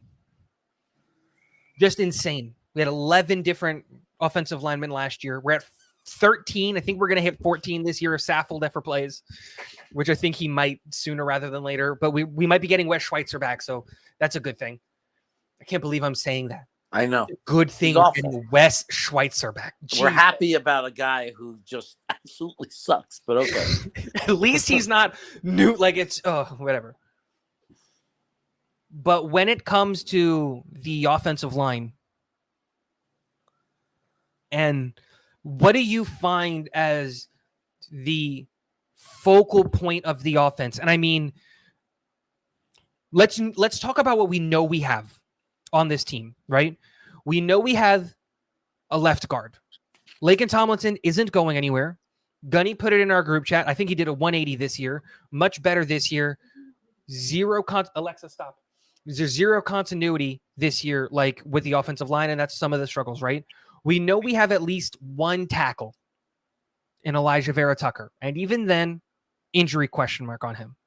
Just insane. We had 11 different offensive linemen last year. We're at 13. I think we're going to hit 14 this year if Saffold ever plays, which I think he might sooner rather than later. But we might be getting Wes Schweitzer back, so that's a good thing. I can't believe I'm saying that. I know. Good thing getting Wes Schweitzer back. We're happy about a guy who just absolutely sucks, but okay. At least he's not new. Like it's whatever. But when it comes to the offensive line, and what do you find as the focal point of the offense? And I mean, let's talk about what we know we have on this team, right? We know we have a left guard. Laken Tomlinson isn't going anywhere. Gunny put it in our group chat. I think he did a 180 this year. Much better this year. Alexa, stop. There's zero continuity this year, like with the offensive line, and that's some of the struggles, right? We know we have at least one tackle in Elijah Vera Tucker, and even then, injury question mark on him.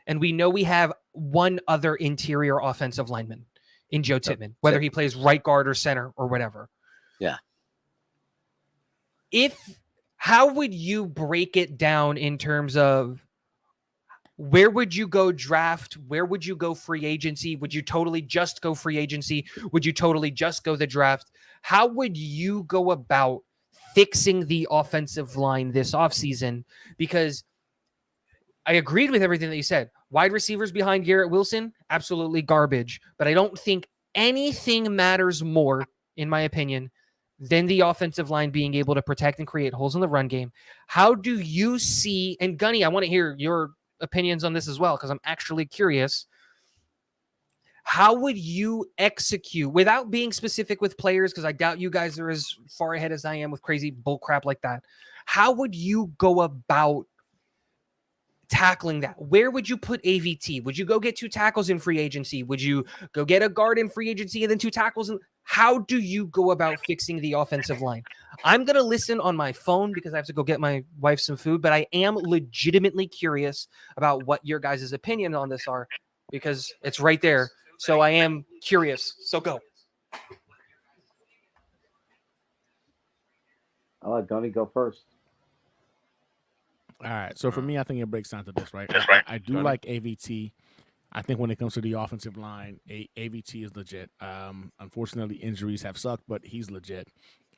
And we know we have one other interior offensive lineman in Joe Tittman, whether he plays right guard or center or whatever. Yeah. How would you break it down in terms of where would you go draft? Where would you go free agency? Would you totally just go free agency? Would you totally just go the draft? How would you go about fixing the offensive line this offseason? Because I agreed with everything that you said. Wide receivers behind Garrett Wilson, absolutely garbage. But I don't think anything matters more, in my opinion, than the offensive line being able to protect and create holes in the run game. How do you see, and Gunny, I want to hear your opinions on this as well, because I'm actually curious. How would you execute, without being specific with players, because I doubt you guys are as far ahead as I am with crazy bull crap like that. How would you go about tackling that? Where would you put AVT? Would you go get 2 tackles in free agency? Would you go get a guard in free agency and then 2 tackles? How do you go about fixing the offensive line? I'm going to listen on my phone because I have to go get my wife some food, but I am legitimately curious about what your guys' opinion on this are because it's right there. So I am curious. So go. I'll let Gunny go first. All right. So for me, I think it breaks down to this, right? I do Johnny? like AVT. I think when it comes to the offensive line, AVT is legit. Unfortunately, injuries have sucked, but he's legit.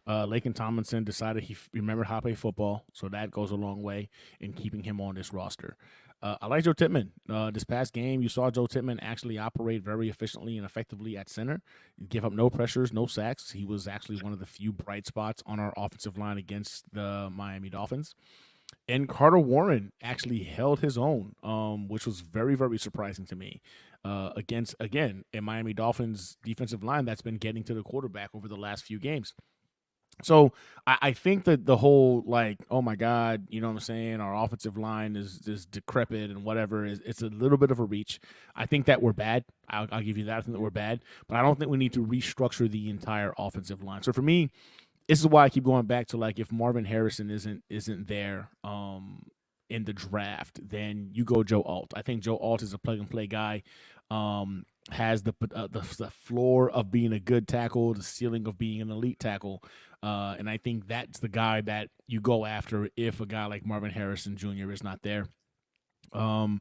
Lakin Tomlinson decided he remembered how to play football, so that goes a long way in keeping him on this roster. I like Joe Tippmann. This past game, you saw Joe Tippmann actually operate very efficiently and effectively at center, give up no pressures, no sacks. He was actually one of the few bright spots on our offensive line against the Miami Dolphins. And Carter Warren actually held his own, which was very, very surprising to me. Against, again, a Miami Dolphins defensive line that's been getting to the quarterback over the last few games. So I think that the whole like, oh my God, you know what I'm saying, our offensive line is decrepit and whatever it's a little bit of a reach. I think that we're bad. I'll give you that. I think that we're bad, but I don't think we need to restructure the entire offensive line. So for me, this is why I keep going back to like if Marvin Harrison isn't there in the draft, then you go Joe Alt. I think Joe Alt is a plug and play guy. Has the floor of being a good tackle, the ceiling of being an elite tackle. And I think that's the guy that you go after if a guy like Marvin Harrison Jr. is not there. And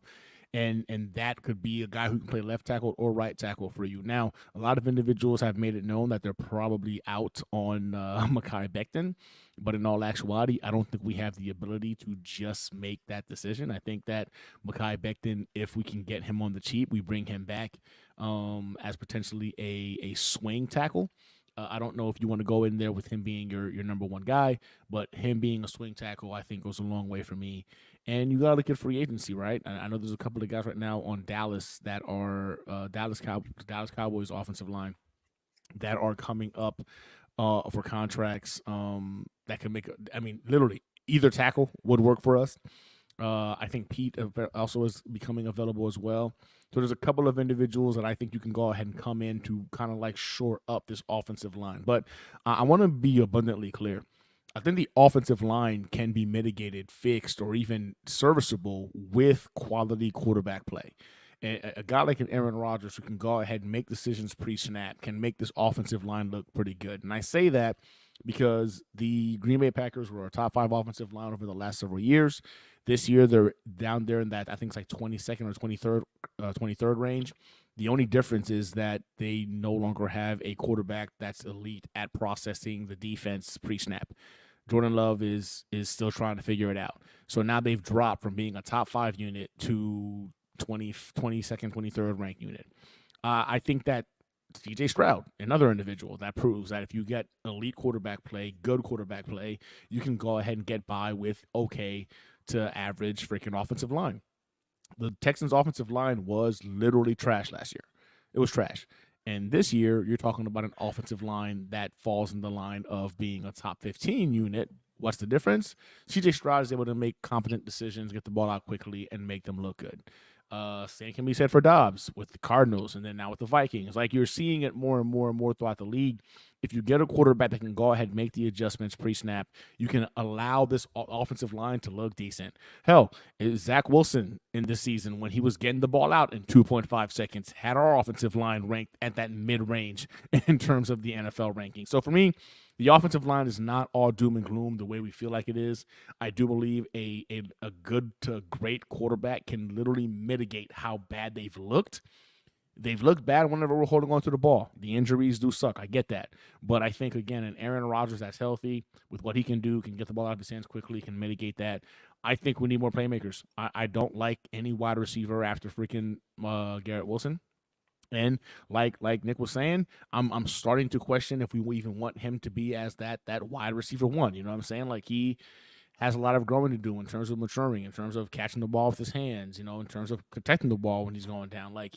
that could be a guy who can play left tackle or right tackle for you. Now, a lot of individuals have made it known that they're probably out on Mekhi Becton, but in all actuality, I don't think we have the ability to just make that decision. I think that Mekhi Becton, if we can get him on the cheap, we bring him back as potentially a swing tackle. I don't know if you want to go in there with him being your number one guy, but him being a swing tackle, I think, goes a long way for me. And you got to look at free agency, right? I know there's a couple of guys right now on Dallas that are Dallas Cowboys offensive line that are coming up for contracts that can make. I mean, literally, either tackle would work for us. I think Pete also is becoming available as well. So there's a couple of individuals that I think you can go ahead and come in to kind of like shore up this offensive line. But I want to be abundantly clear. I think the offensive line can be mitigated, fixed, or even serviceable with quality quarterback play. And a guy like an Aaron Rodgers who can go ahead and make decisions pre-snap can make this offensive line look pretty good. And I say that because the Green Bay Packers were a top 5 offensive line over the last several years. This year, they're down there in that, I think it's like 22nd or 23rd range. The only difference is that they no longer have a quarterback that's elite at processing the defense pre-snap. Jordan Love is still trying to figure it out. So now they've dropped from being a top 5 unit to 22nd, 23rd ranked unit. I think that CJ Stroud, another individual that proves that if you get elite quarterback play, good quarterback play, you can go ahead and get by with okay to average freaking offensive line. The Texans' offensive line was literally trash last year. It was trash. And this year, you're talking about an offensive line that falls in the line of being a top 15 unit. What's the difference? CJ Stroud is able to make competent decisions, get the ball out quickly, and make them look good. Same can be said for Dobbs with the Cardinals and then now with the Vikings. Like you're seeing it more and more and more throughout the league. If you get a quarterback that can go ahead and make the adjustments pre-snap, you can allow this offensive line to look decent. Hell, Zach Wilson in this season, when he was getting the ball out in 2.5 seconds, had our offensive line ranked at that mid-range in terms of the NFL ranking. So for me, the offensive line is not all doom and gloom the way we feel like it is. I do believe a good to great quarterback can literally mitigate how bad they've looked. They've looked bad whenever we're holding on to the ball. The injuries do suck. I get that. But I think, again, an Aaron Rodgers that's healthy with what he can do, can get the ball out of his hands quickly, can mitigate that. I think we need more playmakers. I don't like any wide receiver after freaking Garrett Wilson. And like Nick was saying, I'm starting to question if we even want him to be as that wide receiver one. You know what I'm saying? Like he has a lot of growing to do in terms of maturing, in terms of catching the ball with his hands, in terms of protecting the ball when he's going down. Like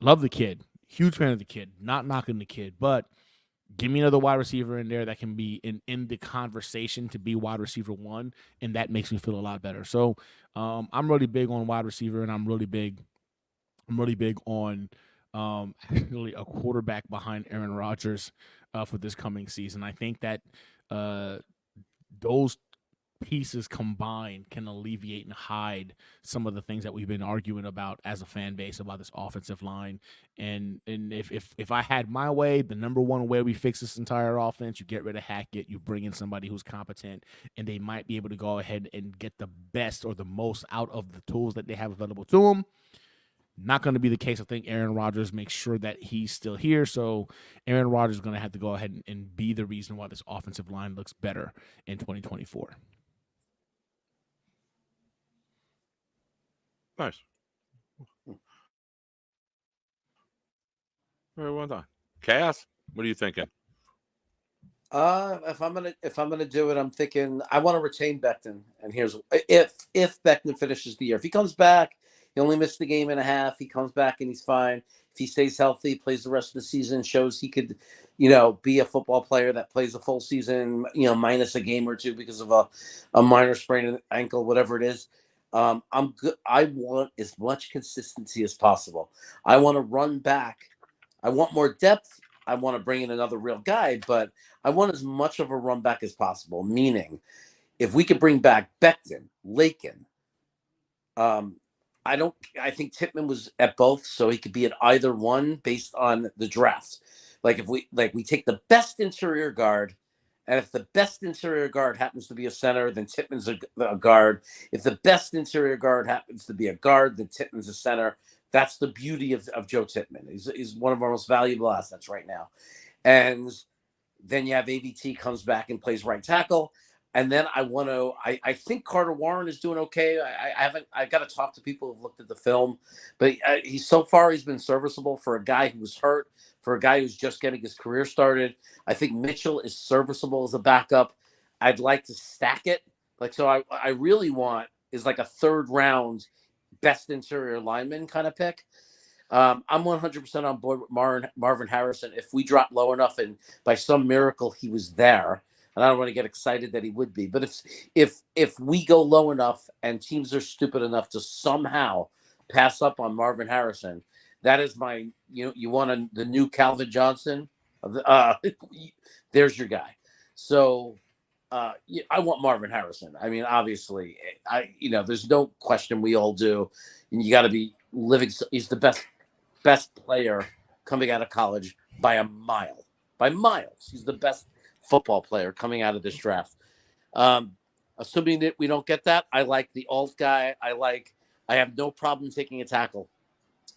love the kid, huge fan of the kid, not knocking the kid, but give me another wide receiver in there that can be in the conversation to be wide receiver one, and that makes me feel a lot better. So I'm really big on wide receiver, and I'm really big on actually a quarterback behind Aaron Rodgers for this coming season. I think that those pieces combined can alleviate and hide some of the things that we've been arguing about as a fan base about this offensive line. And if I had my way, the number one way we fix this entire offense, you get rid of Hackett, you bring in somebody who's competent, and they might be able to go ahead and get the best or the most out of the tools that they have available to them. Not going to be the case. I think Aaron Rodgers makes sure that he's still here. So Aaron Rodgers is going to have to go ahead and be the reason why this offensive line looks better in 2024. Nice. Very well done. Chaos, what are you thinking? If I'm gonna do it, I'm thinking I want to retain Becton. And here's if Becton finishes the year. If he comes back, he only missed the game and a half. He comes back and he's fine. If he stays healthy, plays the rest of the season, shows he could, be a football player that plays a full season, minus a game or two because of a minor sprained ankle, whatever it is. I'm good. I want as much consistency as possible. I want to run back. I want more depth. I want to bring in another real guy, but I want as much of a run back as possible. Meaning, if we could bring back Becton, Lakin, I think Tippmann was at both, so he could be at either one based on the draft. Like if we take the best interior guard, and if the best interior guard happens to be a center, then Tippmann's a guard. If the best interior guard happens to be a guard, then Tippmann's a center. That's the beauty of Joe Tippmann. He's one of our most valuable assets right now. And then you have AVT comes back and plays right tackle. And then I think Carter Warren is doing okay. I got to talk to people who've looked at the film, but he's been serviceable for a guy who was hurt, for a guy who's just getting his career started. I think Mitchell is serviceable as a backup. I'd like to stack it. I really want is like a third round best interior lineman kind of pick. I'm 100% on board with Marvin Harrison. If we drop low enough and by some miracle he was there, and I don't want to get excited that he would be, but if we go low enough and teams are stupid enough to somehow pass up on Marvin Harrison, that is my you want the new Calvin Johnson. There's your guy. So I want Marvin Harrison. I mean, obviously, there's no question we all do, and you got to be living. He's the best player coming out of college by miles. He's the best football player coming out of this draft. Assuming that we don't get that, I like the alt guy. I have no problem taking a tackle,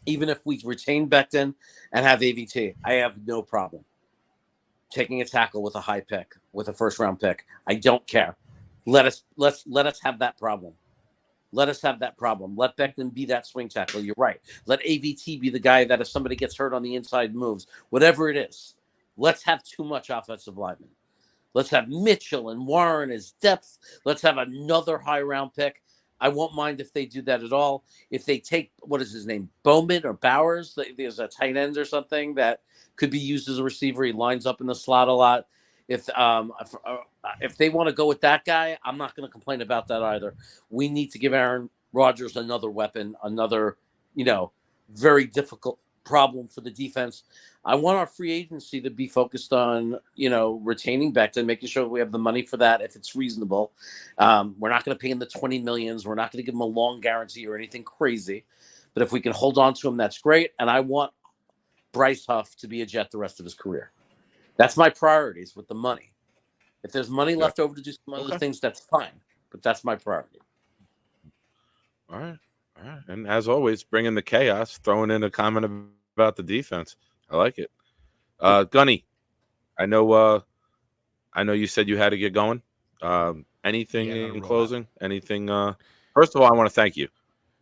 even if we retain Becton and have AVT. I have no problem taking a tackle with a high pick, with a first round pick. I don't care. Let us have that problem. Let us have that problem. Let Becton be that swing tackle. You're right. Let AVT be the guy that if somebody gets hurt on the inside moves, whatever it is. Let's have too much offensive linemen. Let's have Mitchell and Warren as depth. Let's have another high round pick. I won't mind if they do that at all. If they take, what is his name, Bowman or Bowers, there's a tight end or something that could be used as a receiver. He lines up in the slot a lot. If they want to go with that guy, I'm not going to complain about that either. We need to give Aaron Rodgers another weapon, another, very difficult problem for the defense. I want our free agency to be focused on, retaining Becton, making sure we have the money for that if it's reasonable. We're not going to pay him the $20 million. We're not going to give him a long guarantee or anything crazy. But if we can hold on to him, that's great. And I want Bryce Huff to be a Jet the rest of his career. That's my priorities with the money. If there's money left over to do some other things, that's fine. But that's my priority. All right. And as always, bringing the chaos, throwing in a comment about the defense. I like it. Gunny, I know you said you had to get going. Anything in closing? Anything? First of all, I want to thank you.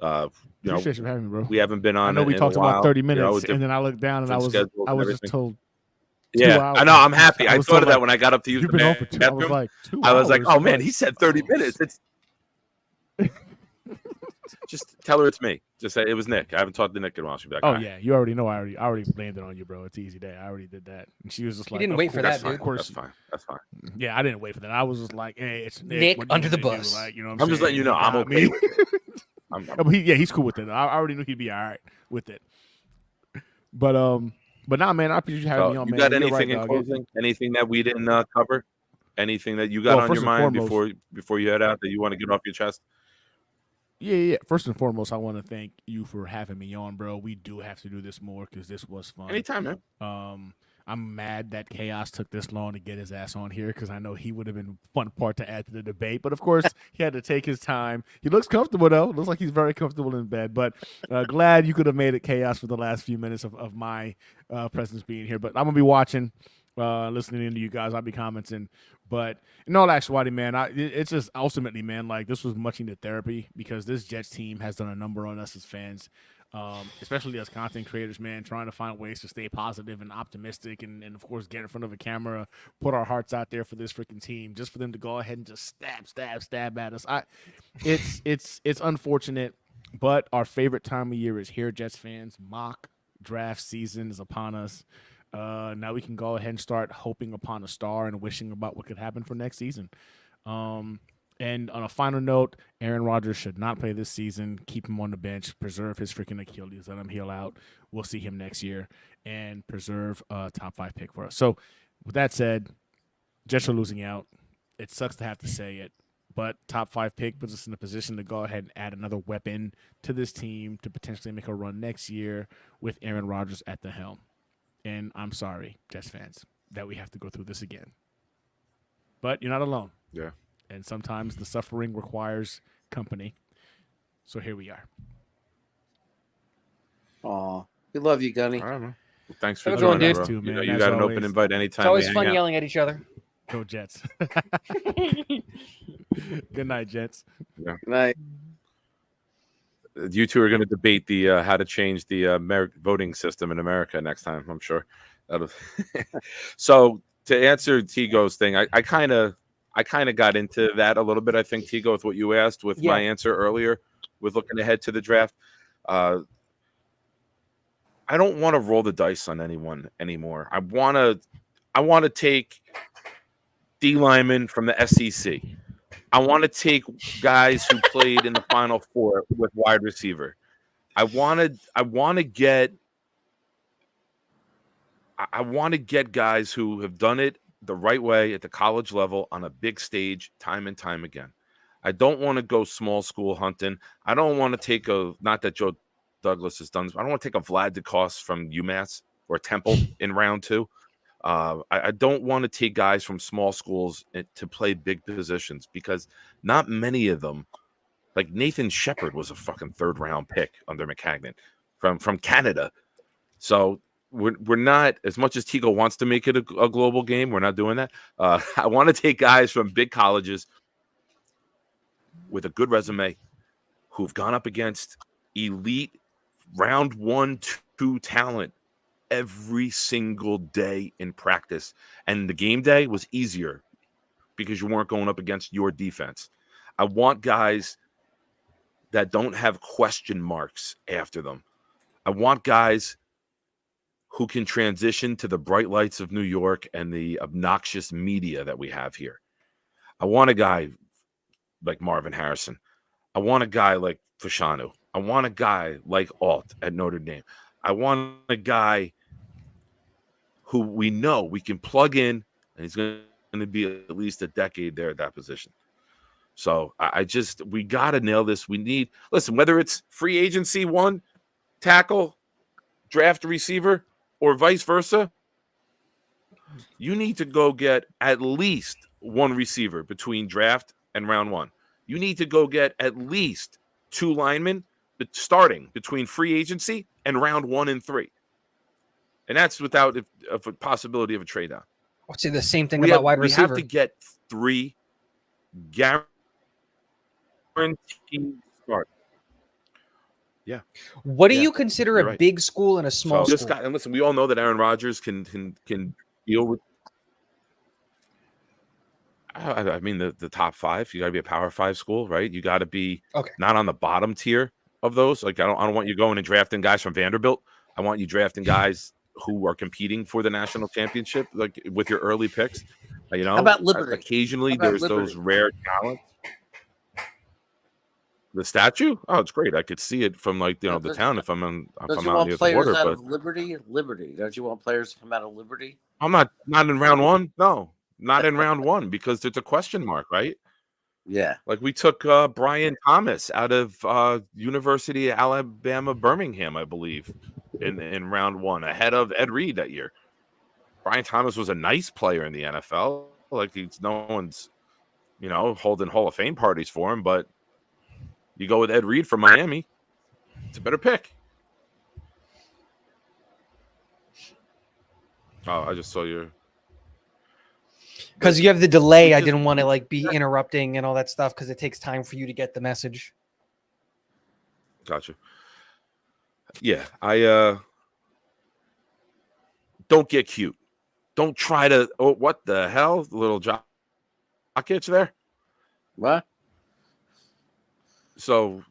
Appreciate you having me, bro. We haven't been on. I know we talked about 30 minutes, and then I looked down and I was just told. Yeah, I know. I'm happy. I thought of that when I got up to use the bathroom. I was like, oh man, he said 30 minutes. It's just tell her it's me. Just say it was Nick. I haven't talked to Nick in a while. She'll be like, oh yeah, you already know. I already blamed it on you, bro. It's an easy day. I already did that. And she was just like, you didn't wait for that, dude. Of course, that's fine. Yeah, I didn't wait for that. I was just like, hey, it's Nick under the bus. Like, I'm just letting you know I'm okay with it. He's cool with it. I already knew he'd be all right with it. But nah, man, I appreciate you having So me on, you man. got You're anything right, in dog. closing? Anything that we didn't cover? Anything that you got Well, on your first and mind foremost- before you head out that you want to get off your chest? Yeah. First and foremost, I want to thank you for having me on, bro. We do have to do this more because this was fun. Anytime, man. I'm mad that Chaos took this long to get his ass on here because I know he would have been a fun part to add to the debate. But of course, he had to take his time. He looks comfortable though. Looks like he's very comfortable in bed. But glad you could have made it, Chaos, for the last few minutes of my presence being here. But I'm gonna be watching, listening into you guys. I'll be commenting. But in all actuality, man, it's just ultimately, man, like this was much needed therapy because this Jets team has done a number on us as fans. Especially as content creators, man, trying to find ways to stay positive and optimistic and of course get in front of a camera, put our hearts out there for this freaking team, just for them to go ahead and just stab at us. It's unfortunate, but our favorite time of year is here, Jets fans. Mock draft season is upon us. Now we can go ahead and start hoping upon a star and wishing about what could happen for next season. And on a final note, Aaron Rodgers should not play this season. Keep him on the bench. Preserve his freaking Achilles. Let him heal out. We'll see him next year. And preserve a top 5 pick for us. So, with that said, Jets are losing out. It sucks to have to say it. But top 5 pick puts us in a position to go ahead and add another weapon to this team to potentially make a run next year with Aaron Rodgers at the helm. And I'm sorry, Jets fans, that we have to go through this again. But you're not alone. Yeah. And sometimes the suffering requires company. So here we are. Aw, we love you, Gunny. All right, man. Well, thanks for Have a good one, joining, dude. bro. Too, You man, you as got an always. open invite anytime. It's always we fun hang out. yelling at each other. Go Jets. Good night, Jets. Good night. You two are going to debate the how to change the voting system in America next time. I'm sure. So to answer Tigo's thing, I kind of got into that a little bit. I think Tigo, with what you asked, with my answer earlier, with looking ahead to the draft. I don't want to roll the dice on anyone anymore. I want to take D linemen from the SEC. I want to take guys who played in the Final Four with wide receiver. I want to get guys who have done it the right way at the college level on a big stage time and time again. I don't want to go small school hunting. I don't want to take not that Joe Douglas has done this, I don't want to take a Vlad DeCoste from UMass or Temple in round 2. I don't want to take guys from small schools to play big positions because not many of them, like Nathan Shepard was a fucking 3rd-round pick under McCagnon from Canada. So we're not, as much as Tigo wants to make it a global game, we're not doing that. I want to take guys from big colleges with a good resume who've gone up against elite round 1, 2 talent every single day in practice. And the game day was easier because you weren't going up against your defense. I want guys that don't have question marks after them. I want guys who can transition to the bright lights of New York and the obnoxious media that we have here. I want a guy like Marvin Harrison. I want a guy like Fashanu. I want a guy like Alt at Notre Dame. I want a guy who we know we can plug in, and he's going to be at least a decade there at that position. So we got to nail this. We need, listen, whether it's free agency 1, tackle, draft receiver, or vice versa, you need to go get at least 1 receiver between draft and round 1. You need to go get at least 2 linemen starting between free agency and round 1 and 3. And that's without a possibility of a trade down. I'll say the same thing about wide receiver. We have to get 3 guaranteed starts. Yeah. What do you consider You're a right. big school and a small school? And listen, we all know that Aaron Rodgers can deal with. I mean, the top 5. You got to be a Power 5 school, right? You got to be not on the bottom tier of those. Like I don't want you going and drafting guys from Vanderbilt. I want you drafting guys who are competing for the national championship, like with your early picks. You know, How about Liberty? Occasionally, there's those rare talents. The statue? Oh, it's great. I could see it from like the Don't town if I'm you out want near the players water. out But of Liberty? Liberty. Don't you want players to come out of Liberty? I'm not in round one. No, not in round one because it's a question mark, right? Yeah. Like we took Brian Thomas out of University of Alabama Birmingham, I believe, in round one, ahead of Ed Reed that year. Brian Thomas was a nice player in the NFL. Like no one's, holding Hall of Fame parties for him, but you go with Ed Reed from Miami, it's a better pick. Oh, I just saw your. Because you have the delay. I didn't want to like be interrupting and all that stuff because it takes time for you to get the message. Gotcha. Yeah, I don't get cute. Don't try to. Oh, what the hell, little jock itch there? What? So,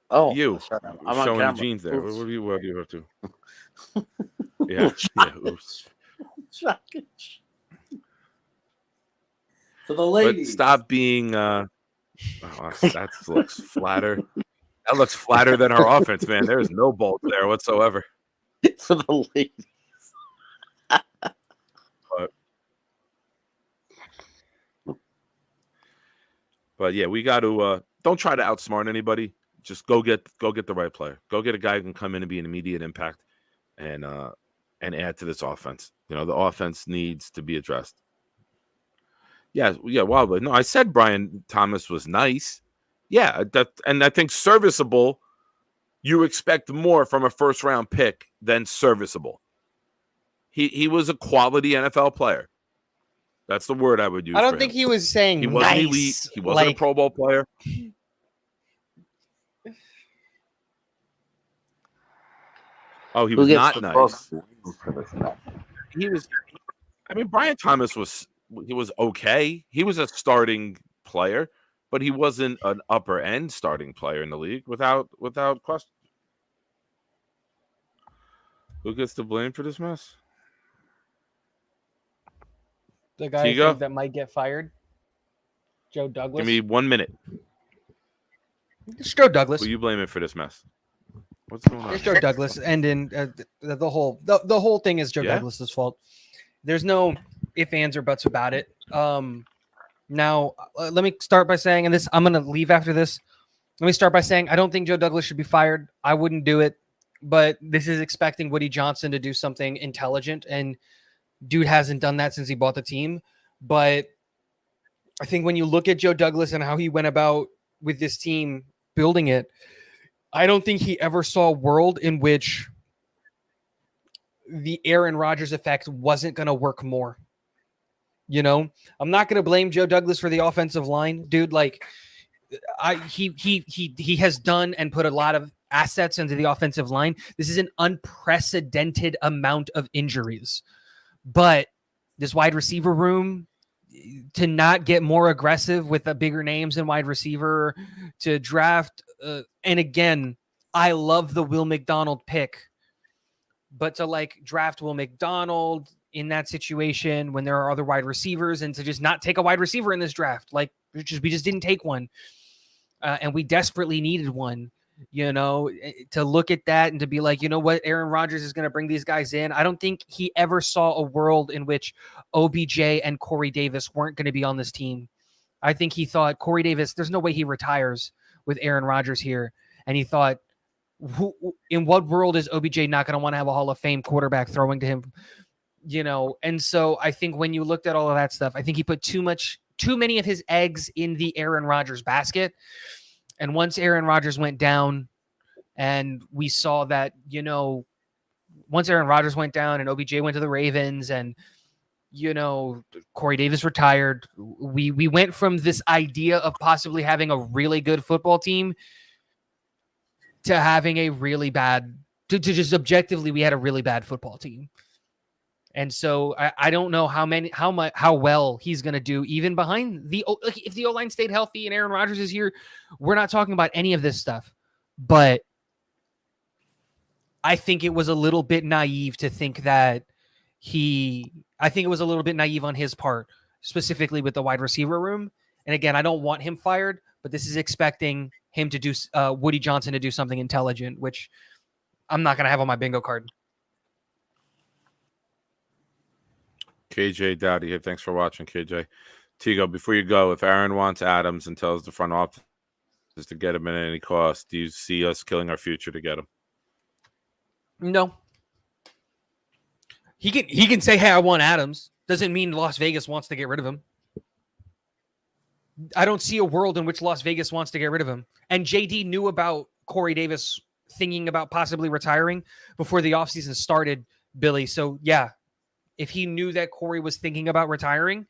I'm showing on the camera. jeans there. Oops. What do you have to? Yeah. Oops. For the ladies. But stop being. That looks flatter. That looks flatter than our offense, man. There's no bulge there whatsoever. For the ladies. But yeah, we got to don't try to outsmart anybody. Just go get the right player. Go get a guy who can come in and be an immediate impact and add to this offense. The offense needs to be addressed. Yeah, Wildwood. No, I said Brian Thomas was nice. Yeah, and I think serviceable. You expect more from a first round pick than serviceable. He was a quality NFL player. That's the word I would use. I don't think he was saying he wasn't nice, elite. He wasn't a Pro Bowl player. Oh, he was not nice. He was. I mean, Brian Thomas was okay. He was a starting player, but he wasn't an upper end starting player in the league without question. Who gets the blame for this mess? The guy I think that might get fired. Joe Douglas. Give me 1 minute. It's Joe Douglas. Who you blaming for this mess? What's going on? It's Joe Douglas, and in the whole thing is Joe Douglas's fault. There's no ifs, ands, or buts about it. Now, let me start by saying, and this I'm going to leave after this. Let me start by saying I don't think Joe Douglas should be fired. I wouldn't do it, but this is expecting Woody Johnson to do something intelligent, and dude hasn't done that since he bought the team. But I think when you look at Joe Douglas and how he went about with this team building it, I don't think he ever saw a world in which the Aaron Rodgers effect wasn't going to work more. I'm not going to blame Joe Douglas for the offensive line, dude. Like, he has done and put a lot of assets into the offensive line. This is an unprecedented amount of injuries, but this wide receiver room, to not get more aggressive with the bigger names in wide receiver, to draft. And again, I love the Will McDonald pick, but to draft Will McDonald in that situation when there are other wide receivers, and to just not take a wide receiver in this draft, we just didn't take one. And we desperately needed one, to look at that and to be like, you know what, Aaron Rodgers is going to bring these guys in. I don't think he ever saw a world in which OBJ and Corey Davis weren't going to be on this team. I think he thought Corey Davis, there's no way he retires with Aaron Rodgers here. And he thought, in what world is OBJ not going to want to have a Hall of Fame quarterback throwing to him? And so I think when you looked at all of that stuff, I think he put too many of his eggs in the Aaron Rodgers basket. And once Aaron Rodgers went down and we saw that, once Aaron Rodgers went down and OBJ went to the Ravens and, Corey Davis retired, we went from this idea of possibly having a really good football team to having a really bad, to just objectively, we had a really bad football team. And so I don't know how well he's going to do, even behind if the O-line stayed healthy and Aaron Rodgers is here, we're not talking about any of this stuff. But I think it was a little bit naive to think that I think it was a little bit naive on his part, specifically with the wide receiver room. And again, I don't want him fired, but this is expecting him to do Woody Johnson to do something intelligent, which I'm not going to have on my bingo card. KJ Dowdy here. Thanks for watching, KJ. Tigo, before you go, if Aaron wants Adams and tells the front office to get him at any cost, do you see us killing our future to get him? No. He can say, hey, I want Adams. Doesn't mean Las Vegas wants to get rid of him. I don't see a world in which Las Vegas wants to get rid of him. And JD knew about Corey Davis thinking about possibly retiring before the offseason started, Billy. So, yeah, if he knew that Corey was thinking about retiring,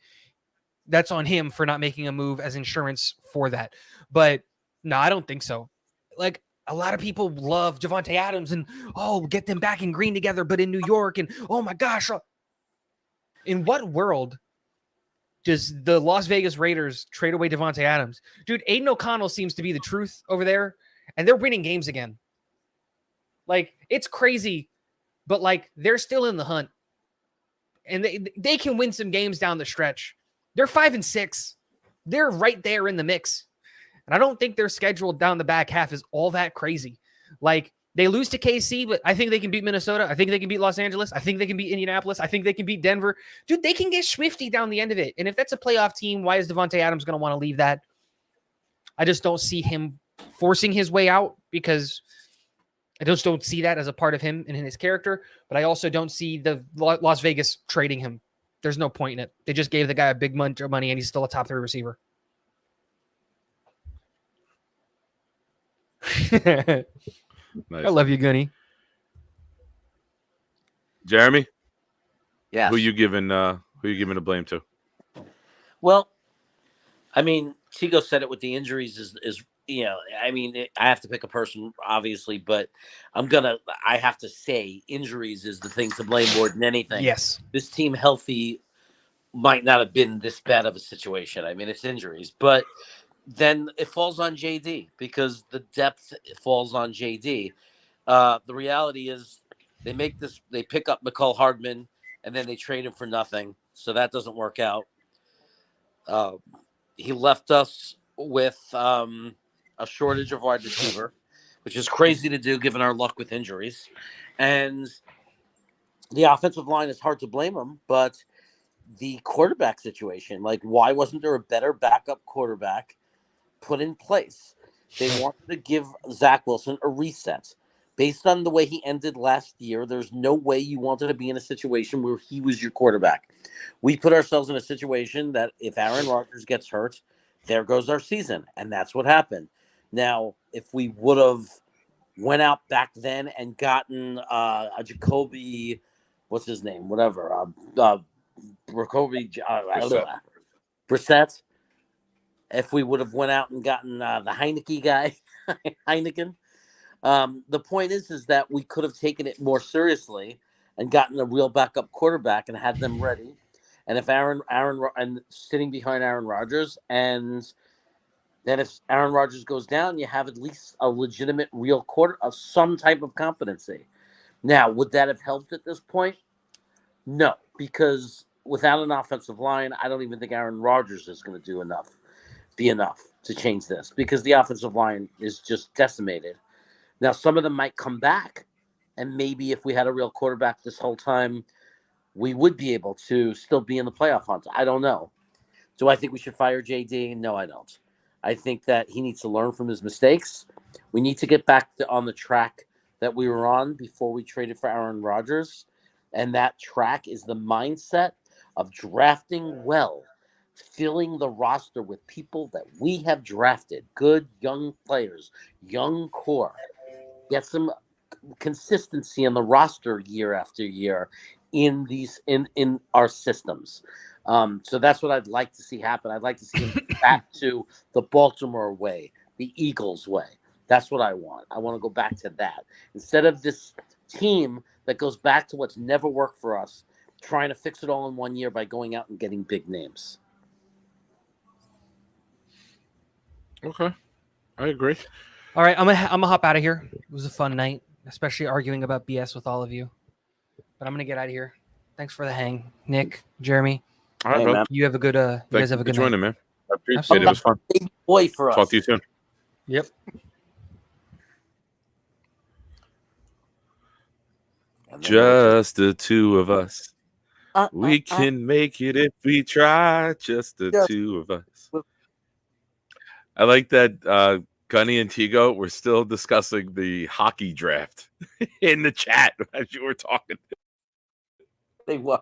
that's on him for not making a move as insurance for that. But, no, I don't think so. Like, a lot of people love Javonte Adams and, oh, get them back in green together, but in New York, and, oh, my gosh. In what world does the Las Vegas Raiders trade away Davante Adams? Dude, Aiden O'Connell seems to be the truth over there, and they're winning games again. Like, it's crazy, but, like, they're still in the hunt. And they can win some games down the stretch. They're 5-6. They're right there in the mix. And I don't think their schedule down the back half is all that crazy. Like, they lose to KC, but I think they can beat Minnesota. I think they can beat Los Angeles. I think they can beat Indianapolis. I think they can beat Denver. Dude, they can get swifty down the end of it. And if that's a playoff team, why is Davante Adams going to want to leave that? I just don't see him forcing his way out because I just don't see that as a part of him and in his character. But I also don't see the Las Vegas trading him. There's no point in it. They just gave the guy a big money and he's still a top 3 receiver. Nice. I love you, Gunny. Jeremy? Yeah. Who you giving the blame to? Well, I mean, Tigo said it with the injuries is you know, I mean, I have to pick a person, obviously, but I have to say injuries is the thing to blame more than anything. Yes. This team healthy might not have been this bad of a situation. I mean, it's injuries, but then it falls on JD because the depth falls on JD. The reality is they pick up McCall Hardman and then they trade him for nothing. So that doesn't work out. He left us with a shortage of wide receiver, which is crazy to do given our luck with injuries. And the offensive line is hard to blame him, but the quarterback situation, like why wasn't there a better backup quarterback put in place? They wanted to give Zach Wilson a reset. Based on the way he ended last year, there's no way you wanted to be in a situation where he was your quarterback. We put ourselves in a situation that if Aaron Rodgers gets hurt, there goes our season. And that's what happened. Now, if we would have went out back then and gotten a Jacoby, what's his name? Whatever. Jacoby Brissett. If we would have went out and gotten the Heineke guy, Heineken. The point is that we could have taken it more seriously and gotten a real backup quarterback and had them ready. And if Aaron and sitting behind Aaron Rodgers, and then if Aaron Rodgers goes down, you have at least a legitimate real quarter of some type of competency. Now, would that have helped at this point? No, because without an offensive line, I don't even think Aaron Rodgers is going to be enough to change this because the offensive line is just decimated. Now, some of them might come back, and maybe if we had a real quarterback this whole time, we would be able to still be in the playoff hunt. I don't know. Do I think we should fire JD? No, I don't. I think that he needs to learn from his mistakes. We need to get back on the track that we were on before we traded for Aaron Rodgers, and that track is the mindset of drafting well, filling the roster with people that we have drafted, good young players, young core. Get some consistency in the roster year after year in our systems. So that's what I'd like to see happen. I'd like to see him back to the Baltimore way, the Eagles way. That's what I want. I want to go back to that. Instead of this team that goes back to what's never worked for us, trying to fix it all in 1 year by going out and getting big names. Okay. I agree. All right, I'm gonna hop out of here. It was a fun night, especially arguing about BS with all of you. But I'm gonna get out of here. Thanks for the hang, Nick, Jeremy. All right, brother. You have a good. You guys have a good night. Joining, man. I appreciate it. It was fun. Big boy for us. Talk to you soon. Yep. Just the two of us. We can make it if we try. Just the two of us. I like that Gunny and Tigo were still discussing the hockey draft in the chat as you were talking. They were.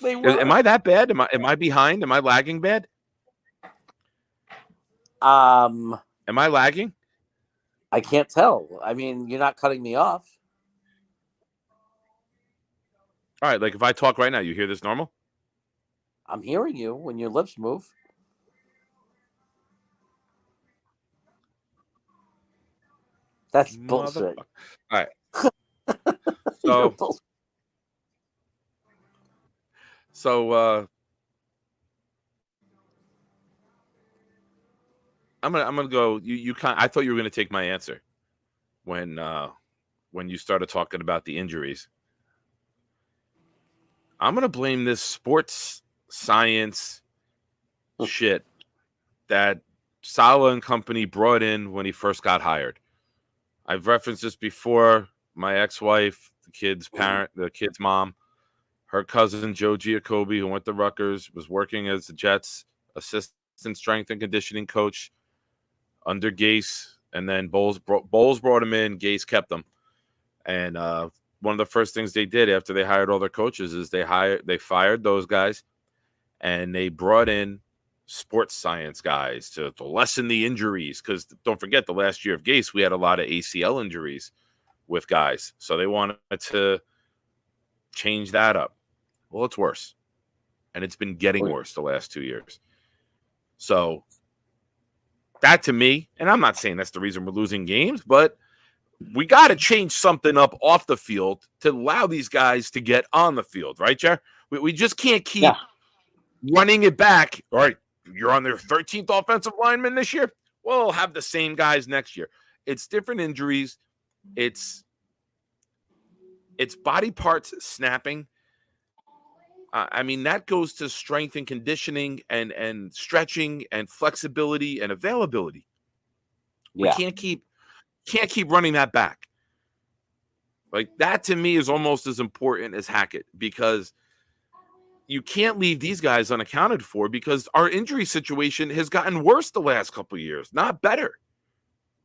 They were. Am I that bad? Am I behind? Am I lagging bad? Am I lagging? I can't tell. I mean, you're not cutting me off. All right, like if I talk right now, you hear this normal? I'm hearing you when your lips move. That's bullshit. All right. So I'm gonna go. I thought you were gonna take my answer when you started talking about the injuries. I'm gonna blame this sports science shit that Saleh and company brought in when he first got hired. I've referenced this before. My ex-wife, the kid's mom, her cousin Joe Giacobbe, who went to Rutgers, was working as the Jets' assistant strength and conditioning coach under Gase, and then Bowles brought him in. Gase kept him, and one of the first things they did after they hired all their coaches is they fired those guys, and they brought in sports science guys to lessen the injuries. Because don't forget, the last year of Gase, we had a lot of ACL injuries with guys, so they wanted to change that up. Well, it's worse, and it's been getting worse the last 2 years. So that to me, and I'm not saying that's the reason we're losing games, but we got to change something up off the field to allow these guys to get on the field, right, Jer? We just can't keep running it back. All right, you're on their 13th offensive lineman this year. Well, we'll have the same guys next year. It's different injuries. It's body parts snapping. I mean, that goes to strength and conditioning and stretching and flexibility and availability. Yeah. We can't keep running that back. Like, that to me is almost as important as Hackett, because you can't leave these guys unaccounted for, because our injury situation has gotten worse the last couple of years, not better.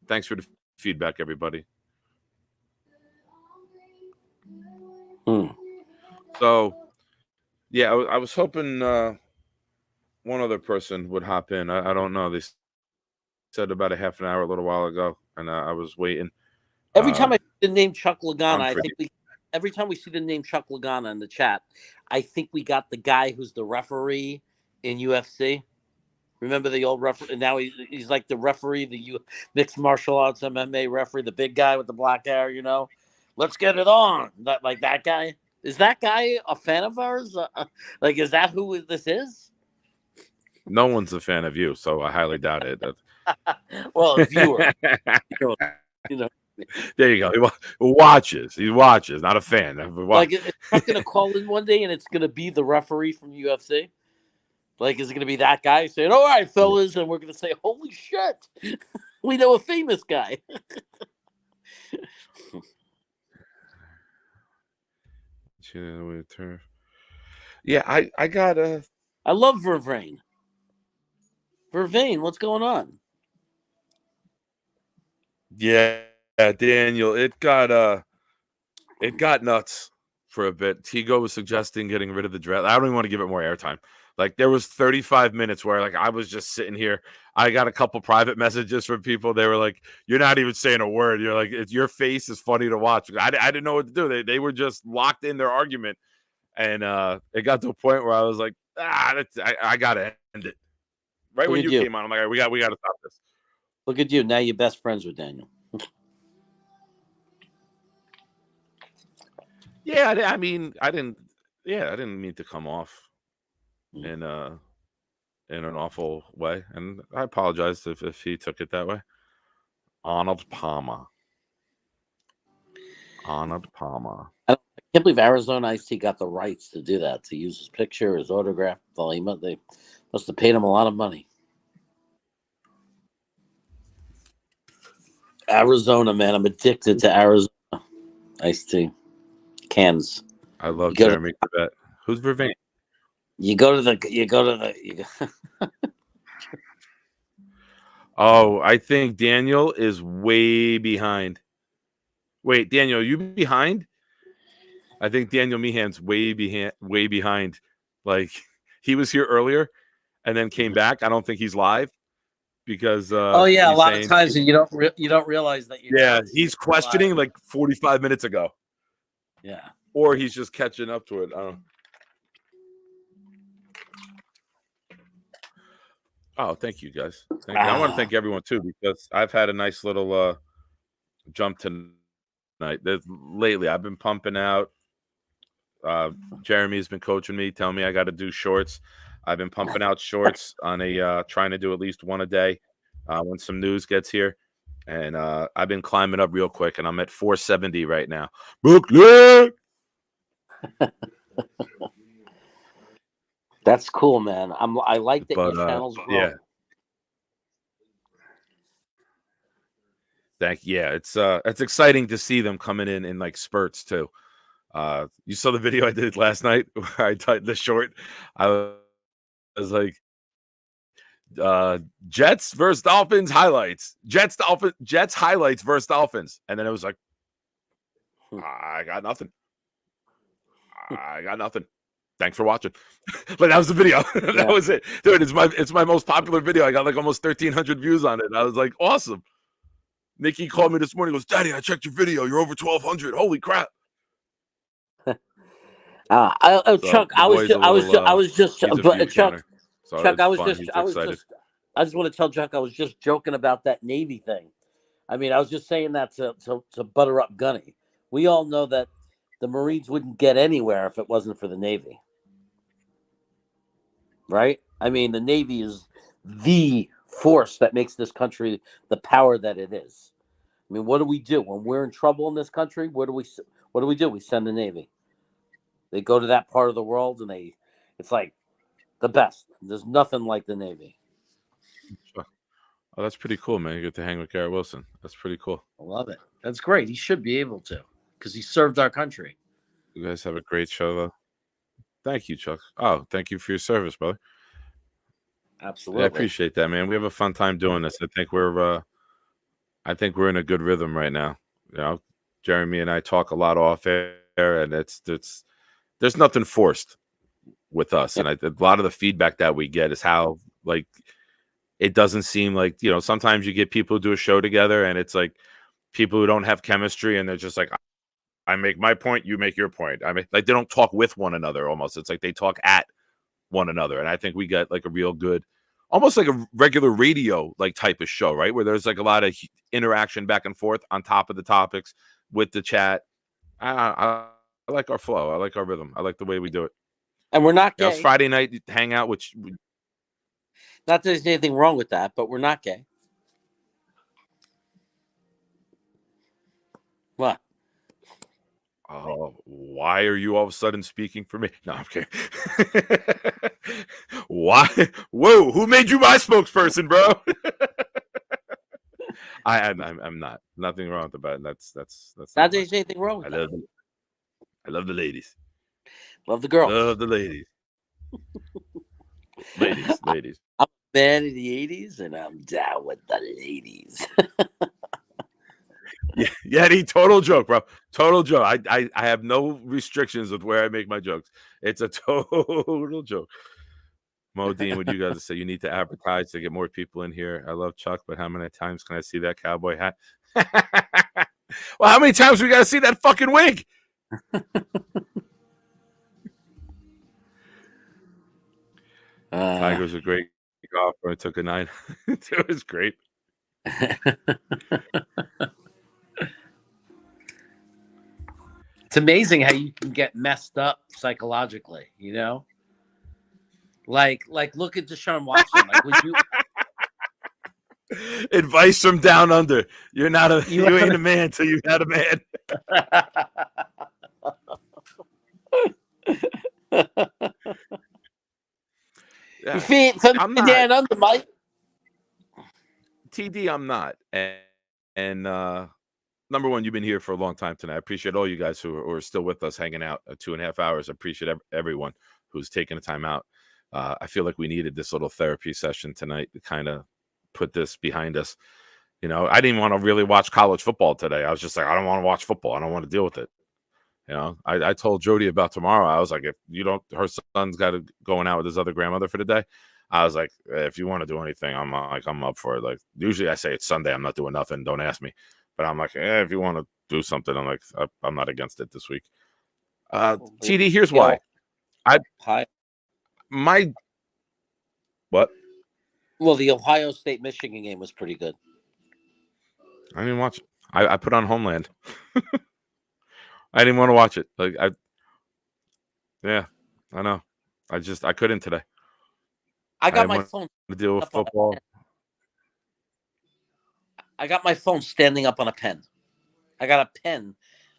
Thanks for the feedback, everybody. So, yeah, I was hoping one other person would hop in. I don't know. They said about a half an hour a little while ago, and I was waiting. Every time I see the name Chuck Logana, every time we see the name Chuck Logana in the chat, I think we got the guy who's the referee in UFC. Remember the old referee? And now he's like the referee, the mixed martial arts MMA referee, the big guy with the black hair. You know, let's get it on. Like that guy. Is that guy a fan of ours? Like, is that who this is? No one's a fan of you, so I highly doubt it. Well, a viewer, you know. There you go. He watches. He watches, not a fan. Like, it's not going to call in one day and it's going to be the referee from UFC. Like, is it going to be that guy saying, "All right, fellas," and we're going to say, "Holy shit, we know a famous guy." Yeah, I got a. I love Vervain. Vervain, what's going on? Yeah, Daniel, it got nuts for a bit. Tigo was suggesting getting rid of the draft. I don't even want to give it more airtime. Like, there was 35 minutes where, like, I was just sitting here. I got a couple private messages from people. They were like, "You're not even saying a word. You're like, your face is funny to watch." I didn't know what to do. They were just locked in their argument, and it got to a point where I was like, I gotta end it. Right when you came on, I'm like, we got to stop this. Look at you. Now you're best friends with Daniel. Yeah, I mean, I didn't mean to come off in an awful way, and I apologize if he took it that way. Arnold Palmer. I can't believe Arizona Ice-T got the rights to do that, to use his picture, his autograph. They must have paid him a lot of money. Arizona, man. I'm addicted to Arizona. Iced tea. Cans. I love You go to- Jeremy Corbett. Who's Vervain? You go to the. Oh, I think Daniel is way behind. Wait, Daniel, you behind? I think Daniel Meehan's way behind. Like he was here earlier and then came back. I don't think he's live because Oh yeah, a he's lot of saying, times you don't realize that you're. yeah, he's questioning like 45 minutes ago. Yeah. Or he's just catching up to it. I don't know. Oh, thank you guys. Thank you. I want to thank everyone too because I've had a nice little jump tonight. Lately, I've been pumping out. Jeremy's been coaching me, telling me I got to do shorts. I've been pumping out shorts on a trying to do at least one a day when some news gets here. And I've been climbing up real quick, and I'm at 470 right now. Brooklyn. That's cool, man. I like that your channel's growing. Yeah. It's exciting to see them coming in like spurts too. You saw the video I did last night where I tied the short. I was like, Jets versus Dolphins highlights. Jets highlights versus Dolphins, and then it was like, I got nothing. Thanks for watching. Like that was the video. That was it, dude. It's my most popular video. I got like almost 1,300 views on it. I was like, awesome. Nikki called me this morning. Goes, Daddy, I checked your video. You're over 1,200. Holy crap! Chuck, I just want to tell Chuck I was just joking about that Navy thing. I mean, I was just saying that to butter up Gunny. We all know that the Marines wouldn't get anywhere if it wasn't for the Navy. Right? I mean, the Navy is the force that makes this country the power that it is. I mean, what do we do when we're in trouble in this country? What do we do? We send the Navy. They go to that part of the world, and it's like the best. There's nothing like the Navy. Oh, that's pretty cool, man. You get to hang with Garrett Wilson. That's pretty cool. I love it. That's great. He should be able to because he served our country. You guys have a great show, though. Thank you, Chuck. Oh, thank you for your service, brother. Absolutely. I appreciate that, man. We have a fun time doing this. I think we're in a good rhythm right now. You know, Jeremy and I talk a lot off air, and there's nothing forced with us. And a lot of the feedback that we get is how, like, it doesn't seem like, you know, sometimes you get people who do a show together and it's like people who don't have chemistry and they're just like, I make my point, you make your point. I mean, like they don't talk with one another almost. It's like they talk at one another. And I think we got like a real good, almost like a regular radio like type of show, right? Where there's like a lot of interaction back and forth on top of the topics with the chat. I like our flow. I like our rhythm. I like the way we do it. And we're not gay. You know, Friday night hangout, which not that there's anything wrong with that, but we're not gay. What? Oh, why are you all of a sudden speaking for me? No, I'm kidding. Why? Whoa, who made you my spokesperson, bro? I'm not. Nothing wrong with the button. That's not there's anything wrong with that. I love the ladies. Love the girls. Love the ladies. ladies. I'm a man in the 80s and I'm down with the ladies. Yeah, total joke, bro. Total joke. I have no restrictions with where I make my jokes. It's a total joke. Mo Dean, what you guys say? You need to advertise to get more people in here. I love Chuck, but how many times can I see that cowboy hat? Well, how many times we got to see that fucking wig? Tiger's a great golfer. I took a 9. It was great. It's amazing how you can get messed up psychologically, you know? Like look at Deshaun Watson. Like, would you advice from down under? You ain't a man till you've had a man. Your feet from down under, Mike. TD, I'm not. And number one, you've been here for a long time tonight. I appreciate all you guys who are still with us, hanging out 2.5 hours. I appreciate everyone who's taking the time out. I feel like we needed this little therapy session tonight to kind of put this behind us. You know, I didn't want to really watch college football today. I was just like, I don't want to watch football. I don't want to deal with it. You know, I told Jody about tomorrow. I was like, if you don't, her son's got to going out with his other grandmother for the day. I was like, if you want to do anything, I'm up for it. Like, usually I say it's Sunday, I'm not doing nothing. Don't ask me. But I'm like, if you want to do something, I'm like, I'm not against it this week. TD, here's why. What? Well, the Ohio State Michigan game was pretty good. I didn't watch it. I put on Homeland. I didn't want to watch it. Yeah, I know. I couldn't today. I got my phone to deal with football. I got my phone standing up on a pen. I got a pen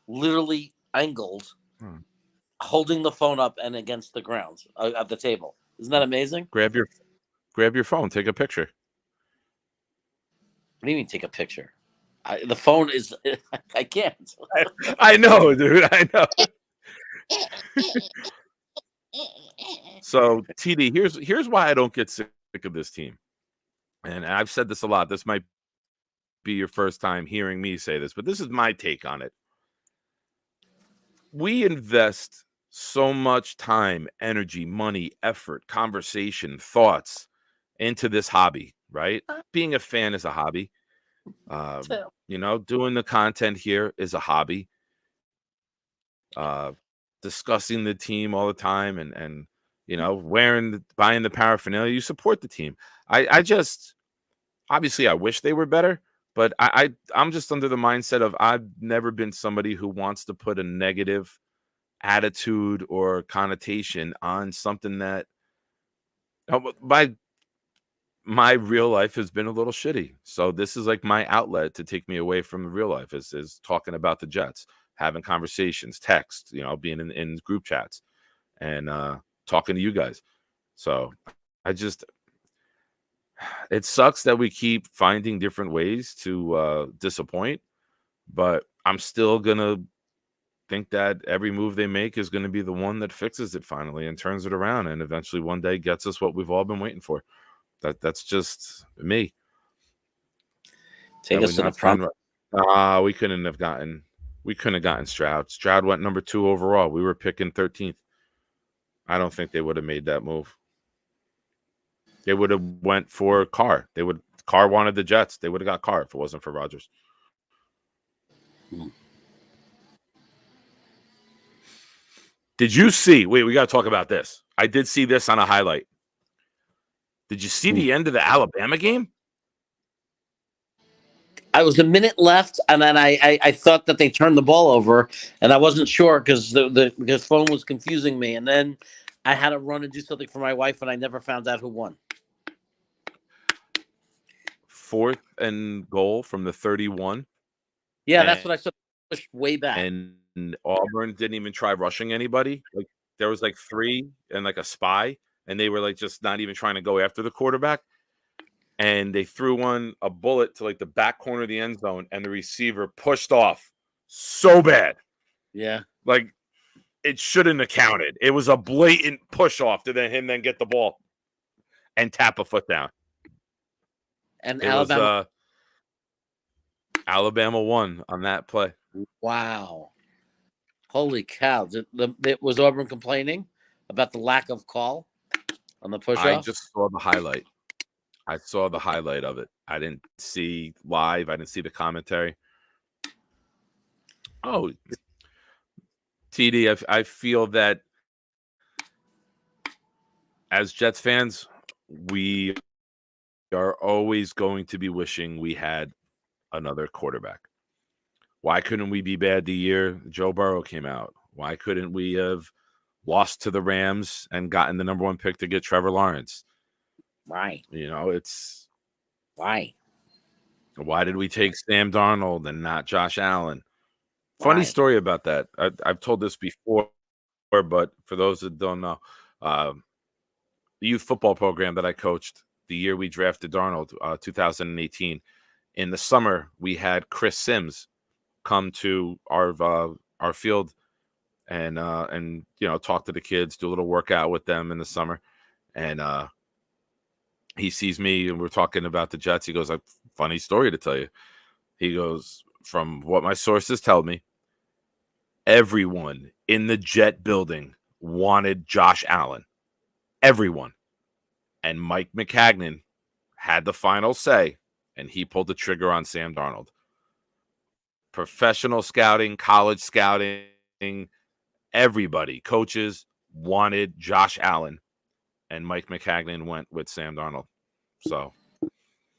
literally angled, holding the phone up and against the ground at the table. Isn't that amazing? Grab your phone. Take a picture. What do you mean take a picture? The phone is... I can't. I know, dude. I know. So, TD, here's why I don't get sick of this team. And I've said this a lot. This might be your first time hearing me say this, but this is my take on it. We invest so much time, energy, money, effort, conversation, thoughts into this hobby, right? Being a fan is a hobby. You know, doing the content here is a hobby. Discussing the team all the time and you know, buying the paraphernalia, you support the team. I just, obviously I wish they were better, but I'm just under the mindset of I've never been somebody who wants to put a negative attitude or connotation on something that my real life has been a little shitty. So this is like my outlet to take me away from the real life is talking about the Jets, having conversations, text, you know, being in group chats and talking to you guys. So it sucks that we keep finding different ways to disappoint, but I'm still going to think that every move they make is going to be the one that fixes it finally and turns it around and eventually one day gets us what we've all been waiting for. That's just me. Take us to the front. We couldn't have gotten Stroud. Stroud went number 2 overall. We were picking 13th. I don't think they would have made that move. They would have went for Carr. Carr wanted the Jets. They would have got Carr if it wasn't for Rodgers. Did you see? Wait, we got to talk about this. I did see this on a highlight. Did you see the end of the Alabama game? I was a minute left, and then I thought that they turned the ball over, and I wasn't sure because the phone was confusing me. And then I had to run and do something for my wife, and I never found out who won. 4th and goal from the 31. Yeah, that's what I saw. Pushed way back. And Auburn didn't even try rushing anybody. Like there was like 3 and like a spy, and they were like just not even trying to go after the quarterback. And they threw a bullet to like the back corner of the end zone, and the receiver pushed off so bad. Yeah. Like it shouldn't have counted. It was a blatant push off to then get the ball and tap a foot down. And Alabama won on that play. Wow. Holy cow. Was Auburn complaining about the lack of call on the push-off? I just saw the highlight. I saw the highlight of it. I didn't see live. I didn't see the commentary. Oh, TD, I feel that as Jets fans, we are always going to be wishing we had another quarterback. Why couldn't we be bad the year Joe Burrow came out? Why couldn't we have lost to the Rams and gotten the number 1 pick to get Trevor Lawrence? Right. You know, it's why. Why did we take Sam Darnold and not Josh Allen? Funny story about that. I've told this before, but for those that don't know, the youth football program that I coached the year we drafted Darnold, 2018, In the summer, we had Chris Sims come to our field and talk to the kids, do a little workout with them in the summer. And he sees me and we're talking about the Jets. He goes, "A funny story to tell you." He goes, "From what my sources tell me, everyone in the Jet building wanted Josh Allen. Everyone. And Mike McCagnon had the final say, and he pulled the trigger on Sam Darnold." Professional scouting, college scouting, everybody, coaches wanted Josh Allen, and Mike McCagnon went with Sam Darnold. So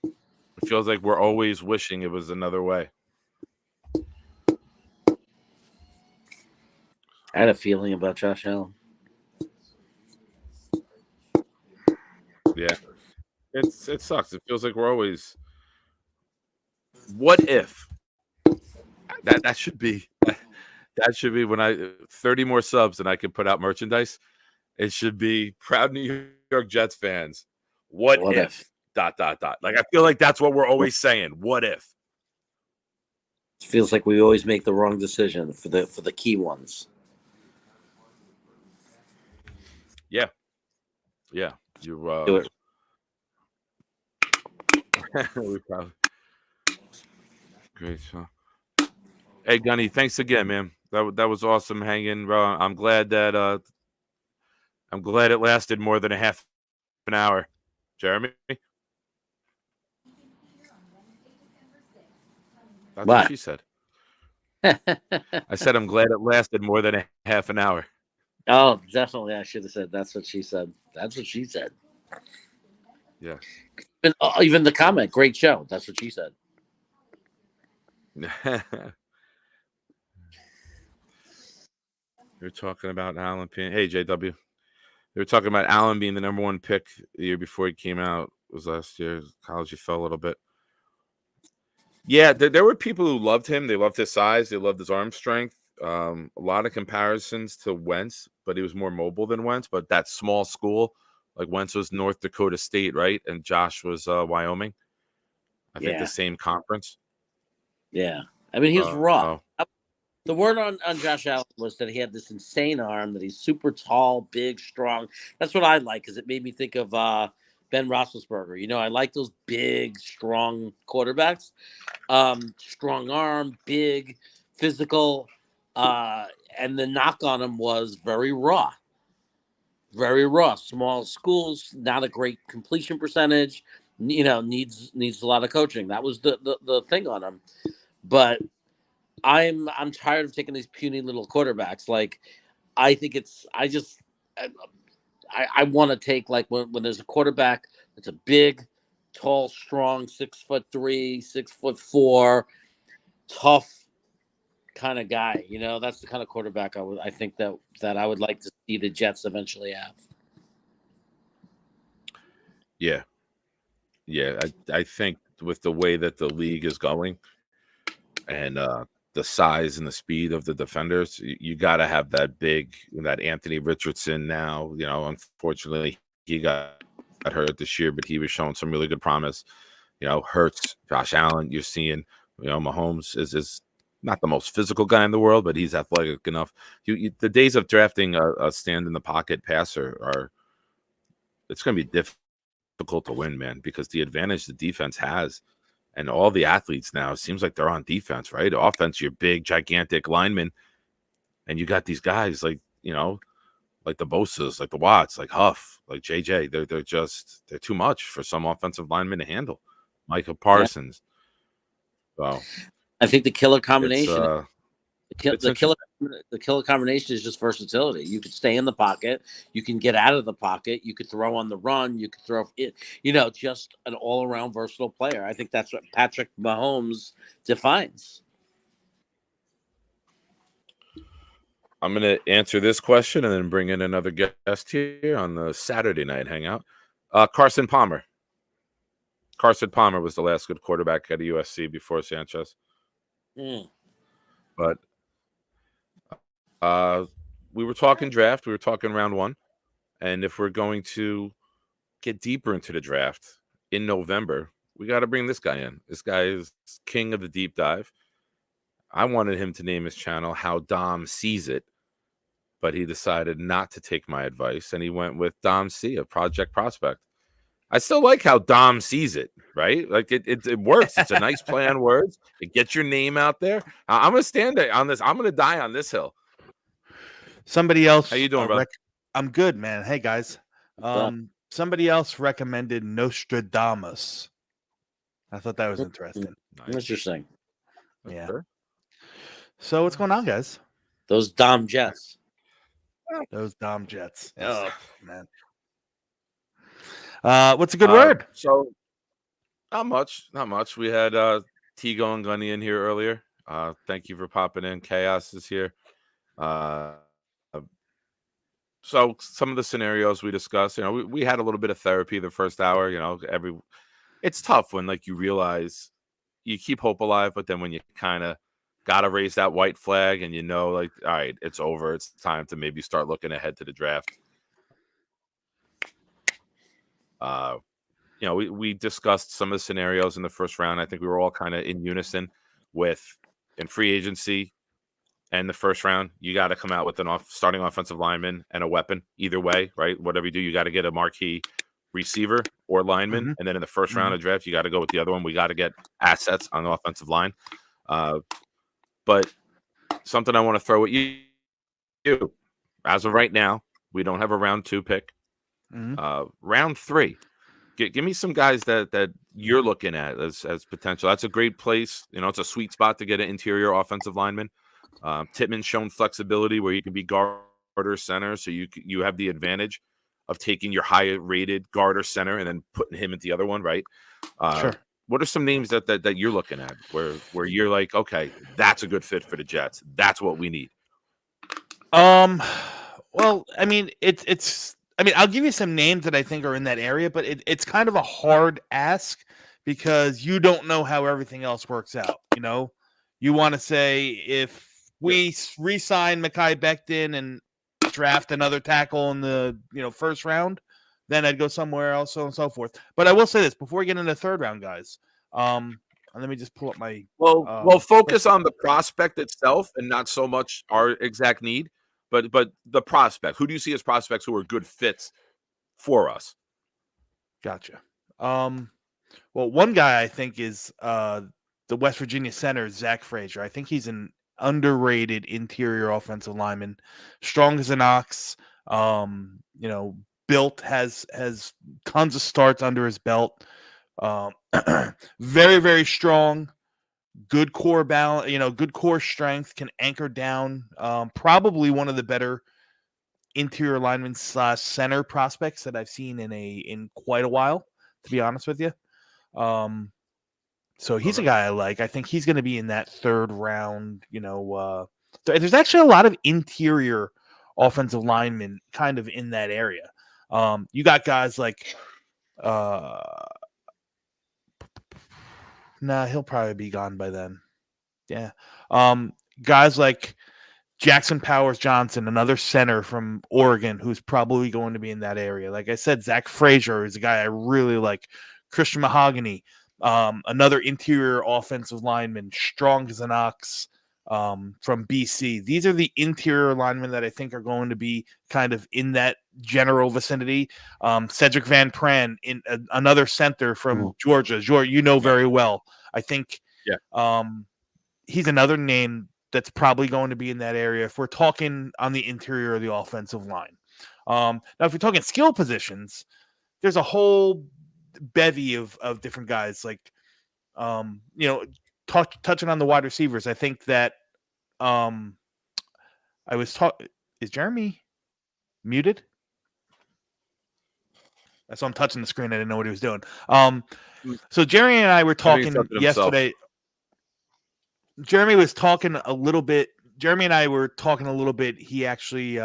it feels like we're always wishing it was another way. I had a feeling about Josh Allen. Yeah. It sucks. It feels like we're always. What if that should be when 30 more subs and I can put out merchandise. It should be proud New York Jets fans. What if? ... Like I feel like that's what we're always saying. What if? It feels like we always make the wrong decision for the key ones. Yeah. Yeah. You Do it. we probably. Great. Hey Gunny, thanks again, man. That was awesome hanging. I'm glad it lasted more than a half an hour. Jeremy? That's what she said. I said I'm glad it lasted more than a half an hour. Oh, definitely. I should have said that's what she said. That's what she said. Yeah. Even the comment, great show. That's what she said. You're talking about Allen being. Hey, JW. They were talking about Allen being the number one pick the year before he came out. It was last year. College, he fell a little bit. Yeah, there were people who loved him. They loved his size. They loved his arm strength. A lot of comparisons to Wentz, but he was more mobile than Wentz. But that small school, like Wentz was North Dakota State, right? And Josh was Wyoming. I think the same conference. Yeah. I mean, he's raw. The word on Josh Allen was that he had this insane arm, that he's super tall, big, strong. That's what I like, because it made me think of Ben Roethlisberger. I like those big, strong quarterbacks. Strong arm, big, physical. And the knock on him was very raw. Very raw. Small schools, not a great completion percentage. Needs a lot of coaching. That was the thing on him. But I'm tired of taking these puny little quarterbacks. Like, I think I want to take, like, when there's a quarterback that's a big, tall, strong, 6'3", 6'4", tough kind of guy. That's the kind of quarterback I think that I would like to see the Jets eventually have. Yeah. I think with the way that the league is going, and the size and the speed of the defenders, you got to have that Anthony Richardson now. Unfortunately, he got hurt this year, but he was showing some really good promise. Hurts, Josh Allen, you're seeing, Mahomes is not the most physical guy in the world, but he's athletic enough. The days of drafting a stand in the pocket passer it's going to be difficult to win, man, because the advantage the defense has. And all the athletes now, it seems like they're on defense, right? Offense, you're big, gigantic linemen. And you got these guys like the Bosa's, like the Watts, like Huff, like JJ. They're too much for some offensive linemen to handle. Michael Parsons. Yeah. So I think the killer combination the killer combination is just versatility. You could stay in the pocket, you can get out of the pocket, you could throw on the run, you could throw it, just an all-around versatile player. I think that's what Patrick Mahomes defines. I'm going to answer this question and then bring in another guest here on the Saturday night hangout. Carson Palmer. Carson Palmer was the last good quarterback at USC before Sanchez. But we were talking draft. We were talking round one. And if we're going to get deeper into the draft in November, we got to bring this guy in. This guy is king of the deep dive. I wanted him to name his channel How Dom Sees It, but he decided not to take my advice, and he went with Dom C of Project Prospect. I still like how Dom sees it, right? Like it works. It's a nice play on words. It gets your name out there. I'm gonna stand on this. I'm gonna die on this hill. Somebody else. How you doing, bro? I'm good, man. Hey guys. Somebody else recommended Nostradamus. I thought that was interesting. Nice. Interesting. Yeah. Sure. So what's going on, guys? Those Dom Jets. Those Dom Jets. Oh man. What's a good word? So not much. We had Tigo and Gunny in here earlier. Thank you for popping in. Chaos is here. So some of the scenarios we discussed, we had a little bit of therapy the first hour. It's tough when like you realize you keep hope alive, but then when you kind of gotta raise that white flag and like, all right, it's over. It's time to maybe start looking ahead to the draft. We discussed some of the scenarios in the first round. I think we were all kind of in unison with in free agency and the first round, you got to come out with an starting offensive lineman and a weapon either way, right? Whatever you do, you got to get a marquee receiver or lineman. Mm-hmm. And then in the first round of draft, you got to go with the other one. We got to get assets on the offensive line. But something I want to throw at you, as of right now, we don't have a round 2 pick. Mm-hmm. Round 3. Give me some guys that you're looking at as potential. That's a great place. It's a sweet spot to get an interior offensive lineman. Tittman's shown flexibility where you can be guard or center, so you have the advantage of taking your higher rated guard or center and then putting him at the other one, right? Sure. What are some names that you're looking at where you're like, okay, that's a good fit for the Jets. That's what we need. Well, I mean, it's. I mean, I'll give you some names that I think are in that area, but it's kind of a hard ask because you don't know how everything else works out. You want to say if we re-sign Mekhi Becton and draft another tackle in the first round, then I'd go somewhere else, so on and so forth. But I will say this before we get into the third round, guys. Let me just pull up my. Well, focus on the prospect itself and not so much our exact need. But the prospect, who do you see as prospects who are good fits for us? Gotcha. Well, one guy I think is the West Virginia center, Zach Frazier. I think he's an underrated interior offensive lineman, strong as an ox. Built, has tons of starts under his belt. Very, very strong. Good core balance, good core strength, can anchor down. Probably one of the better interior linemen / center prospects that I've seen in quite a while, to be honest with you. So he's a guy I like. I think he's going to be in that third round. There's actually a lot of interior offensive linemen kind of in that area. You got guys like. Nah, he'll probably be gone by then. Yeah. Guys like Jackson Powers Johnson, another center from Oregon, who's probably going to be in that area. Like I said, Zach Frazier is a guy I really like. Christian Mahogany, another interior offensive lineman, strong as an ox, from BC. These are the interior linemen that I think are going to be kind of in that general vicinity. Cedric Van Pran, another center from Georgia. Very well. I think he's another name that's probably going to be in that area if we're talking on the interior of the offensive line. Now, if we're talking skill positions, there's a whole bevy of different guys. Like, touching on the wide receivers, I think that is Jeremy muted? So I'm touching the screen. I didn't know what he was doing. So Jeremy and I were talking yesterday. Jeremy was talking a little bit. Jeremy and I were talking a little bit. He actually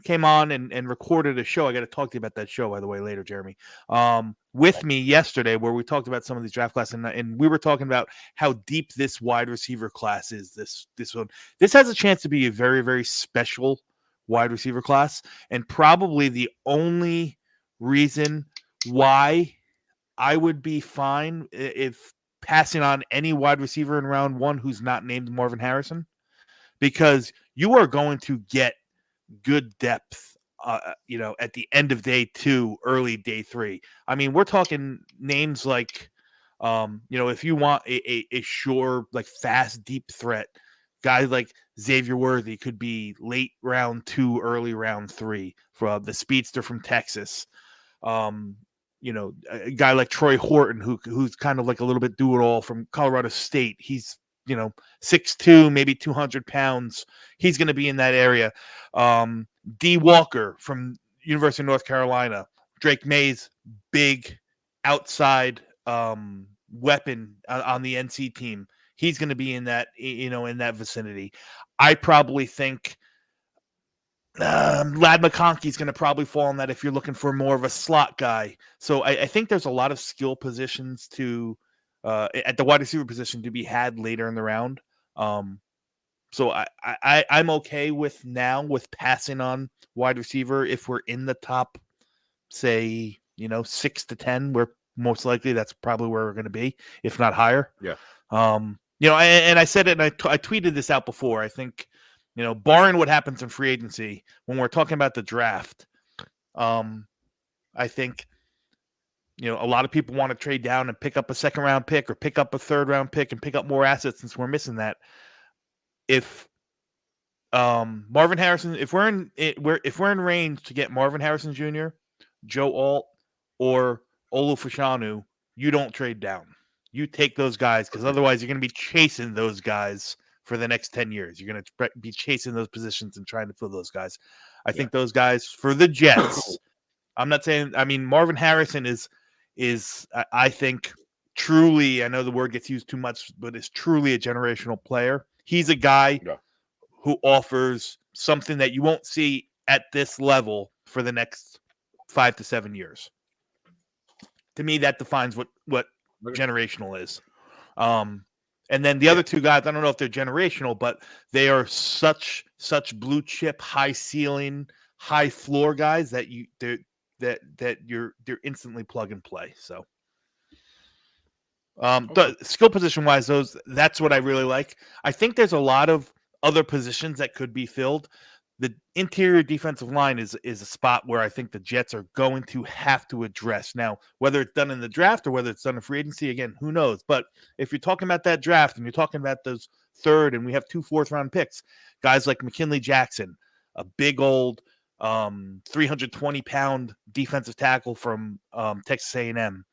came on and recorded a show. I got to talk to you about that show, by the way, later, Jeremy. With me yesterday, where we talked about some of these draft classes, and we were talking about how deep this wide receiver class is. This one, this has a chance to be a very, very special wide receiver class, and probably the only reason why I would be fine if passing on any wide receiver in round 1 who's not named Marvin Harrison, because you are going to get good depth, at the end of day 2, early day 3. I mean, we're talking names like, if you want a sure, like fast, deep threat, guys like Xavier Worthy could be late round 2, early round 3 for the speedster from Texas. A guy like Troy Horton, who's kind of like a little bit do it all from Colorado State. He's 6'2", maybe 200 pounds. He's going to be in that area. D. Walker from University of North Carolina. Drake May's big outside weapon on the NC team. He's going to be in that, in that vicinity. I probably think Lad McConkey is going to probably fall in that if you're looking for more of a slot guy. So I think there's a lot of skill positions at the wide receiver position to be had later in the round. So I'm okay with passing on wide receiver if we're in the top, say, 6 to 10. We're most likely that's probably where we're going to be, if not higher. Yeah. And I said it, and I tweeted this out before. I think, barring what happens in free agency, when we're talking about the draft, I think, a lot of people want to trade down and pick up a second round pick or pick up a third round pick and pick up more assets since we're missing that. If Marvin Harrison, if we're in range to get Marvin Harrison Jr., Joe Alt, or Olu Fashanu, you don't trade down. You take those guys, because otherwise you're going to be chasing those guys for the next 10 years. You're going to be chasing those positions and trying to fill those guys. I think those guys for the Jets, I'm not saying, Marvin Harrison is I think truly, I know the word gets used too much, but is truly a generational player. He's a guy who offers something that you won't see at this level for the next 5 to 7 years. To me, that defines what generational is. And then the other two guys, I don't know if they're generational, but they are such blue chip, high ceiling, high floor guys that you're instantly plug and play. So, the skill position wise, that's what I really like. I think there's a lot of other positions that could be filled. The interior defensive line is a spot where I think the Jets are going to have to address. Now, whether it's done in the draft or whether it's done in free agency, again, who knows? But if you're talking about that draft and you're talking about those third, and we have 2 fourth-round picks, guys like McKinley Jackson, a big old 320-pound defensive tackle from Texas A&M,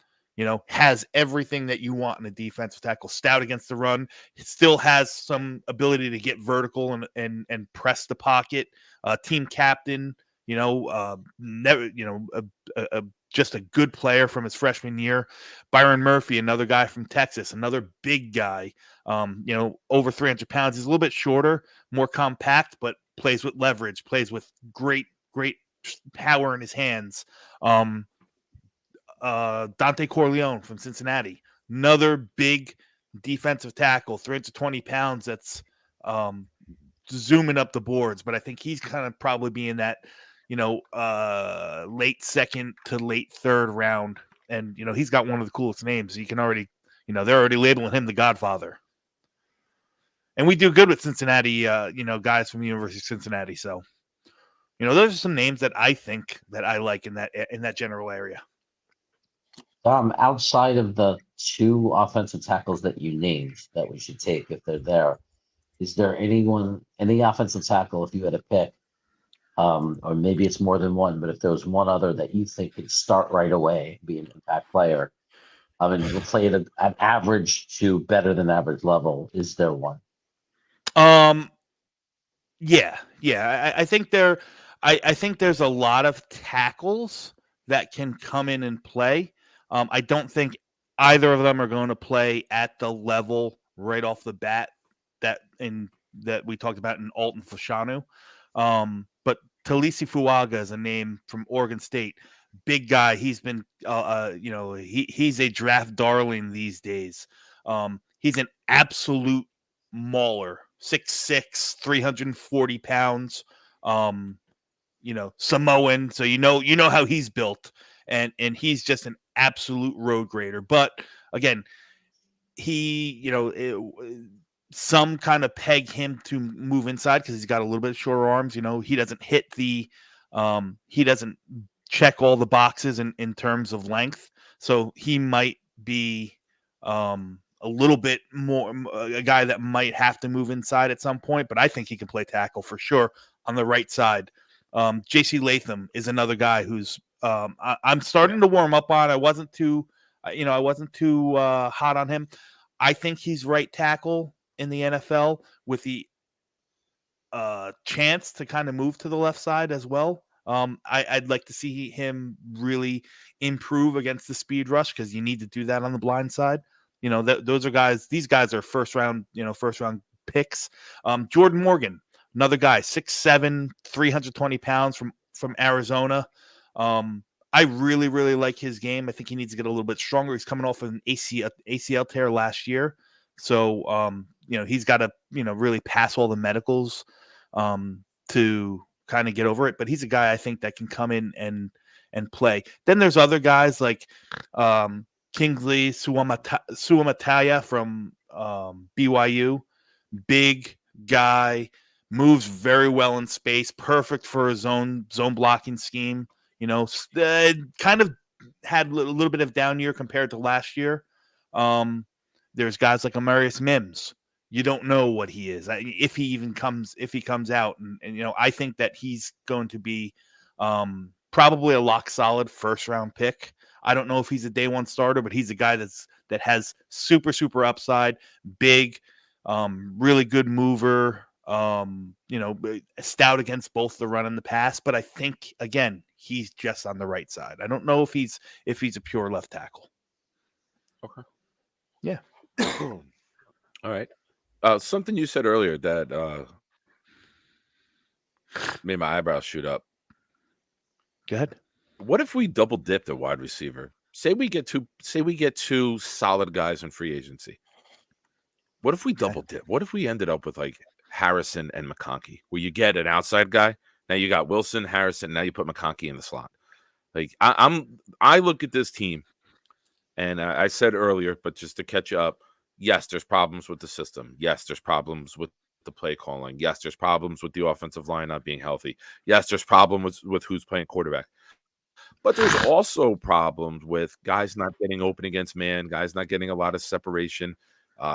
has everything that you want in a defensive tackle. Stout against the run, still has some ability to get vertical and press the pocket. Team captain, never, just a good player from his freshman year. Byron Murphy, another guy from Texas, another big guy, over 300 pounds. He's a little bit shorter, more compact, but plays with leverage, plays with great power in his hands. Dante Corleone from Cincinnati, another big defensive tackle, 320 pounds. That's zooming up the boards, but I think he's kind of probably being that, late second to late third round. And, he's got one of the coolest names. You can already, they're already labeling him the Godfather. And we do good with Cincinnati, guys from the University of Cincinnati. So, those are some names that I think that I like in that general area. Outside of the 2 offensive tackles that you named that we should take if they're there, is there any offensive tackle, if you had to pick, or maybe it's more than one, but if there was one other that you think could start right away, be an impact player, will play at an average to better than average level, is there one? Yeah. I think I think there's a lot of tackles that can come in and play. I don't think either of them are going to play at the level right off the bat that we talked about in Alton Fashanu. But Talisi Fuaga is a name from Oregon State. Big guy. He's been, he's a draft darling these days. He's an absolute mauler. 6'6", 340 pounds. Samoan. So you know how he's built. And he's just an absolute road grader. But again, some kind of peg him to move inside because he's got a little bit shorter arms. He doesn't hit he doesn't check all the boxes in terms of length. So he might be a little bit more a guy that might have to move inside at some point, but I think he can play tackle for sure on the right side. JC Latham is another guy who's I'm starting to warm up on. I wasn't too hot on him. I think he's right tackle in the NFL with the chance to kind of move to the left side as well. I'd like to see him really improve against the speed rush because you need to do that on the blind side. Those are guys. These guys are first round picks. Jordan Morgan, another guy, 6'7", 320 pounds from Arizona. I really, really like his game. I think he needs to get a little bit stronger. He's coming off of an ACL tear last year. So, he's got to, really pass all the medicals to kind of get over it. But he's a guy I think that can come in and play. Then there's other guys like Kingsley Suamataya from BYU. Big guy, moves very well in space, perfect for a zone blocking scheme. Kind of had a little bit of down year compared to last year. There's guys like Amarius Mims. You don't know what he is if he comes out, and I think that he's going to be probably a lock solid first round pick. I don't know if he's a day one starter, but he's a guy that has super upside, big, really good mover. Stout against both the run and the pass, but I think again he's just on the right side. I don't know if he's a pure left tackle. Okay. Yeah. All right. Something you said earlier that made my eyebrows shoot up. Go ahead. What if we double dipped a wide receiver? Say we get two solid guys in free agency. What if we double dip? What if we ended up with like Harrison and McConkey, where you get an outside guy? Now you got Wilson, Harrison. Now you put McConkey in the slot. Like I look at this team, and I said earlier, but just to catch you up, yes, there's problems with the system. Yes, there's problems with the play calling. Yes, there's problems with the offensive line not being healthy. Yes, there's problems with who's playing quarterback. But there's also problems with guys not getting open against man, guys not getting a lot of separation.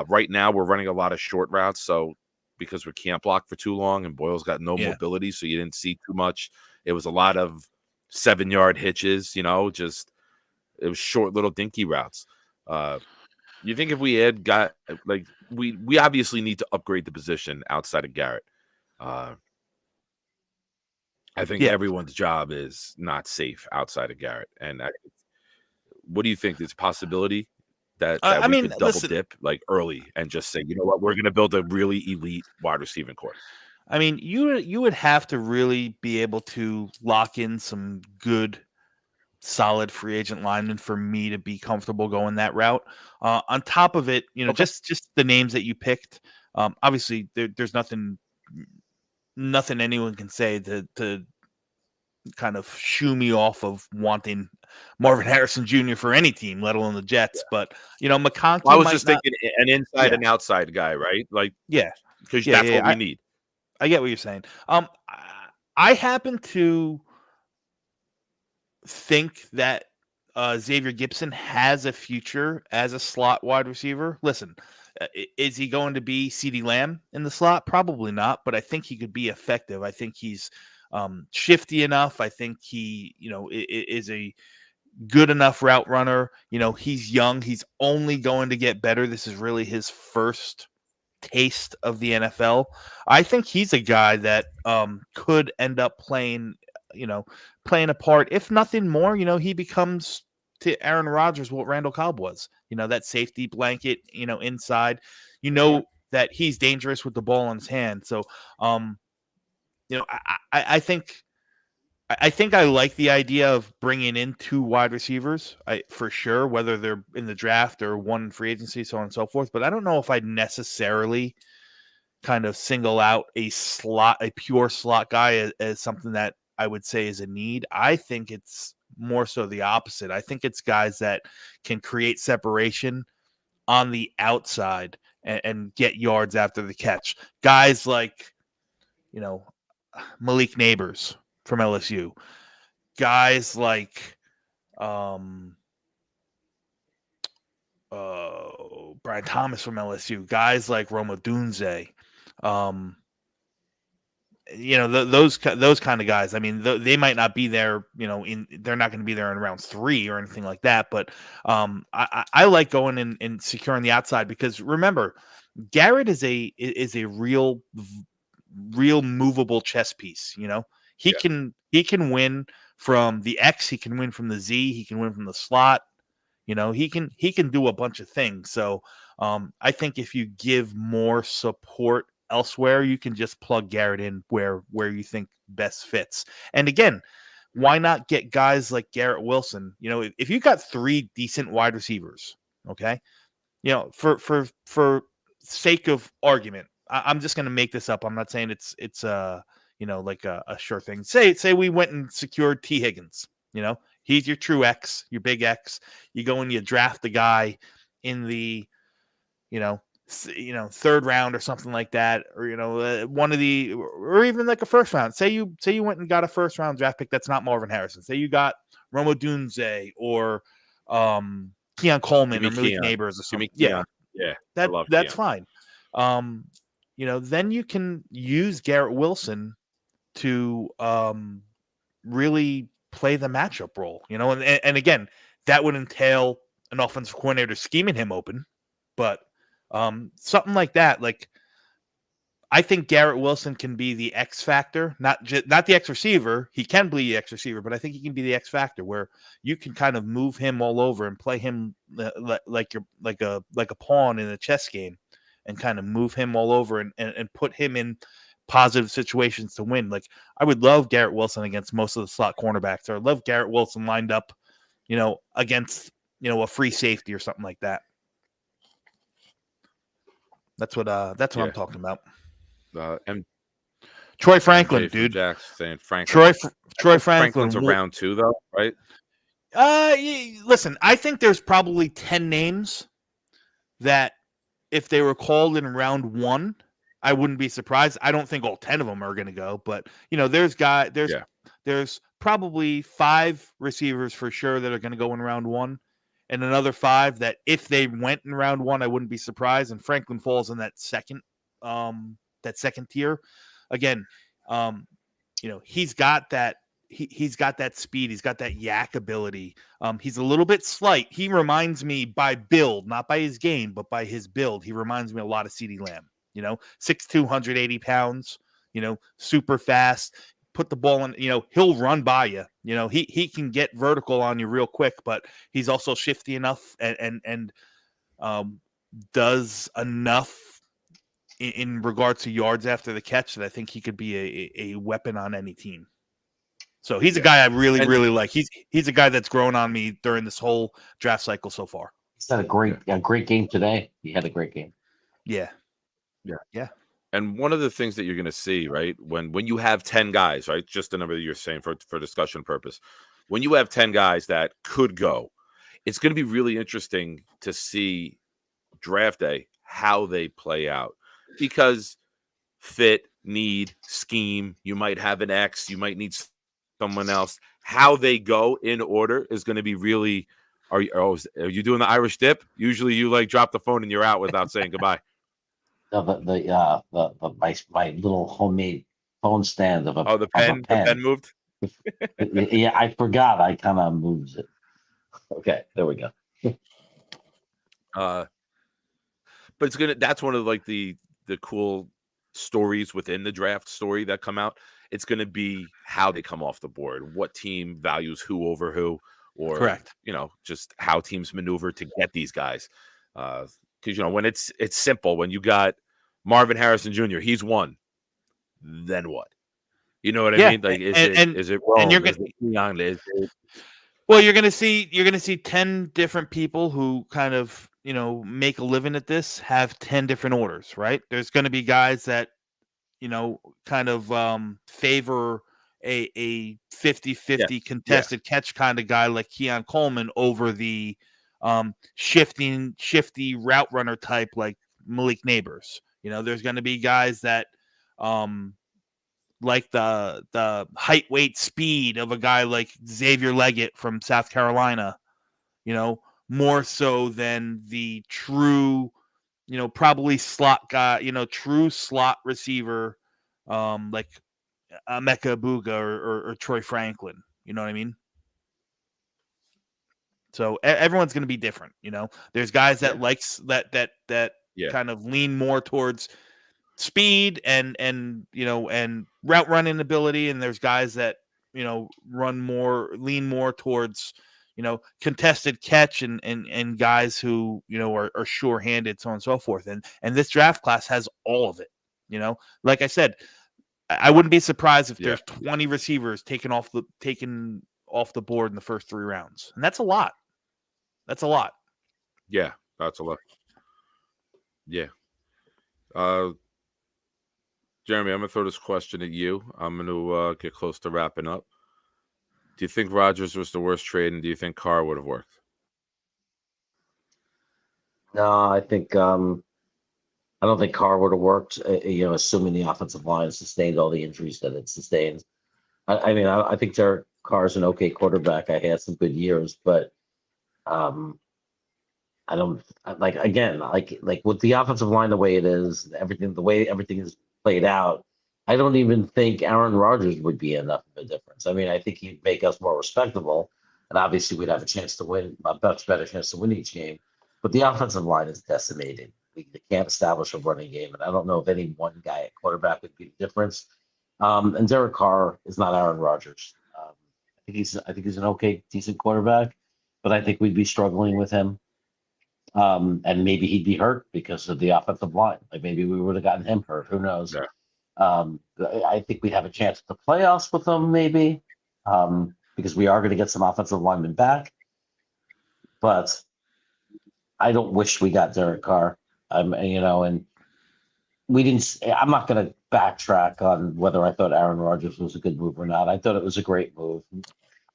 Right now, we're running a lot of short routes, so because we can't block for too long, and Boyle's got no mobility, so you didn't see too much. It was a lot of 7-yard hitches, just it was short little dinky routes. You think if we had got like we obviously need to upgrade the position outside of Garrett. I think everyone's job is not safe outside of Garrett. And what do you think? There's a possibility that we could double dip like early and just say, you know what, we're going to build a really elite wide receiving core. I mean, you would have to really be able to lock in some good, solid free agent linemen for me to be comfortable going that route. On top of it, just the names that you picked. Obviously, there's nothing anyone can say to kind of shoo me off of wanting Marvin Harrison Jr. for any team, let alone the Jets. But McConkey. I was just thinking an inside and outside guy, right? Like, because that's what we need. I get what you're saying. I happen to think that Xavier Gipson has a future as a slot wide receiver. Listen, is he going to be CeeDee Lamb in the slot? Probably not, but I think he could be effective. I think he's shifty enough. I think he, is a good enough route runner. He's young. He's only going to get better. This is really his first taste of the NFL. I think he's a guy that could end up playing a part. If nothing more, he becomes to Aaron Rodgers what Randall Cobb was. That safety blanket, inside. That he's dangerous with the ball in his hand. So, I think I like the idea of bringing in 2 wide receivers, for sure, whether they're in the draft or one in free agency, so on and so forth. But I don't know if I'd necessarily kind of single out a pure slot guy as something that I would say is a need. I think it's more so the opposite. I think it's guys that can create separation on the outside and get yards after the catch. Guys like, Malik Neighbors from LSU. Guys like Brian Thomas from LSU. Guys like Roma Dunze. Those kind of guys. I mean, they might not be there. They're not going to be there in round 3 or anything like that. But I like going and securing the outside because remember, Garrett is a real movable chess piece. He can win from the X. He can win from the Z. He can win from the slot. He can do a bunch of things. So I think if you give more support elsewhere, you can just plug Garrett in where you think best fits. And again, why not get guys like Garrett Wilson? If you got 3 decent wide receivers, okay, for sake of argument, I'm just going to make this up. I'm not saying it's like a sure thing. Say we went and secured T. Higgins. He's your true X, your big X. You go and you draft the guy in the, 3rd round or something like that, or one of the, or even like a 1st round. Say you went and got a 1st round draft pick that's not Marvin Harrison. Say you got Roma Dunze or Keon Coleman or Malik Neighbors or something. Yeah, that's fine. Then you can use Garrett Wilson to really play the matchup role, and again, that would entail an offensive coordinator scheming him open, but something like that. Like, I think Garrett Wilson can be the X factor, not the X receiver. He can be the X receiver, but I think he can be the X factor where you can kind of move him all over and play him like a pawn in a chess game, and kind of move him all over and put him in positive situations to win. Like, I would love Garrett Wilson against most of the slot cornerbacks, or I'd love Garrett Wilson lined up, against, a free safety or something like that. That's what I'm talking about. And Troy Franklin, dude. Jack's saying Franklin. Troy Franklin's a round 2 though, right? Listen, I think there's probably 10 names that if they were called in round 1, I wouldn't be surprised. I don't think all 10 of them are going to go, but there's probably 5 receivers for sure that are going to go in round 1, and another 5 that if they went in round 1, I wouldn't be surprised. And Franklin falls in that second tier. Again, he's got that. He's got that speed. He's got that yak ability. He's a little bit slight. He reminds me by build, not by his game, but by his build. He reminds me a lot of CeeDee Lamb. 6'2", 180 pounds, super fast, put the ball in, he'll run by you. He can get vertical on you real quick, but he's also shifty enough and does enough in regards to yards after the catch that I think he could be a weapon on any team. So he's a guy I really, really like. He's a guy that's grown on me during this whole draft cycle so far. He's had a great game today. He had a great game. Yeah. And one of the things that you're going to see, right, when you have 10 guys, right, just the number that you're saying for discussion purpose, when you have 10 guys that could go, it's going to be really interesting to see draft day how they play out, because fit, need, scheme, you might have an X, you might need someone else. How they go in order is going to be really. Are you doing the Irish dip? Usually you like drop the phone and you're out without saying goodbye. No, my little homemade phone stand of a the pen. The pen moved. Yeah, I forgot. I kind of moved it. Okay, there we go. But it's that's one of like the cool stories within the draft story that come out. It's gonna be how they come off the board, what team values who over who, or correct. Just how teams maneuver to get these guys. Because when it's simple, when you got Marvin Harrison Jr., he's one. Then what? You know what I mean? Like, is it wrong? Well, you're gonna see 10 different people who kind of make a living at this have 10 different orders, right? There's gonna be guys that kind of favor a 50-50 contested catch kind of guy like Keon Coleman over the shifty route runner type like Malik Neighbors. There's going to be guys that like the height, weight, speed of a guy like Xavier Leggett from South Carolina, more so than the true, probably slot guy, true slot receiver, like Emeka Buga or Troy Franklin. You know what I mean? So everyone's going to be different. There's guys that likes that kind of lean more towards speed and route running ability, and there's guys that lean more towards contested catch and guys who are sure-handed, so on and so forth. And this draft class has all of it. Like I said, I wouldn't be surprised if there's 20 receivers taken off the board in the first 3 rounds, and that's a lot. Yeah, that's a lot. Yeah. Jeremy, I'm going to throw this question at you. I'm going to get close to wrapping up. Do you think Rodgers was the worst trade, and do you think Carr would have worked? No, I think I don't think Carr would have worked. Assuming the offensive line sustained all the injuries that it sustained. I think Derek Carr's an okay quarterback. I had some good years, but I don't like with the offensive line the way it is, the way everything is played out. I don't even think Aaron Rodgers would be enough of a difference. I think he'd make us more respectable, and obviously we'd have a chance to win, a much better chance to win each game. But the offensive line is decimated. They can't establish a running game, and I don't know if any one guy at quarterback would be the difference. And Derek Carr is not Aaron Rodgers. I think he's an okay, decent quarterback, but I think we'd be struggling with him. And maybe he'd be hurt because of the offensive line. Like maybe we would have gotten him hurt. Who knows? Yeah. I think we'd have a chance at the playoffs with him, maybe, because we are going to get some offensive linemen back. But I don't wish we got Derek Carr. And we didn't. I'm not going to backtrack on whether I thought Aaron Rodgers was a good move or not. I thought it was a great move.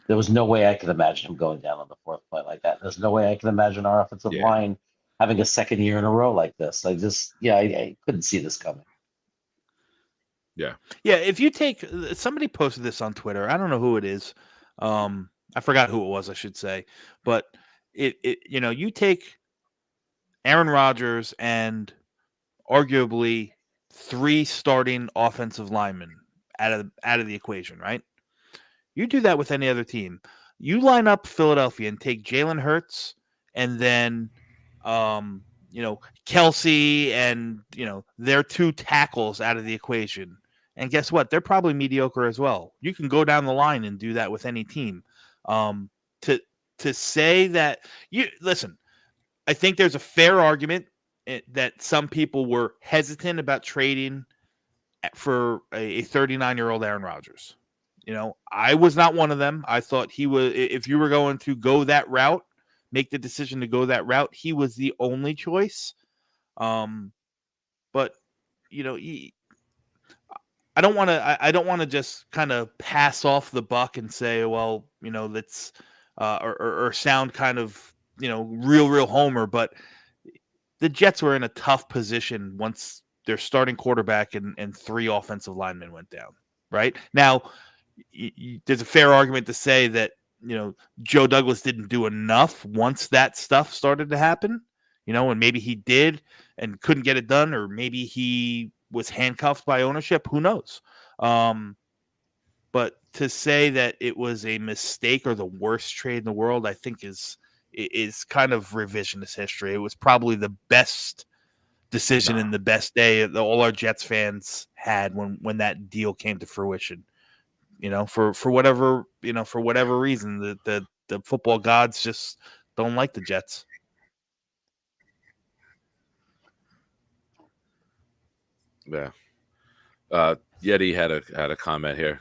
There was no way I could imagine him going down on the 4th play like that. There's no way I can imagine our offensive line having a second year in a row like this. I couldn't see this coming. Yeah. If you take somebody posted this on Twitter, I don't know who it is. I forgot who it was, I should say, but you take Aaron Rodgers and arguably 3 starting offensive linemen out of the equation, right? You do that with any other team. You line up Philadelphia and take Jalen Hurts and then, Kelsey and, their 2 tackles out of the equation. And guess what? They're probably mediocre as well. You can go down the line and do that with any team. To say that listen, I think there's a fair argument that some people were hesitant about trading for a 39-year-old Aaron Rodgers. I was not one of them. I thought he was, if you were going to go that route, make the decision to go that route, he was the only choice. But I don't want to just kind of pass off the buck and say, well, let's or sound kind of, real homer. But the Jets were in a tough position once their starting quarterback and 3 offensive linemen went down. Right now, there's a fair argument to say that Joe Douglas didn't do enough once that stuff started to happen, and maybe he did and couldn't get it done, or maybe he was handcuffed by ownership. Who knows? But to say that it was a mistake or the worst trade in the world, I think is kind of revisionist history. It was probably the best decision and the best day that all our Jets fans had when that deal came to fruition. For whatever reason, the football gods just don't like the Jets. Yeah. Yeti had a comment here.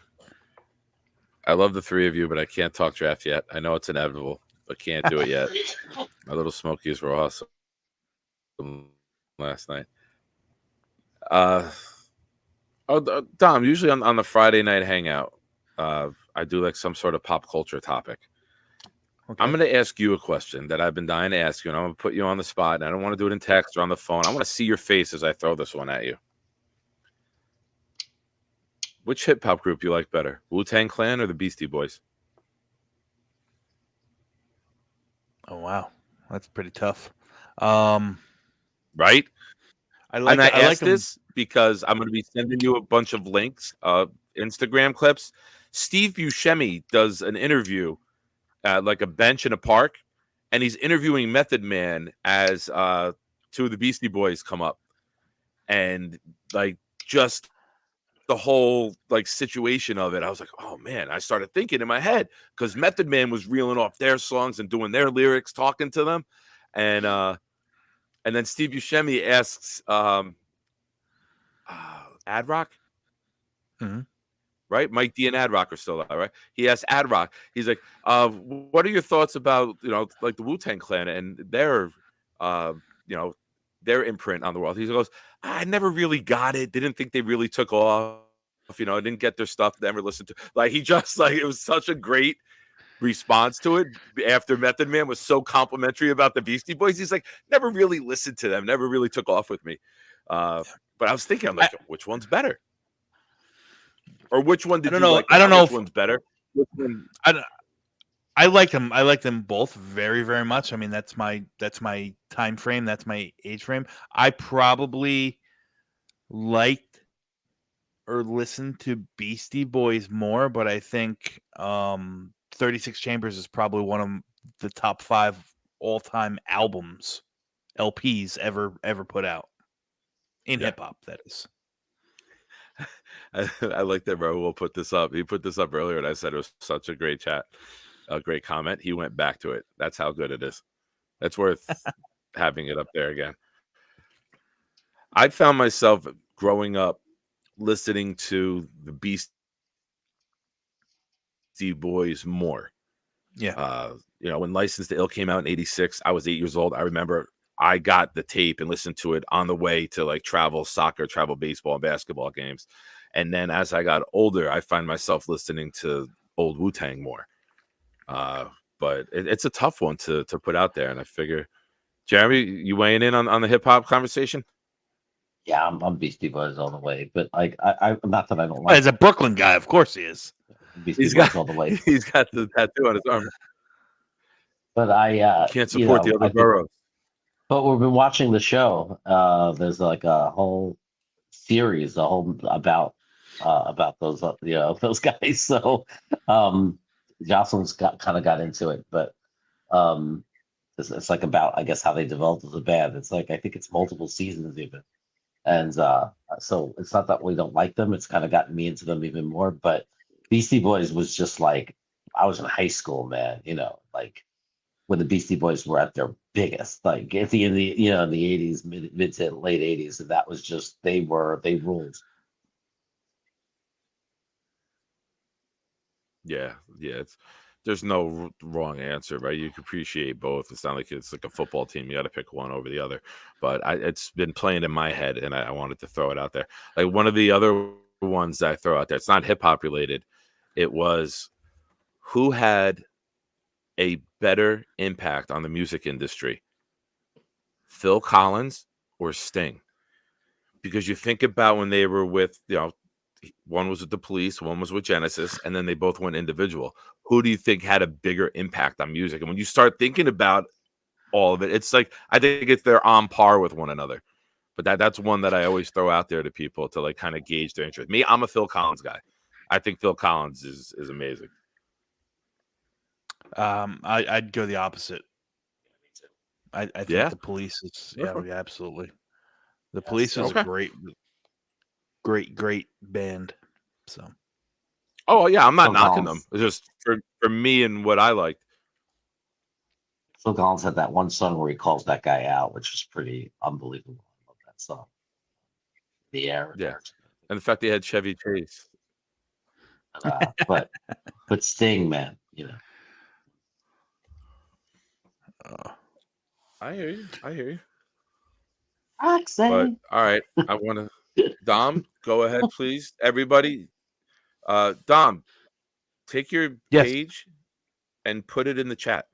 I love the 3 of you, but I can't talk draft yet. I know it's inevitable, but can't do it yet. My little Smokies were awesome last night. Dom, usually on the Friday night hangout, I do like some sort of pop culture topic. Okay. I'm going to ask you a question that I've been dying to ask you, and I'm going to put you on the spot. And I don't want to do it in text or on the phone. I want to see your face as I throw this one at you. Which hip hop group you like better, Wu-Tang Clan or the Beastie Boys? Oh wow, that's pretty tough. Right? I like And I I like asked them. this because I'm going to be sending you a bunch of links, Instagram clips. Steve Buscemi does an interview at like a bench in a park, and he's interviewing Method Man as two of the Beastie Boys come up, and like just the whole like situation of it. I was like, oh man, I started thinking in my head because Method Man was reeling off their songs and doing their lyrics, talking to them, and then Steve Buscemi asks Ad Rock, Mhm. right? Mike D and Ad Rock are still out, right? He asks Ad Rock, he's like, what are your thoughts about, like the Wu-Tang Clan and their, you know, their imprint on the world? He goes, I never really got it. Didn't think they really took off. I didn't get their stuff. Never listened to. Like he just like it was such a great response to it after Method Man was so complimentary about the Beastie Boys. He's like, never really listened to them. Never really took off with me. But I was thinking, I'm like, which one's better? Or which one did don't you know. like? I don't Not know which if- one's better. Which one? I like them. I like them both very, very much. I mean, that's my time frame. That's my age frame. I probably liked or listened to Beastie Boys more, but I think 36 Chambers is probably one of the top 5 all-time albums, LPs ever put out in Yeah. hip hop. That is. I like that Raul put this up. He put this up earlier, and I said it was such a great chat, a great comment. He went back to it. That's how good it is. That's worth having it up there again. I found myself growing up listening to the Beastie Boys more. Yeah. When License to Ill came out in '86, I was 8 years old. I remember I got the tape and listened to it on the way to like travel baseball, and basketball games. And then as I got older, I find myself listening to old Wu-Tang more. But it's a tough one to put out there. And I figure, Jeremy, you weighing in on the hip hop conversation? Yeah, I'm Beastie Boys all the way. But like, I not that I don't like As a Brooklyn guy, of course he is. Beastie Boys all the way. He's got the tattoo on his arm. But I You can't support the other boroughs. But we've been watching the show. There's like a whole series, about those those guys. So Jocelyn's got into it, but it's like about, I guess, how they developed as a band. It's like I think it's multiple seasons even, and so it's not that we don't like them. It's kind of gotten me into them even more. But Beastie Boys was just like I was in high school, man. Like when the Beastie Boys were at their biggest, like in the in the '80s, mid to late '80s, and that was just they ruled. Yeah. There's no wrong answer, right? You can appreciate both. It's not like it's like a football team. You got to pick one over the other. But it's been playing in my head, and I wanted to throw it out there. Like one of the other ones that I throw out there, it's not hip hop related. It was who had a better impact on the music industry, Phil Collins or Sting? Because you think about when they were with, one was with the Police, one was with Genesis, and then they both went individual. Who do you think had a bigger impact on music? And when you start thinking about all of it, it's like I think they're on par with one another. But that's one that I always throw out there to people to like kind of gauge their interest. Me, I'm a Phil Collins guy. I think Phil Collins is amazing. I'd go the opposite. I think the Police is absolutely. The Police is a great band. So. Oh yeah, I'm not knocking them. It's just for me and what I liked. Phil Collins had that one song where he calls that guy out, which was pretty unbelievable. I love that song. The Air. Yeah, and the fact they had Chevy Chase. But Sting, man, I hear you. Roxanne. But all right, I want to. Dom, go ahead, please. Everybody, Dom, take your Yes. page and put it in the chat.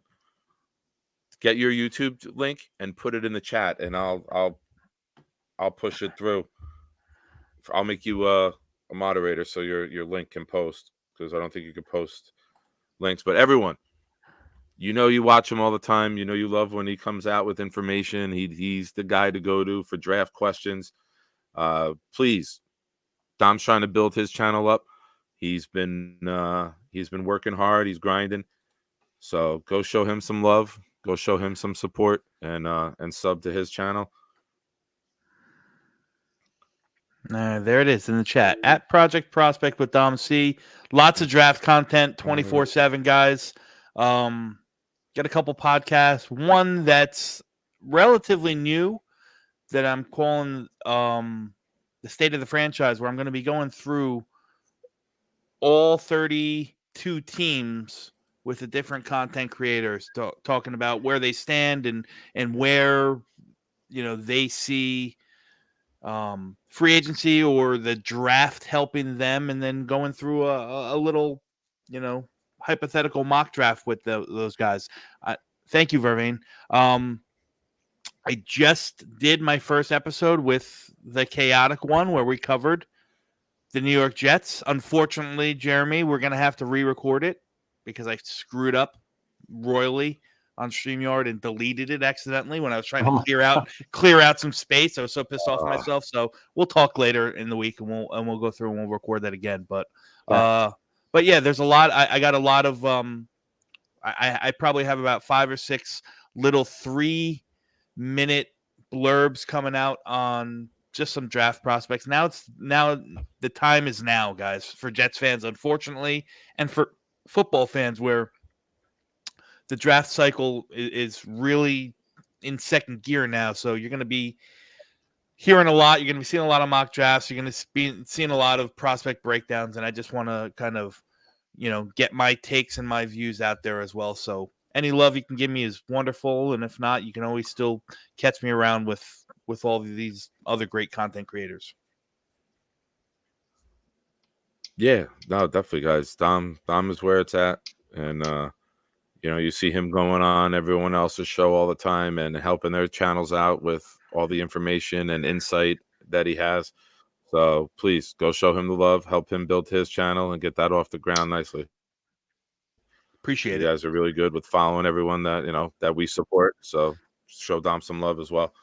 Get your YouTube link and put it in the chat, and I'll push it through. I'll make you a moderator so your link can post, because I don't think you can post links. But everyone, you watch him all the time. You love when he comes out with information. He's the guy to go to for draft questions. Please, Dom's trying to build his channel up. He's been working hard. He's grinding. So go show him some love. Go show him some support, and sub to his channel. There it is in the chat at Project Prospect with Dom C. Lots of draft content 24/7, guys. Got a couple podcasts. One that's relatively new that I'm calling the State of the Franchise, where I'm going to be going through all 32 teams with the different content creators, talking about where they stand and where they see free agency or the draft helping them, and then going through a little hypothetical mock draft with those guys. Thank you, Vervain. I just did my first episode with the chaotic one where we covered the New York Jets. Unfortunately, Jeremy, we're going to have to re-record it because I screwed up royally on StreamYard and deleted it accidentally when I was trying to clear out some space. I was so pissed off myself. So we'll talk later in the week, and we'll go through and we'll record that again. But yeah, there's a lot. I got a lot of I probably have about 5 or 6 little 3-minute blurbs coming out on just some draft prospects. Now the time is now, guys, for Jets fans, unfortunately, and for football fans, where the draft cycle is really in second gear now. So you're going to be hearing a lot. You're going to be seeing a lot of mock drafts. You're going to be seeing a lot of prospect breakdowns. And I just want to kind of, get my takes and my views out there as well. So any love you can give me is wonderful. And if not, you can always still catch me around with all of these other great content creators. Yeah, no, definitely, guys. Dom is where it's at. And, you see him going on everyone else's show all the time and helping their channels out with all the information and insight that he has. So please go show him the love, help him build his channel and get that off the ground nicely. Appreciate it. You guys are really good with following everyone that, that we support. So show Dom some love as well.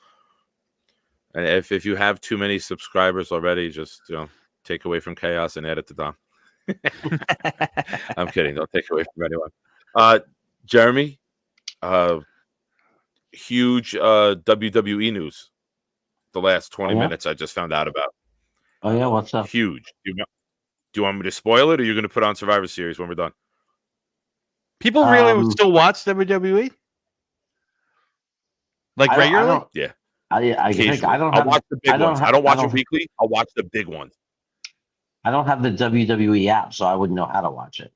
And if you have too many subscribers already, just, take away from Chaos and add it to Dom. I'm kidding. Don't take away from anyone. Jeremy, huge WWE news the last 20 minutes I just found out about. Oh, yeah? What's up? Huge. Do you want me to spoil it, or are you going to put on Survivor Series when we're done? People really still watch WWE? Like regularly? Yeah. I think I don't I'll have, watch the big ones. I don't watch it weekly. I'll watch the big ones. I don't have the WWE app, so I wouldn't know how to watch it.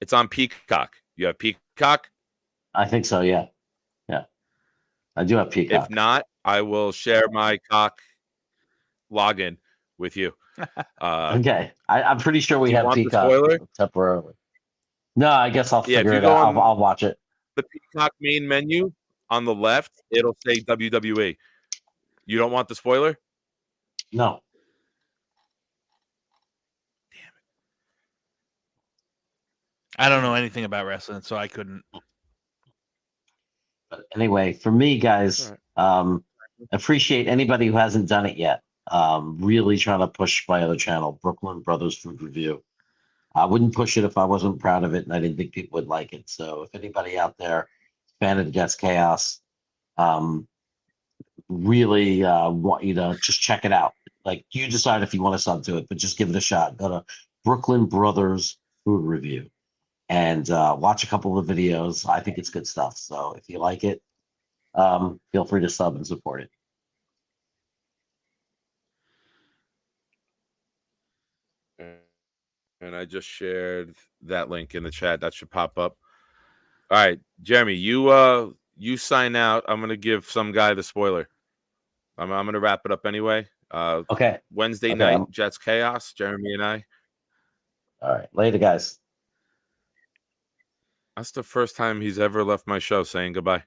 It's on Peacock. You have Peacock? I think so, yeah. Yeah. I do have Peacock. If not, I will share my cock login with you. Okay. I'm pretty sure we have Peacock temporarily. No, I guess I'll figure it out. I'll watch it. The Peacock main menu on the left, it'll say WWE. You don't want the spoiler? No. I don't know anything about wrestling, so I couldn't. But anyway, for me, guys, appreciate anybody who hasn't done it yet. Really trying to push my other channel, Brooklyn Brothers Food Review. I wouldn't push it if I wasn't proud of it and I didn't think people would like it. So if anybody out there, fan of Jets Chaos, really want you to just check it out. Like, you decide if you want to sub to it, but just give it a shot. Go to Brooklyn Brothers Food Review and watch a couple of videos. I think it's good stuff. So if you like it, feel free to sub and support it. And I just shared that link in the chat. That should pop up. All right, Jeremy, you sign out. I'm gonna give some guy the spoiler. I'm gonna wrap it up anyway. Okay. Wednesday night, Jets Chaos. Jeremy and I. All right. Later, guys. That's the first time he's ever left my show saying goodbye.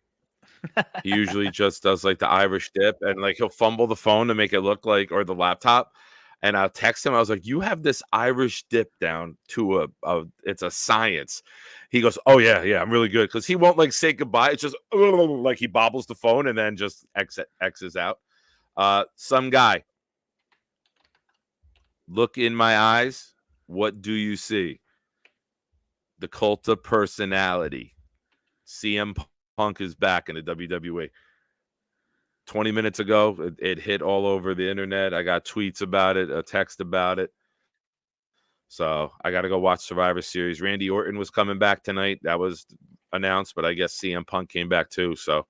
He usually just does like the Irish dip and like he'll fumble the phone to make it look like, or the laptop. And I'll text him. I was like, you have this Irish dip down to it's a science. He goes, oh yeah, I'm really good. Cause he won't like say goodbye. It's just like he bobbles the phone and then just X's out. Some guy, look in my eyes. What do you see? The cult of personality. CM Punk is back in the WWE. 20 minutes ago, it hit all over the internet. I got tweets about it, a text about it. So I got to go watch Survivor Series. Randy Orton was coming back tonight. That was announced, but I guess CM Punk came back too. So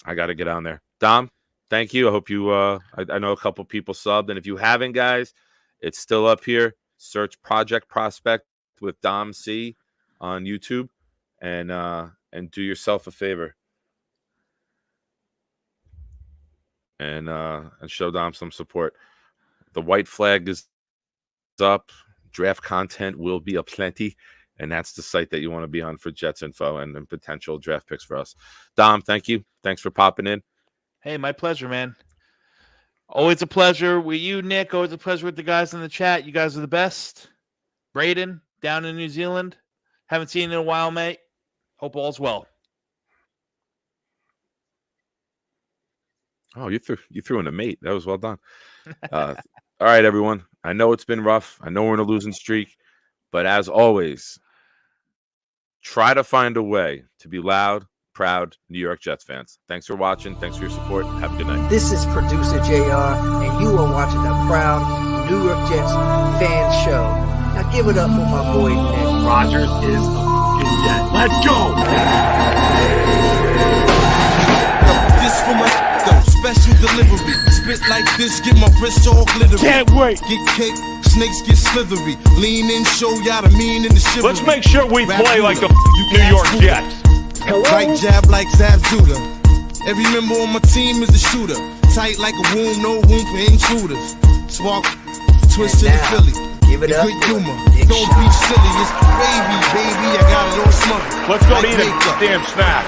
I got to get on there. Dom, thank you. I hope you, I know a couple people subbed. And if you haven't, guys, it's still up here. Search Project Prospect with Dom C on YouTube and do yourself a favor. And show Dom some support. The white flag is up. Draft content will be aplenty, and that's the site that you want to be on for Jets info and potential draft picks for us. Dom, thank you. Thanks for popping in. Hey, my pleasure, man. Always a pleasure with you, Nick. Always a pleasure with the guys in the chat. You guys are the best. Braden, down in New Zealand. Haven't seen you in a while, mate. Hope all's well. Oh, you threw in a mate. That was well done. All right, everyone. I know it's been rough. I know we're in a losing streak. But as always, try to find a way to be loud, proud New York Jets fans. Thanks for watching. Thanks for your support. Have a good night. This is producer JR, and you are watching the Proud New York Jets fan show. Now give it up for my boy Nick. Rogers is a fucking Jet. Let's go! This for my special delivery. Spit like this, get my wrist all glittery. Can't wait. Get cake, snakes get slithery. Lean in, show y'all the mean and the chivalry. Let's make sure we Rap play like the Buddha. New York Jets. Right jab like Zab Judah. Every member on my team is a shooter. Tight like a womb, no room for intruders. Spark, twist to the now, Philly. give it And up good for humor. Big Don't Shot. be silly. It's baby, I got it all smothered. Let's go Like to eat a makeup. damn snack.